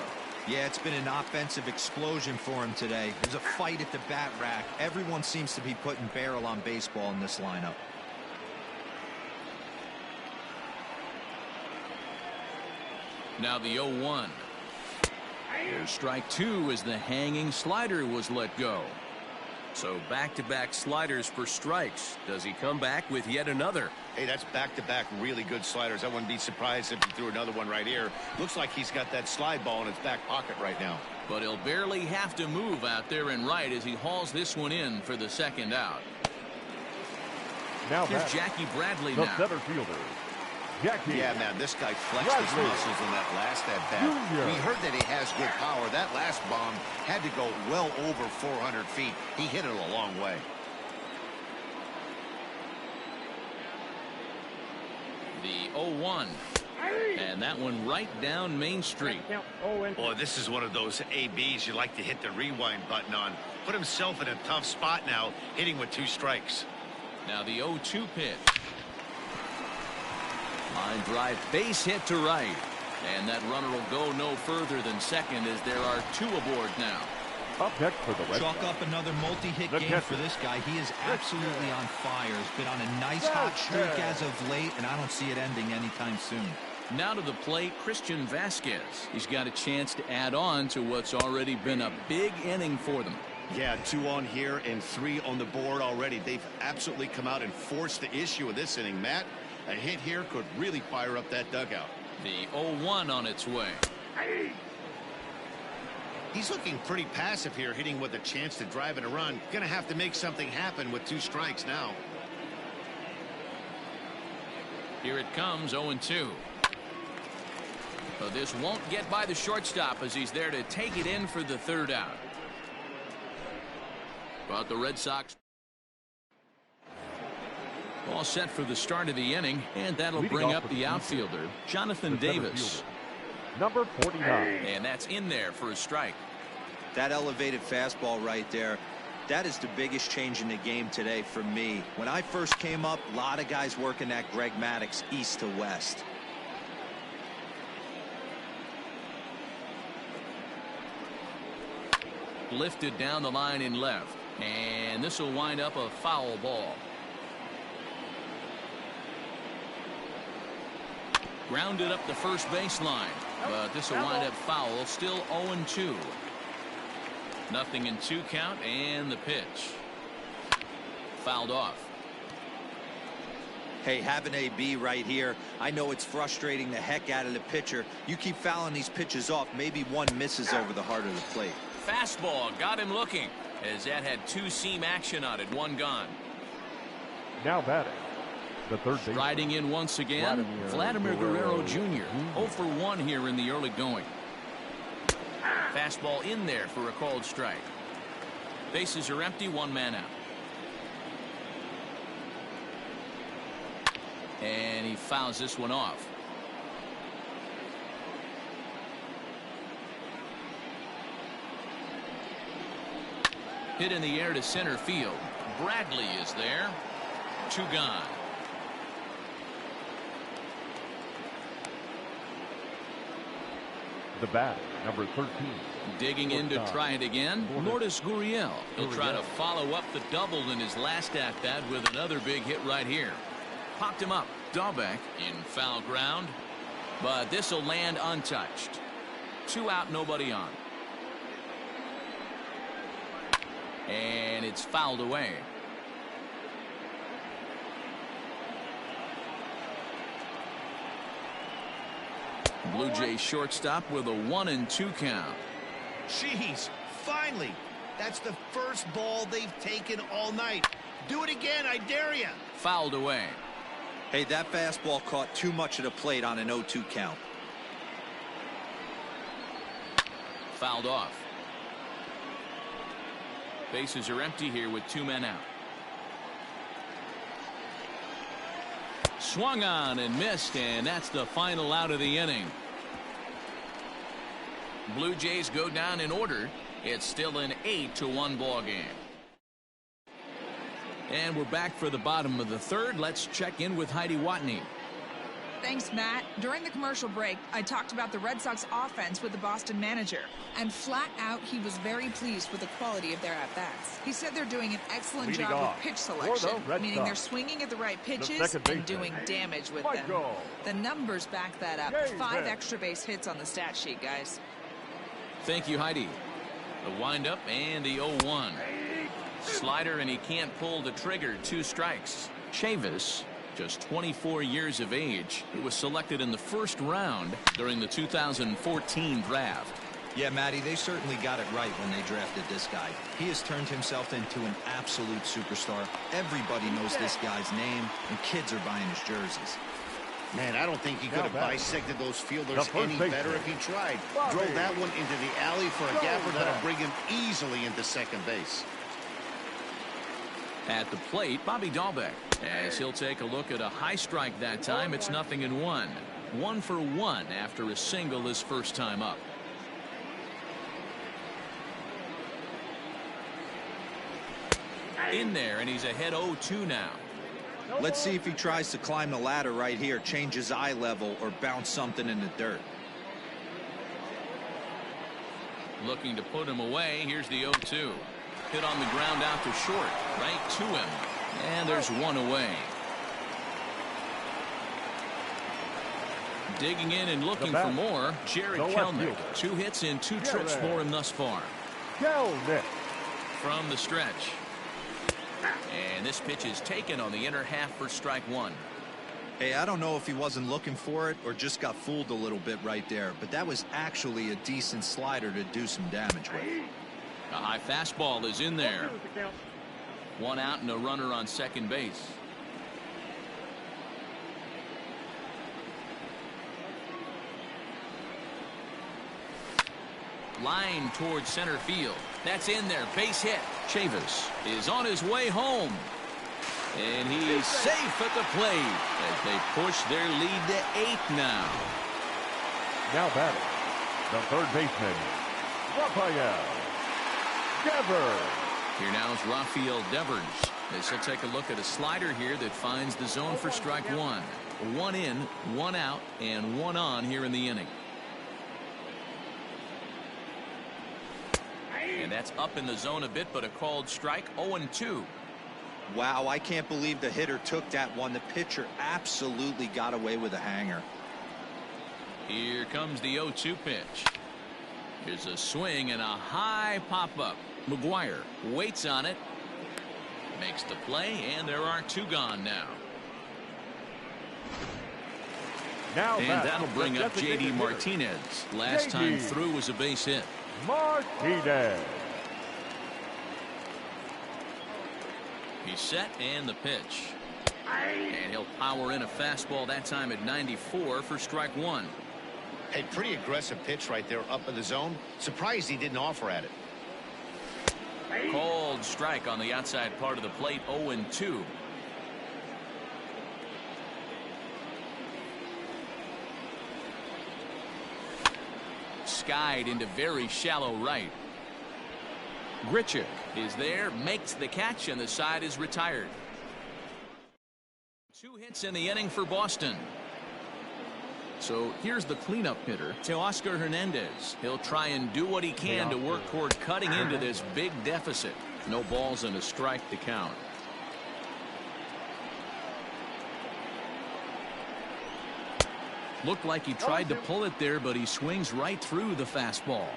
Yeah, it's been an offensive explosion for him today. There's a fight at the bat rack. Everyone seems to be putting barrel on baseball in this lineup. Now the 0-1. Here's strike two as the hanging slider was let go. So back-to-back sliders for strikes. Does he come back with yet another? Hey, that's back-to-back really good sliders. I wouldn't be surprised if he threw another one right here. Looks like he's got that slide ball in his back pocket right now. But he'll barely have to move out there in right as he hauls this one in for the second out. Now here's Jackie Bradley the now. center fielder. Jackie. Yeah, man, this guy flexed his muscles in that last at-bat. We heard that he has good power. That last bomb had to go well over 400 feet. He hit it a long way. The 0-1. And that one right down Main Street. Boy, this is one of those ABs you like to hit the rewind button on. Put himself in a tough spot now, hitting with 2 strikes. Now the 0-2 pitch. Line drive, base hit to right. And that runner will go no further than second as there are 2 aboard now. Up next for the Red Chalk Sox. up another multi-hit game for this guy. He is absolutely on fire. He's been on a nice hot streak as of late, and I don't see it ending anytime soon. Now to the plate, Christian Vasquez. He's got a chance to add on to what's already been a big inning for them. Yeah, 2 on here and 3 on the board already. They've absolutely come out and forced the issue of this inning, Matt. A hit here could really fire up that dugout. The 0-1 on its way. He's looking pretty passive here, hitting with a chance to drive and a run. Gonna have to make something happen with 2 strikes now. Here it comes, 0-2. So this won't get by the shortstop as he's there to take it in for the third out. But the Red Sox all set for the start of the inning, and that'll bring up the outfielder, Jonathan Davis. Number 49. And that's in there for a strike. That elevated fastball right there, that is the biggest change in the game today for me. When I first came up, a lot of guys working that Greg Maddux east to west. Lifted down the line in left, and this will wind up a foul ball. Grounded up the first baseline, but this will wind up foul. Still 0-2. 0-2 count, and the pitch. Fouled off. Hey, having AB right here, I know it's frustrating the heck out of the pitcher. You keep fouling these pitches off, maybe one misses over the heart of the plate. Fastball got him looking as that had 2 seam action on it. 1 gone. Now batting. The third baseman. Riding in once again, Vladimir Guerrero Jr. 0 for 1 here in the early going. Fastball in there for a called strike. Bases are empty, one man out. And he fouls this one off. Hit in the air to center field. Bradley is there. 2 gone. The bat, number 13. Digging in to try it again, Lourdes Gurriel. He'll try to follow up the double in his last at-bat with another big hit right here. Popped him up. Dahlbeck in foul ground, but this will land untouched. 2 out, nobody on. And it's fouled away. Blue Jays shortstop with a 1-2 count. Jeez, finally. That's the first ball they've taken all night. Do it again, I dare you. Fouled away. Hey, that fastball caught too much of the plate on an 0-2 count. Fouled off. Bases are empty here with 2 men out. Swung on and missed, and that's the final out of the inning. Blue Jays go down in order. It's still an 8-1 ball game. And we're back for the bottom of the third. Let's check in with Heidi Watney. Thanks, Matt. During the commercial break, I talked about the Red Sox offense with the Boston manager. And flat out, he was very pleased with the quality of their at-bats. He said they're doing an excellent job with pitch selection, meaning they're swinging at the right pitches and doing damage with them. The numbers back that up. 5 extra base hits on the stat sheet, guys. Thank you, Heidi. The windup and the 0-1. Slider, and he can't pull the trigger. 2 strikes. Chavis, just 24 years of age, who was selected in the first round during the 2014 draft. Yeah, Matty, they certainly got it right when they drafted this guy. He has turned himself into an absolute superstar. Everybody knows this guy's name, and kids are buying his jerseys. Man, I don't think he could have bisected those fielders any better if he tried. Drove that one into the alley for a gapper that'll bring him easily into second base. At the plate, Bobby Dahlbeck, as he'll take a look at a high strike that time. It's 0-1. 1 for 1 after a single his first time up. In there, and he's ahead 0-2 now. Let's see if he tries to climb the ladder right here, change his eye level, or bounce something in the dirt. Looking to put him away. Here's the 0-2. Hit on the ground out to short, right to him. And there's 1 away. Digging in and looking for more, Jared Kelnick. 2 hits and 2 trips for him thus far. Kelnick. From the stretch. And this pitch is taken on the inner half for strike 1. Hey, I don't know if he wasn't looking for it or just got fooled a little bit right there, but that was actually a decent slider to do some damage with. A high fastball is in there. 1 out and a runner on second base. Line towards center field. That's in there. Base hit. Chavis is on his way home. And he's safe at the plate as they push their lead to 8 now. Now batting, the third baseman, Rafael Devers. Here now is Rafael Devers. As he'll take a look at a slider here that finds the zone for strike 1. 1 in, 1 out, and 1 on here in the inning. And that's up in the zone a bit, but a called strike. 0-2. Wow, I can't believe the hitter took that one. The pitcher absolutely got away with a hanger. Here comes the 0-2 pitch. Here's a swing and a high pop-up. McGuire waits on it. Makes the play, and there are 2 gone now. And that'll bring up J.D. Martinez. Last time through was a base hit. Martinez. He's set, and the pitch. And he'll power in a fastball that time at 94 for strike 1. A pretty aggressive pitch right there up in the zone. Surprised he didn't offer at it. Called strike on the outside part of the plate. 0-2. Skied into very shallow right. Grichuk is there, makes the catch, and the side is retired. 2 hits in the inning for Boston. So here's the cleanup hitter, Teoscar Hernandez. He'll try and do what he can to work toward cutting into this big deficit. No balls and a strike to count. Looked like he tried to pull it there, but he swings right through the fastball.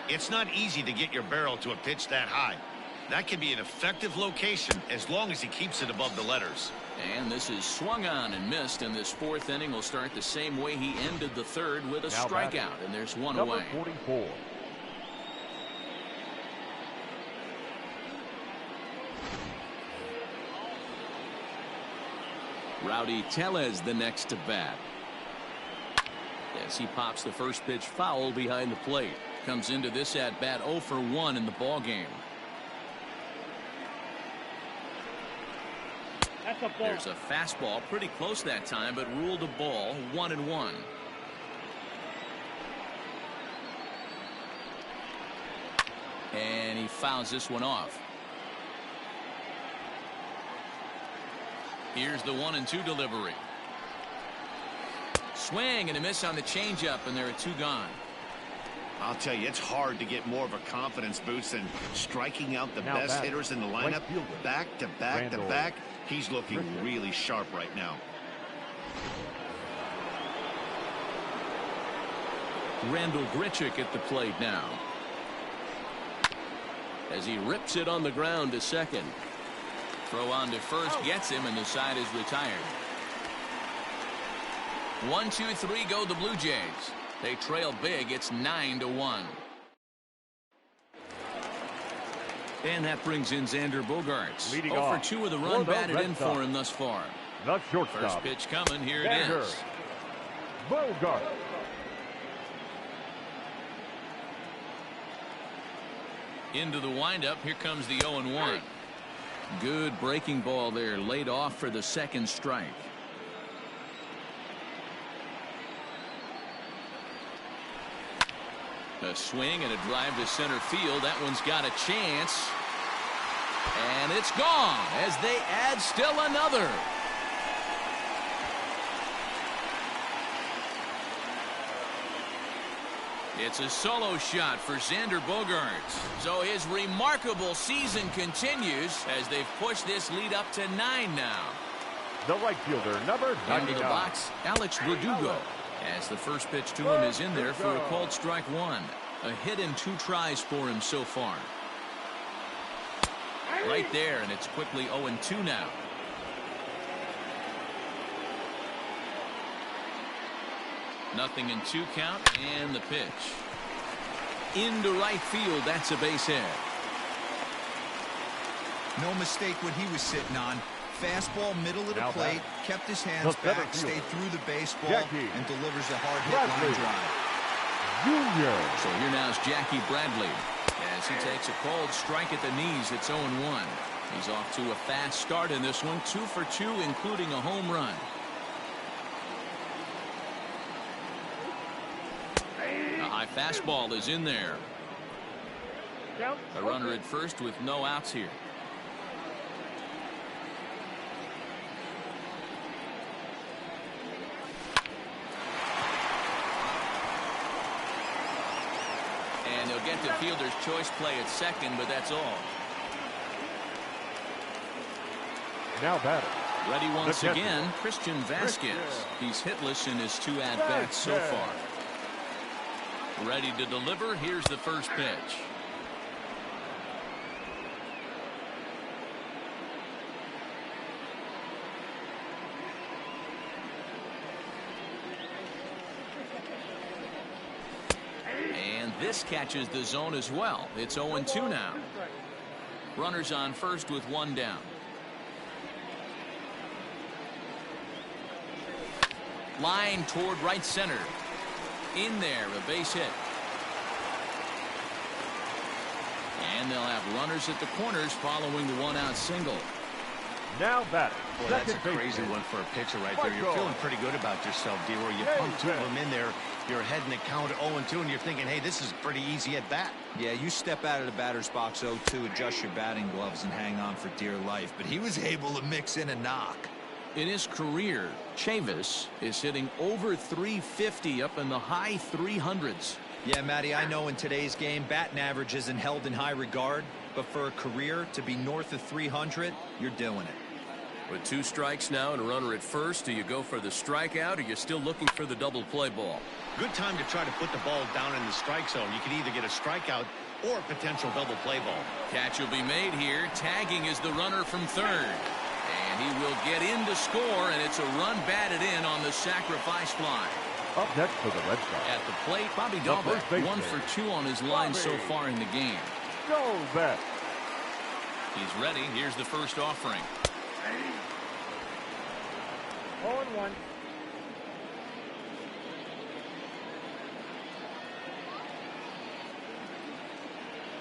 It's not easy to get your barrel to a pitch that high. That can be an effective location as long as he keeps it above the letters. And this is swung on and missed, and this 4th inning will start the same way he ended the 3rd with a strikeout, and there's 1 away. 44. Rowdy Tellez the next to bat. As he pops the first pitch foul behind the plate. Comes into this at bat 0 for 1 in the ball game. There's a fastball pretty close that time, but ruled a ball. 1-1. And he fouls this one off. Here's the 1-2 delivery. Swing and a miss on the changeup, and there are 2 gone. I'll tell you, it's hard to get more of a confidence boost than striking out the best hitters in the lineup. Back to back to back. He's looking really sharp right now. Randall Grichuk at the plate now. As he rips it on the ground to second. Throw on to first, gets him, and the side is retired. 1-2-3 go the Blue Jays. They trail big. It's 9-1. And that brings in Xander Bogaerts. 0 for 2 with a run batted in for him thus far. The shortstop. First pitch coming. Here it is. Bogaerts. Into the windup. Here comes the 0-1. Good breaking ball there. Laid off for the 2nd strike. A swing and a drive to center field. That one's got a chance. And it's gone as they add still another. It's a solo shot for Xander Bogaerts. So his remarkable season continues as they've pushed this lead up to 9 now. The right fielder, number 99. Into the box, Alex Verdugo. As the first pitch to him is in there for a called strike 1. A hit in 2 tries for him so far. Right there, and it's quickly 0-2 now. Nothing in 2 count, and the pitch. Into right field, that's a base hit. No mistake what he was sitting on. Fastball, middle of the plate, kept his hands back, stayed through the baseball, and delivers a hard hit line drive. Junior. So here now is Jackie Bradley. As he takes a called strike at the knees, it's 0-1. He's off to a fast start in this one, 2 for 2, including a home run. A high fastball is in there. A runner at first with no outs here. And they'll get the fielder's choice play at second, but that's all. Now batter. Ready once again, Christian Vasquez. He's hitless in his 2 at-bats so far. Ready to deliver. Here's the first pitch. And this catches the zone as well. It's 0-2 now. Runners on first with 1 down. Line toward right center. In there, a base hit. And they'll have runners at the corners following the one-out single. Now batting. Boy, that's a crazy one for a pitcher right there. You're feeling pretty good about yourself, D-Roy. You pumped two of them in there. You're heading the count 0-2, and you're thinking, hey, this is pretty easy at bat. Yeah, you step out of the batter's box 0-2, adjust your batting gloves, and hang on for dear life. But he was able to mix in a knock. In his career, Chavis is hitting over 350 up in the high 300s. Yeah, Matty, I know in today's game, batting average isn't held in high regard, but for a career to be north of 300, you're doing it. With 2 strikes now and a runner at first, do you go for the strikeout or you're still looking for the double play ball? Good time to try to put the ball down in the strike zone. You can either get a strikeout or a potential double play ball. Catch will be made here. Tagging is the runner from third. And he will get in to score, and it's a run batted in on the sacrifice fly. Up next for the Red Sox. At the plate, Bobby Dalbec, 1 for 2 on his line so far in the game. Go back. He's ready. Here's the first offering. 0-1.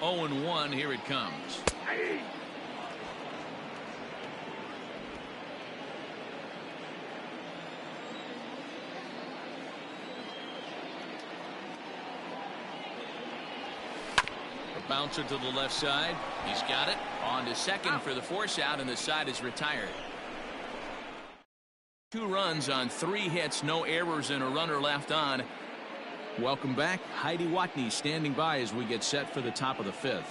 Oh and 1, here it comes. A bouncer to the left side. He's got it. On to second for the force out, and the side is retired. 2 runs on 3 hits, no errors, and a runner left on. Welcome back. Heidi Watney standing by as we get set for the top of the 5th.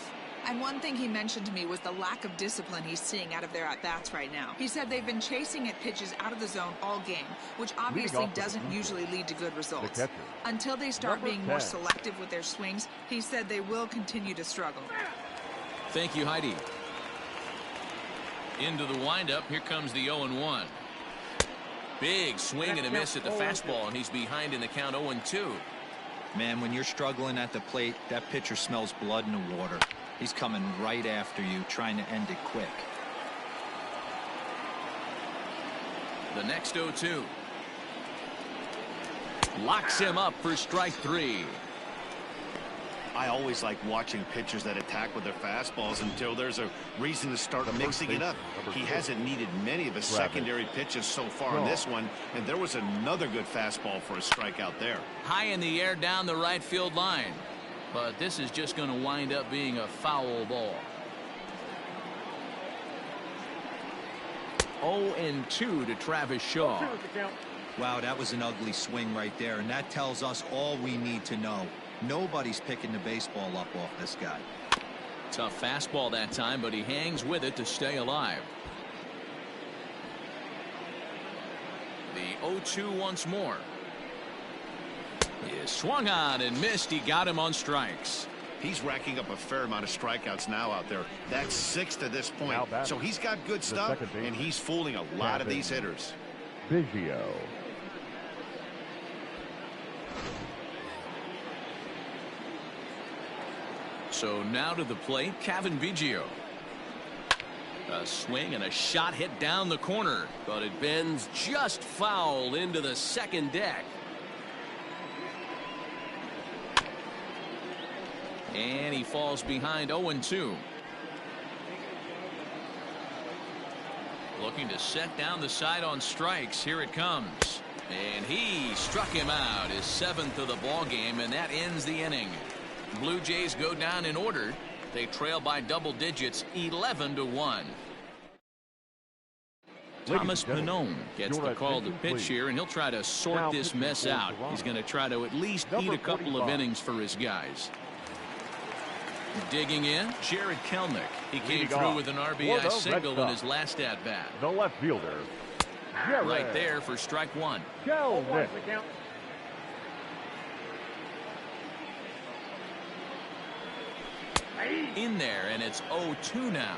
And one thing he mentioned to me was the lack of discipline he's seeing out of their at-bats right now. He said they've been chasing at pitches out of the zone all game, which obviously doesn't usually lead to good results. Until they start being more selective with their swings, he said they will continue to struggle. Thank you, Heidi. Into the windup. Here comes the 0-1. Big swing and a miss at the fastball, and he's behind in the count 0-2. Man, when you're struggling at the plate, that pitcher smells blood in the water. He's coming right after you, trying to end it quick. The next 0-2. Locks him up for strike 3. I always like watching pitchers that attack with their fastballs until there's a reason to start mixing it up. He hasn't needed many of his secondary pitches so far in this one, and there was another good fastball for a strikeout there. High in the air down the right field line. But this is just going to wind up being a foul ball. 0-2 to Travis Shaw. Wow, that was an ugly swing right there, and that tells us all we need to know. Nobody's picking the baseball up off this guy. Tough fastball that time, but he hangs with it to stay alive. The 0-2 once more. He swung on and missed. He got him on strikes. He's racking up a fair amount of strikeouts now out there. That's 6 to this point. So he's got good stuff, and he's fooling a lot of these hitters. Biggio. So now to the plate, Cavan Biggio. A swing and a shot hit down the corner, but it bends just foul into the second deck. And he falls behind 0-2. Looking to set down the side on strikes. Here it comes. And he struck him out, his 7th of the ball game, and that ends the inning. Blue Jays go down in order. They trail by double digits, 11-1. Thomas Pannone gets the call to pitch here, and he'll try to sort this mess out. He's going to try to at least eat a couple of innings for his guys. Digging in, Jared Kelenic. He came through with an RBI single in his last at-bat. The left fielder, Jared. Right there for strike 1. Kelenic. In there, and it's 0-2 now.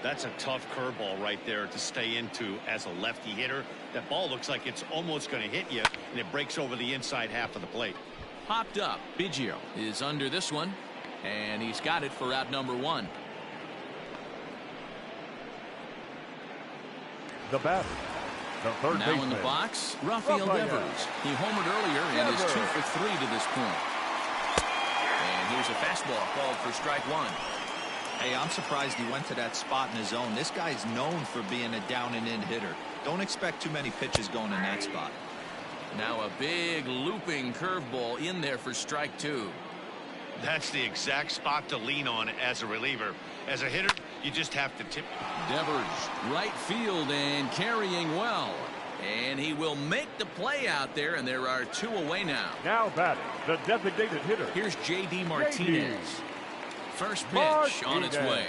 That's a tough curveball right there to stay into as a lefty hitter. That ball looks like it's almost going to hit you, and it breaks over the inside half of the plate. Popped up. Biggio is under this one, and he's got it for out number 1. The batter, the third now in the box, Rafael Devers. He homered earlier and is 2 for 3 to this point. And here's a fastball called for strike 1. Hey, I'm surprised he went to that spot in his zone. This guy's known for being a down-and-in hitter. Don't expect too many pitches going in that spot. Now a big looping curveball in there for strike two. That's the exact spot to lean on as a reliever. As a hitter, you just have to tip. Devers, right field and carrying well. And he will make the play out there, and there are two away now. Now batting, the designated hitter. Here's J.D. Martinez. First pitch on its way.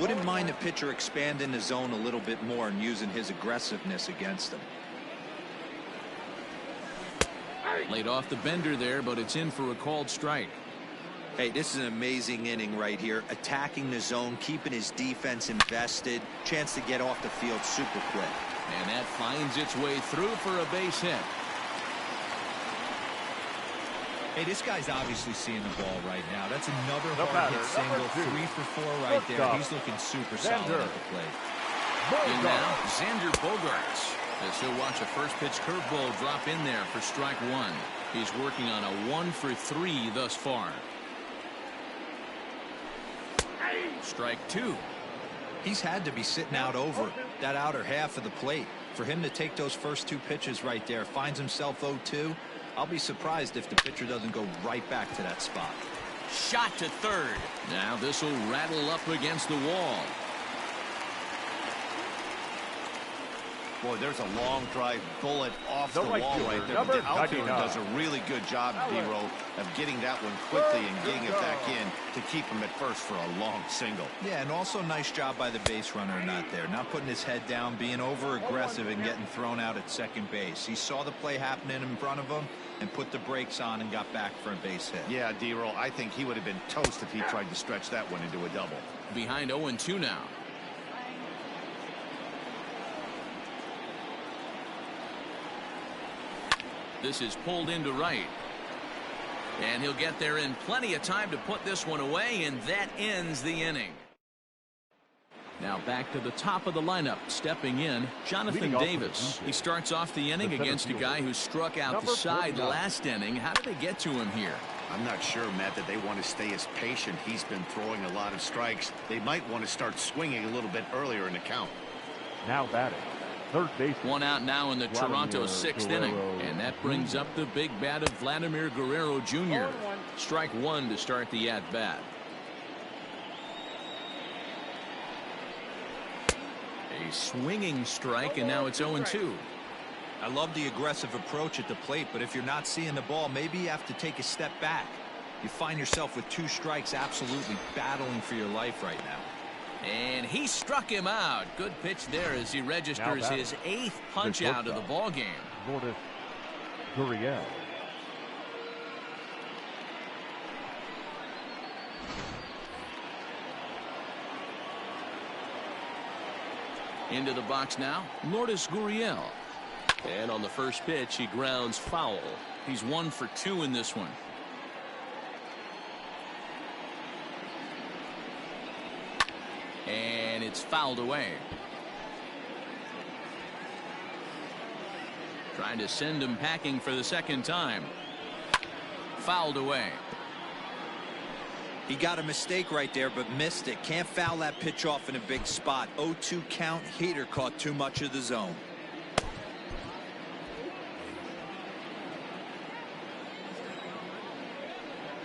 Wouldn't mind a pitcher expanding the zone a little bit more and using his aggressiveness against him. Laid off the bender there, but it's in for a called strike. Hey, this is an amazing inning right here. Attacking the zone, keeping his defense invested. Chance to get off the field super quick. And that finds its way through for a base hit. Hey, this guy's obviously seeing the ball right now. That's another hard-hit single. 3 for 4 right there. He's looking super solid at the plate. And now, Xander Bogaerts. As he'll watch a first pitch curveball drop in there for strike one. He's working on a 1 for 3 thus far. Strike two. He's had to be sitting out over that outer half of the plate. For him to take those first 2 pitches right there, finds himself 0-2. I'll be surprised if the pitcher doesn't go right back to that spot. Shot to third. Now this will rattle up against the wall. Boy, there's a long drive bullet off the wall right there. But the outfielder does a really good job, D-Row, of getting that one quickly and getting it back in to keep him at first for a long single. Yeah, and also nice job by the base runner not there. Not putting his head down, being over-aggressive and getting thrown out at second base. He saw the play happening in front of him and put the brakes on and got back for a base hit. Yeah, D-Row, I think he would have been toast if he tried to stretch that one into a double. Behind 0-2 now. This is pulled into right. And he'll get there in plenty of time to put this one away, and that ends the inning. Now back to the top of the lineup. Stepping in, Jonathan Davis. He starts off the inning against a guy who struck out the side last inning. How did they get to him here? I'm not sure, Matt, that they want to stay as patient. He's been throwing a lot of strikes. They might want to start swinging a little bit earlier in the count. Now batting, third base. One out now in the Toronto 6th inning. And that brings up the big bat of Vladimir Guerrero Jr. Strike one to start the at-bat. A swinging strike, and now it's 0-2. I love the aggressive approach at the plate, but if you're not seeing the ball, maybe you have to take a step back. You find yourself with 2 strikes, absolutely battling for your life right now. And he struck him out. Good pitch there as he registers his 8th punch out of the ball game. Lourdes Gurriel. Into the box now, Lourdes Gurriel. And on the first pitch, he grounds foul. He's 1 for 2 in this one. And it's fouled away. Trying to send him packing for the second time. Fouled away. He got a mistake right there, but missed it. Can't foul that pitch off in a big spot. 0-2 count. Hader caught too much of the zone.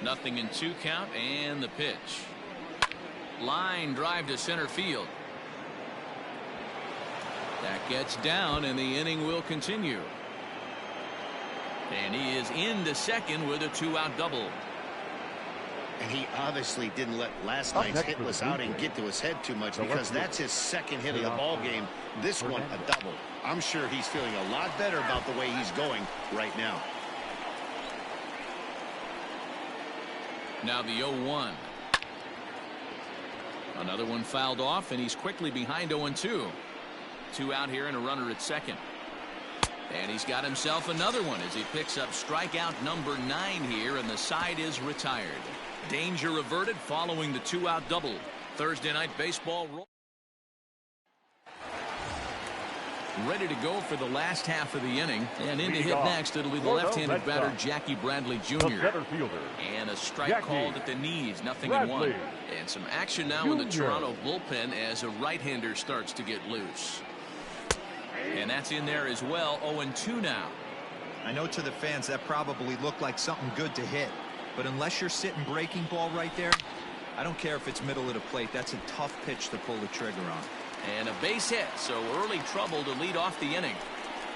Nothing in 2 count, and the pitch. Line drive to center field. That gets down, and the inning will continue. And he is into second with a 2-out double. And he obviously didn't let last night's hitless outing get to his head too much, because that's his 2nd hit of the ball game. This one a double. I'm sure he's feeling a lot better about the way he's going right now. Now the 0-1. Another one fouled off, and he's quickly behind 0-2. 2 out here and a runner at second. And he's got himself another one as he picks up strikeout number 9 here, and the side is retired. Danger averted following the 2-out double. Thursday night baseball roll. ready to go for the last half of the inning. And in to hit next, it'll be the left-handed batter, Jackie Bradley Jr. And a strike called at the knees, 0-1. And some action now in the Toronto bullpen as a right-hander starts to get loose. And that's in there as well. 0-2 now. I know to the fans that probably looked like something good to hit, but unless you're sitting breaking ball right there, I don't care if it's middle of the plate. That's a tough pitch to pull the trigger on. And a base hit, so early trouble to lead off the inning.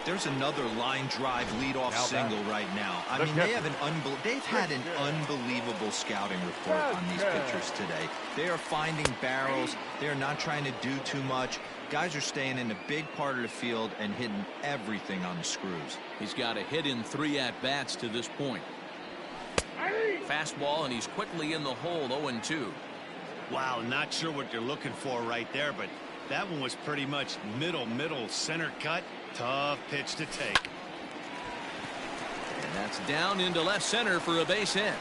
There's another line drive leadoff single right now. I mean, they've had an unbelievable scouting report on these pitchers today. They are finding barrels. They are not trying to do too much. Guys are staying in the big part of the field and hitting everything on the screws. He's got a hit in 3 at-bats to this point. Fastball, and he's quickly in the hole. 0-2. Wow, not sure what you're looking for right there, but that one was pretty much middle center cut. Tough pitch to take. And that's down into left center for a base hit.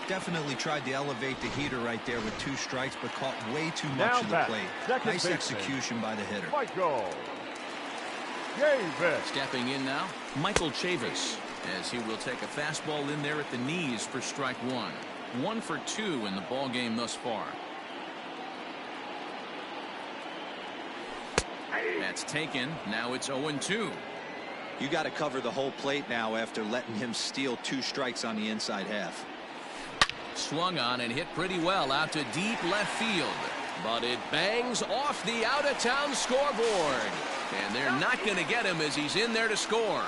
Definitely tried to elevate the heater right there with 2 strikes, but caught way too much of the plate. Nice execution by the hitter. Stepping in now, Michael Chavis, as he will take a fastball in there at the knees for strike 1. 1 for 2 in the ball game thus far. That's taken. Now it's 0-2. You got to cover the whole plate now after letting him steal 2 strikes on the inside half. Swung on and hit pretty well out to deep left field, but it bangs off the out-of-town scoreboard, and they're not going to get him as he's in there to score.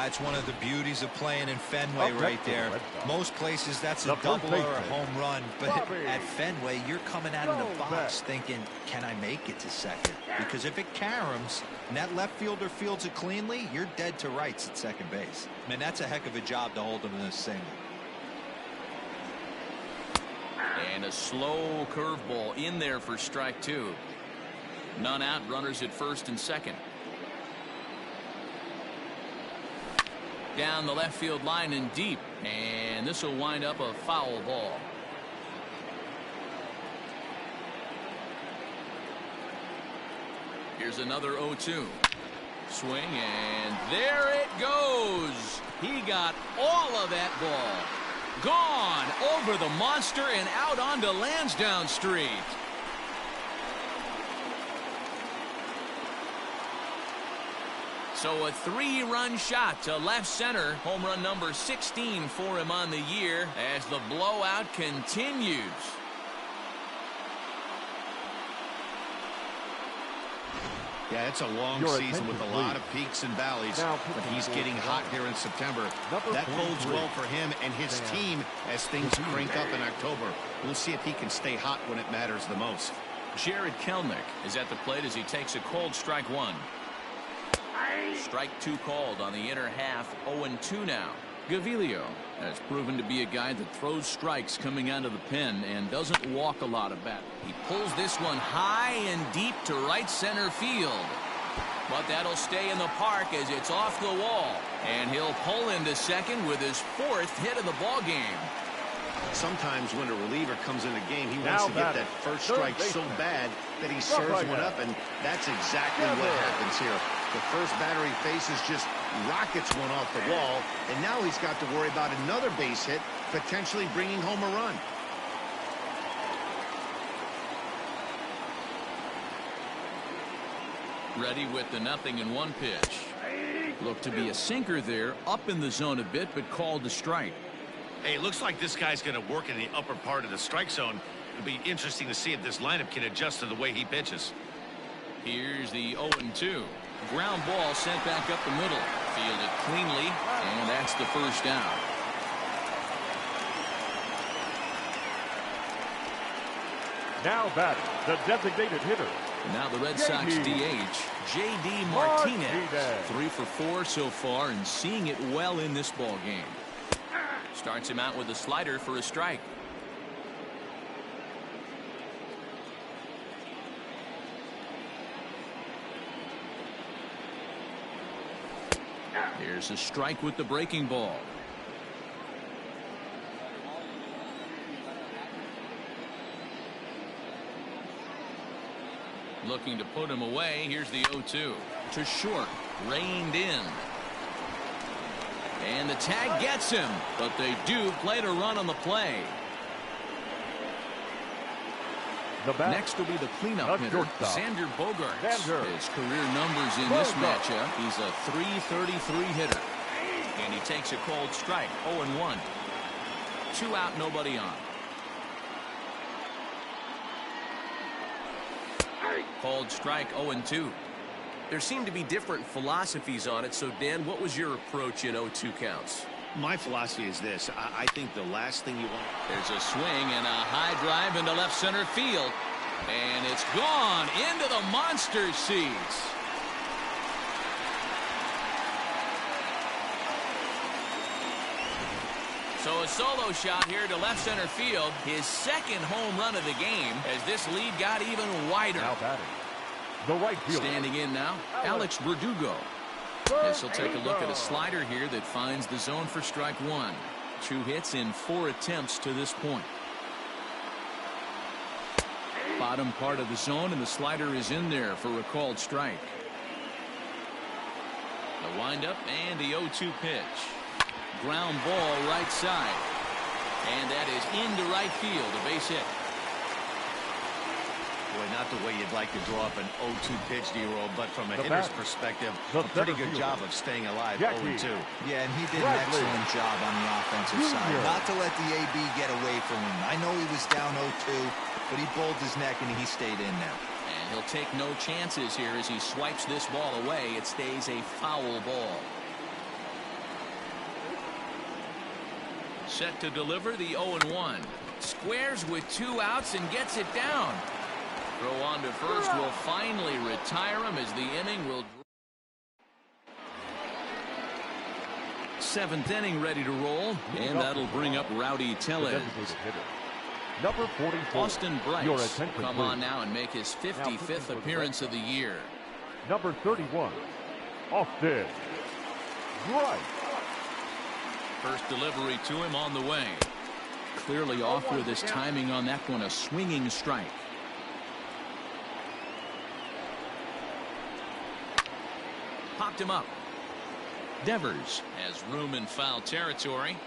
It's one of the beauties of playing in Fenway right there. Most places that's a double or a home run, but at Fenway you're coming out of the box thinking, can I make it to second? Because if it caroms and that left fielder fields it cleanly, you're dead to rights at second base. Man, that's a heck of a job to hold him in a single. And a slow curveball in there for strike 2. None out, runners at first and second. Down the left field line and deep, and this will wind up a foul ball. Here's another 0-2. Swing, and there it goes. He got all of that ball. Gone over the monster and out onto Lansdowne Street. So a 3-run shot to left center. Home run number 16 for him on the year as the blowout continues. Yeah, it's a long season with a lot of peaks and valleys, but he's getting hot here in September. That bodes well for him and his team as things crank up in October. We'll see if he can stay hot when it matters the most. Jared Kelnick is at the plate as he takes a cold strike 1. Strike 2 called on the inner half. 0-2 now. Gaviglio has proven to be a guy that throws strikes coming out of the pen and doesn't walk a lot of bat. He pulls this one high and deep to right center field, but that'll stay in the park as it's off the wall, and he'll pull into second with his 4th hit of the ball game. Sometimes when a reliever comes in the game, he wants to get that first strike so bad that he serves one up, and that's exactly what happens here. The first batter he faces just rockets one off the wall, and now he's got to worry about another base hit, potentially bringing home a run. Ready with the 0-1 pitch. Looked to be a sinker there, up in the zone a bit, but called the strike. Hey, it looks like this guy's going to work in the upper part of the strike zone. It'll be interesting to see if this lineup can adjust to the way he pitches. Here's the 0-2. Ground ball sent back up the middle. Fielded cleanly, and that's the first down. Now batting, the designated hitter. Now the Red Sox DH, J.D. Martinez. 3 for 4 so far and seeing it well in this ball game. Starts him out with a slider for a strike. Here's a strike with the breaking ball. Looking to put him away. Here's the 0-2. To short. Reined in. And the tag gets him. But they do play to run on the play. Next will be the cleanup hitter, Xander Bogaerts. His career numbers in this matchup. He's a .333 hitter. And he takes a cold strike. 0-1. 2 out, nobody on. Cold strike, 0-2. There seem to be different philosophies on it. So, Dan, what was your approach in 0-2 counts? My philosophy is this. I think the last thing you want... There's a swing and a high drive into left center field. And it's gone into the monster seats. So a solo shot here to left center field. His second home run of the game as this lead got even wider. Now batting. The right fielder. Standing in now, Alex Verdugo. This will take a look at a slider here that finds the zone for strike 1. 2 hits in 4 attempts to this point. Bottom part of the zone, and the slider is in there for a called strike. The windup and the 0-2 pitch. Ground ball right side. And that is into right field, a base hit. Boy, not the way you'd like to draw up an 0-2 pitch, D-Roll, but from a hitter's perspective, a pretty good job of staying alive. 0-2. Yeah, and he did an excellent job on the offensive side. Not to let the AB get away from him. I know he was down 0-2, but he bowled his neck and he stayed in now. And he'll take no chances here as he swipes this ball away. It stays a foul ball. Set to deliver the 0-1. Squares with 2 outs and gets it down. Throw on to first will finally retire him as the inning will. 7th inning ready to roll, and that'll bring up Rowdy Tellez. Number 44. Austin Bryce come on now and make his 55th appearance of the year. Number 31. Austin Bryce. First delivery to him on the way. Clearly off with his timing on that one. A swinging strike. Popped him up. Devers has room in foul territory,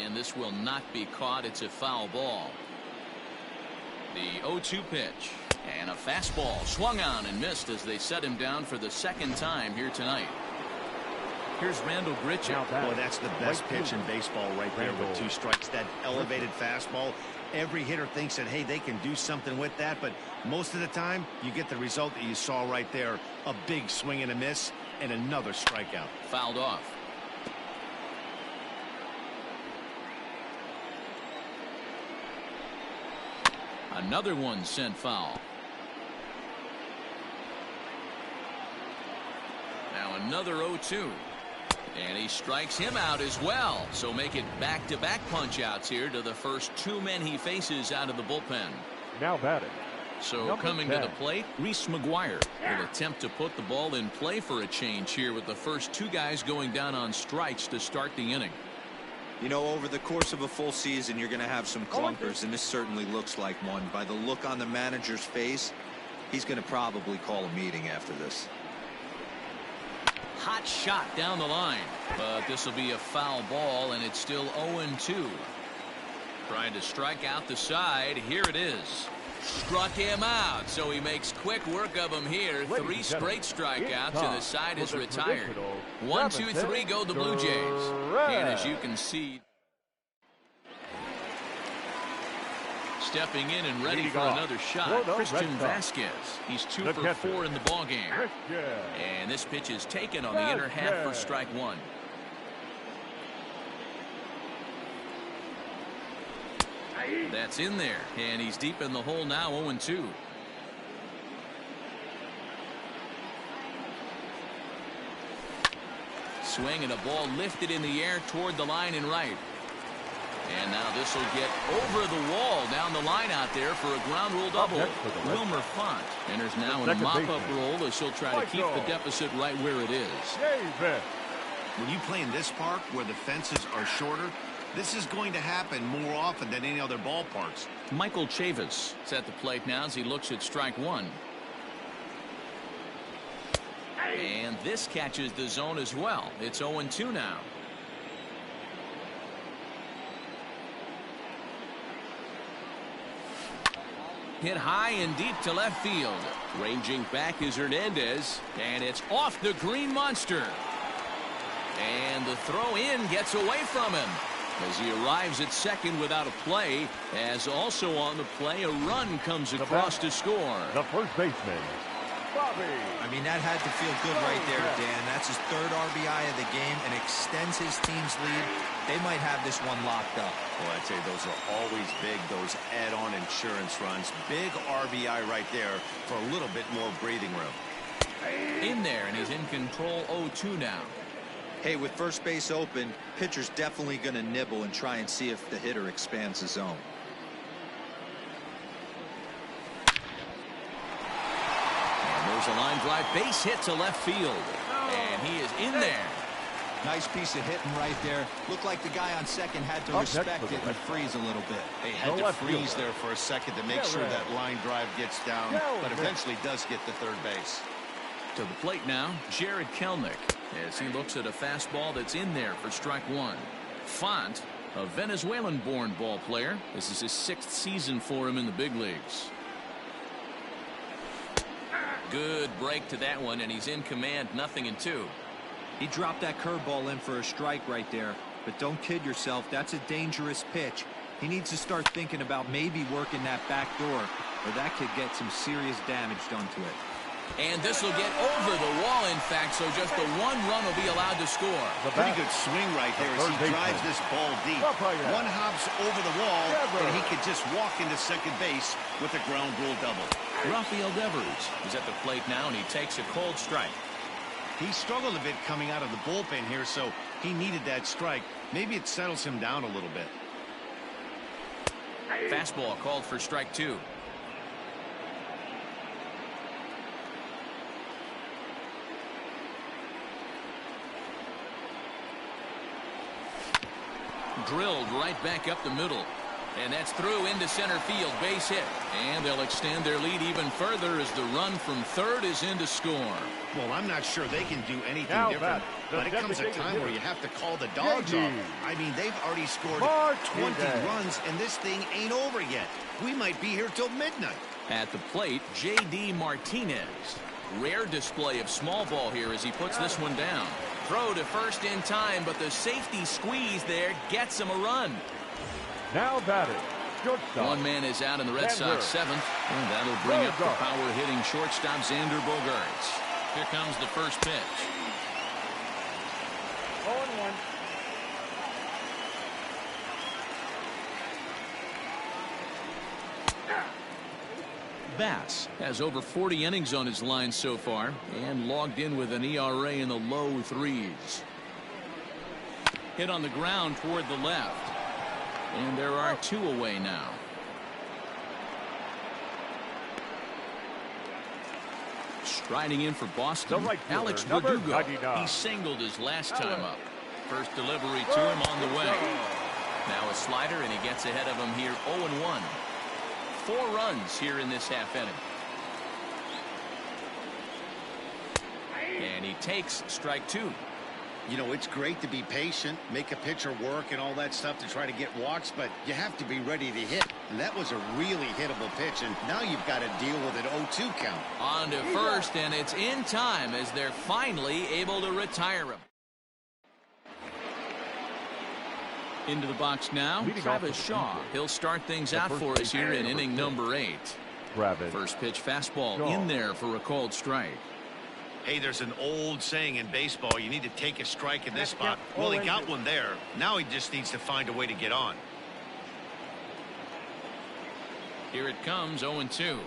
and this will not be caught. It's a foul ball. The 0-2 pitch and a fastball swung on and missed as they set him down for the 2nd time here tonight. Here's Randall Grichuk. Boy, that's the best pitch in baseball right there with 2 strikes. That elevated fastball. Every hitter thinks that, hey, they can do something with that, but most of the time you get the result that you saw right there. A big swing and a miss and another strikeout. Fouled off. Another one sent foul. Now another 0-2. And he strikes him out as well. So make it back-to-back punch-outs here to the first 2 men he faces out of the bullpen. Now batting. So coming to the plate, Reese McGuire will attempt to put the ball in play for a change here with the first 2 guys going down on strikes to start the inning. You know, over the course of a full season, you're going to have some clunkers, and this certainly looks like one. By the look on the manager's face, he's going to probably call a meeting after this. Hot shot down the line, but this will be a foul ball, and it's still 0-2. Trying to strike out the side. Here it is. Struck him out, so he makes quick work of him here. 3 straight strikeouts, and the side is retired. 1, 2, 3 go the Blue Jays. And as you can see, stepping in and ready for another shot, Christian Vasquez. He's 2 for 4 in the ballgame. And this pitch is taken on the inner half for strike 1. That's in there, and he's deep in the hole now. 0-2. Swing and a ball lifted in the air toward the line and right. And now this will get over the wall down the line out there for a ground rule double. Wilmer Font enters now in a mop-up role as she'll try to keep the deficit right where it is. When you play in this park where the fences are shorter, this is going to happen more often than any other ballparks. Michael Chavis is at the plate now as he looks at strike 1. And this catches the zone as well. It's 0-2 now. Hit high and deep to left field. Ranging back is Hernandez, and it's off the green monster. And the throw in gets away from him as he arrives at second without a play, as also on the play a run comes across to score. The first baseman, Bobby. I mean, that had to feel good right there, Dan. That's his third RBI of the game and extends his team's lead. They might have this one locked up. Well, I'd say those are always big, those add-on insurance runs. Big RBI right there for a little bit more breathing room. In there, and he's in control. 0-2 now. Hey, with first base open, pitcher's definitely going to nibble and try and see if the hitter expands the zone. And there's a line drive base hit to left field. And he is in there. Nice piece of hitting right there. Looked like the guy on second had to respect it and freeze a little bit. He had to freeze there for a second to make sure that line drive gets down, but eventually does get to third base. To the plate now, Jared Kelnick, as he looks at a fastball that's in there for strike one. Font, a Venezuelan-born ball player. This is his 6th season for him in the big leagues. Good break to that one, and he's in command, 0-2. He dropped that curveball in for a strike right there, but don't kid yourself, that's a dangerous pitch. He needs to start thinking about maybe working that back door, or that could get some serious damage done to it. And this will get over the wall, in fact, so just the one run will be allowed to score. Pretty good swing right there as he drives this ball deep. One hops over the wall, and he could just walk into second base with a ground rule double. Rafael Devers is at the plate now, and he takes a cold strike. He struggled a bit coming out of the bullpen here, so he needed that strike. Maybe it settles him down a little bit. Fastball called for strike two. Drilled right back up the middle. And that's through into center field. Base hit. And they'll extend their lead even further as the run from third is in to score. Well, I'm not sure they can do anything different, but it comes a time where you have to call the dogs off. I mean, they've already scored 20 runs, and this thing ain't over yet. We might be here till midnight. At the plate, J.D. Martinez. Rare display of small ball here as he puts this one down. Throw to first in time, but the safety squeeze there gets him a run. Now batting, shortstop. One man is out in the Red Sox 7th, and that'll bring up the power-hitting shortstop Xander Bogaerts. Here comes the first pitch. 0-1. Bass has over 40 innings on his line so far and logged in with an ERA in the low 3s. Hit on the ground toward the left. And there are 2 away now. Striding in for Boston, Alex Verdugo. He singled his last time up. First delivery to him on the way. Now a slider, and he gets ahead of him here 0-1. 4 runs here in this half inning. And he takes strike 2. You know, it's great to be patient, make a pitcher work and all that stuff to try to get walks, but you have to be ready to hit. And that was a really hittable pitch, and now you've got to deal with an 0-2 count. On to first, and it's in time as they're finally able to retire him. Into the box now, Travis Shaw. He'll start things out for us here in inning number 8. First pitch fastball in there for a called strike. Hey, there's an old saying in baseball, you need to take a strike in this spot. Well, he got one there. Now he just needs to find a way to get on. Here it comes, 0-2.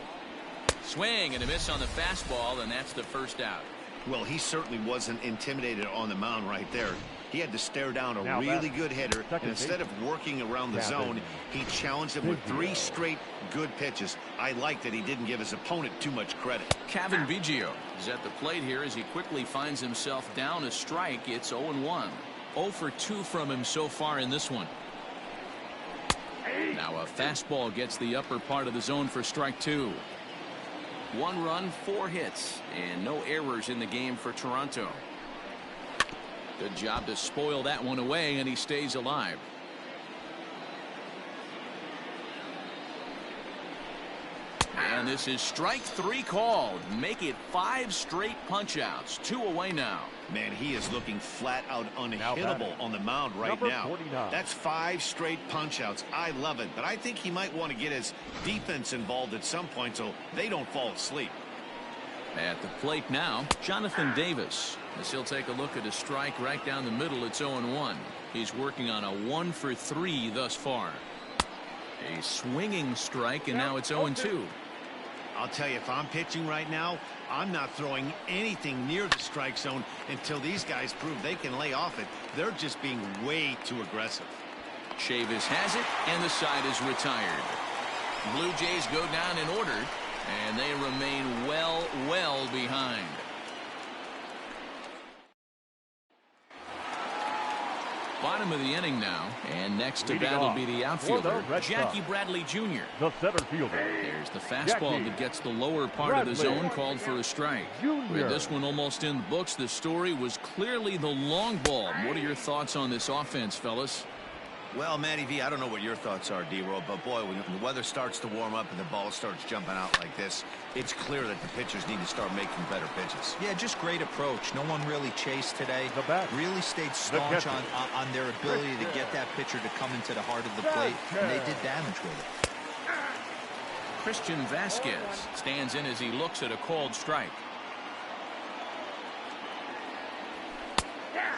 Swing and a miss on the fastball, and that's the first out. Well, he certainly wasn't intimidated on the mound right there. He had to stare down a really good hitter, and instead of working around the zone, he challenged him with 3 straight good pitches. I like that he didn't give his opponent too much credit. Kevin Biggio is at the plate here as he quickly finds himself down a strike. It's 0-1. 0 for 2 from him so far in this one. Now a fastball gets the upper part of the zone for strike 2. 1 run, 4 hits, and no errors in the game for Toronto. Good job to spoil that one away, and he stays alive. And this is strike 3 called. Make it 5 straight punch-outs. 2 away now. Man, he is looking flat out unhittable on the mound right now. 49. That's 5 straight punch-outs. I love it, but I think he might want to get his defense involved at some point so they don't fall asleep. At the plate now, Jonathan Davis. As he'll take a look at a strike right down the middle, it's 0-1. He's working on a 1 for 3 thus far. A swinging strike, and now it's 0-2. I'll tell you, if I'm pitching right now, I'm not throwing anything near the strike zone until these guys prove they can lay off it. They're just being way too aggressive. Chavis has it, and the side is retired. Blue Jays go down in order, and they remain well behind. Bottom of the inning now, and next to bat will be the outfielder, Jackie Bradley Jr. The center fielder. There's the fastball that gets the lower part of the zone, called for a strike. With this one almost in the books, the story was clearly the long ball. What are your thoughts on this offense, fellas? Well, Matty V, I don't know what your thoughts are, D-Roll, but boy, when the weather starts to warm up and the ball starts jumping out like this, it's clear that the pitchers need to start making better pitches. Yeah, just great approach. No one really chased today. The bat. Really stayed staunch on their ability to get that pitcher to come into the heart of the plate, and they did damage with it. Christian Vasquez stands in as he looks at a called strike.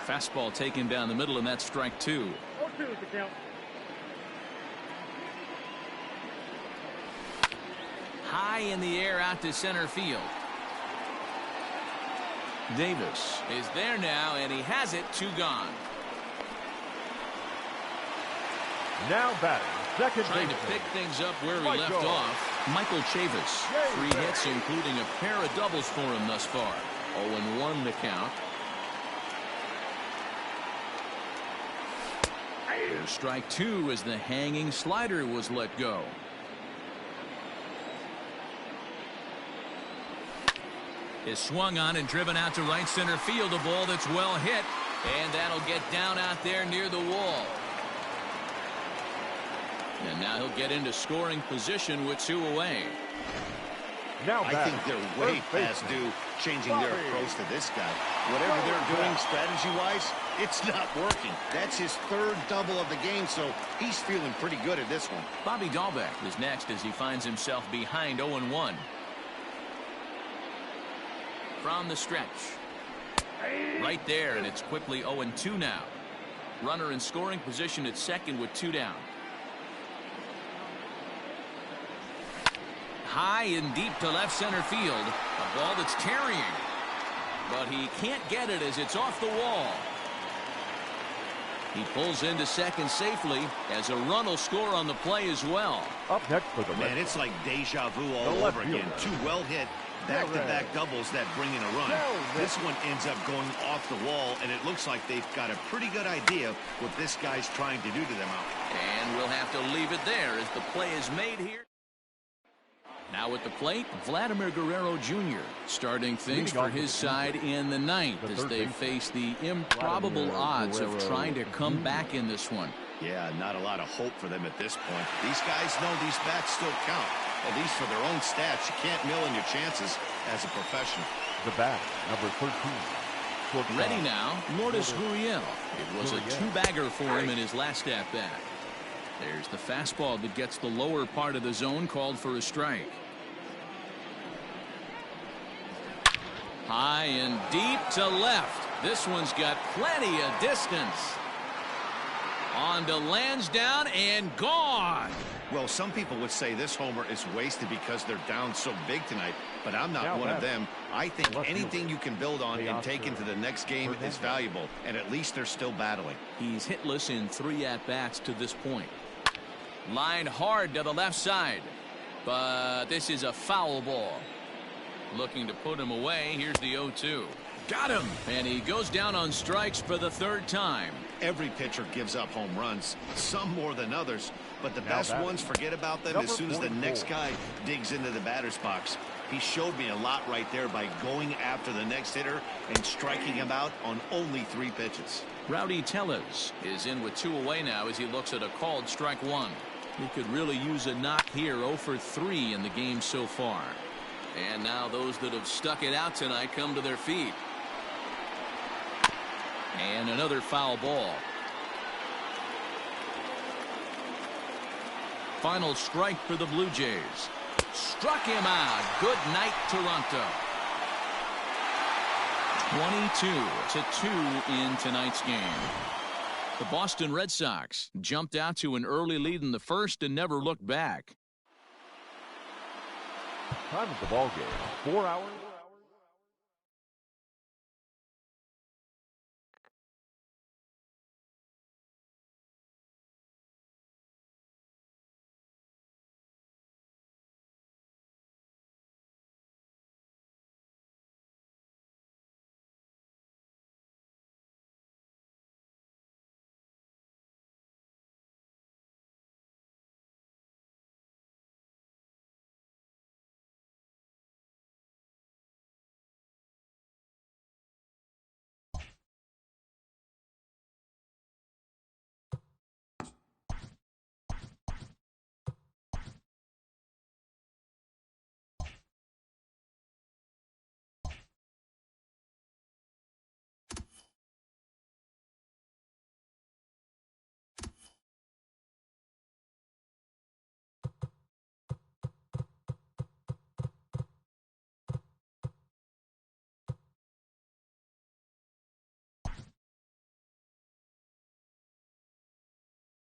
Fastball taken down the middle, and that's strike 2. 0-2 is the count. High in the air out to center field. Davis is there now, and he has it. 2 gone. Now batting, second Trying to baseman. pick things up where he left off. Michael Chavis. 3 hits, including a pair of doubles for him thus far. 0-1 the count. There's strike 2 as the hanging slider was let go. Is swung on and driven out to right center field. A ball that's well hit, and that'll get down out there near the wall. And now he'll get into scoring position with 2 away. Now I think they're way past due changing their approach to this guy. Whatever they're doing strategy-wise, it's not working. That's his 3rd double of the game, so he's feeling pretty good at this one. Bobby Dahlbeck is next as he finds himself behind 0-1. From the stretch. Right there, and it's quickly 0-2 now. Runner in scoring position at second with 2 down. High and deep to left center field. A ball that's carrying. But he can't get it as it's off the wall. He pulls into second safely as a run will score on the play as well. Up next for the Man, it's like deja vu all over again. 2 well-hit back-to-back doubles that bring in a run. This one ends up going off the wall, and it looks like they've got a pretty good idea what this guy's trying to do to them out. And we'll have to leave it there as the play is made here. Now at the plate, Vladimir Guerrero Jr. starting things for his side in the 9th as they face the improbable odds of trying to come back in this one. Yeah, not a lot of hope for them at this point. These guys know these bats still count, at least for their own stats. You can't mill in your chances as a professional. The bat, number 13. Ready now, Lourdes Gurriel. It was a 2-bagger for him in his last at-bat. There's the fastball that gets the lower part of the zone, called for a strike. High and deep to left. This one's got plenty of distance. On to Lansdowne and gone. Well, some people would say this homer is wasted because they're down so big tonight, but I'm not one of them. I think anything you can build on and take into the next game is valuable, and at least they're still battling. He's hitless in 3 at-bats to this point. Line hard to the left side, but this is a foul ball. Looking to put him away. Here's the 0-2. Got him, and he goes down on strikes for the 3rd time. Every pitcher gives up home runs, some more than others. but the best ones forget about them as soon as the next guy digs into the batter's box. He showed me a lot right there by going after the next hitter and striking him out on only 3 pitches. Rowdy Tellez is in with 2 away now as he looks at a called strike 1. He could really use a knock here. 0 for 3 in the game so far. And now those that have stuck it out tonight come to their feet. And another foul ball. Final strike for the Blue Jays. Struck him out. Good night, Toronto. 22-2 in tonight's game. The Boston Red Sox jumped out to an early lead in the first and never looked back. Time of the ball game, 4 hours.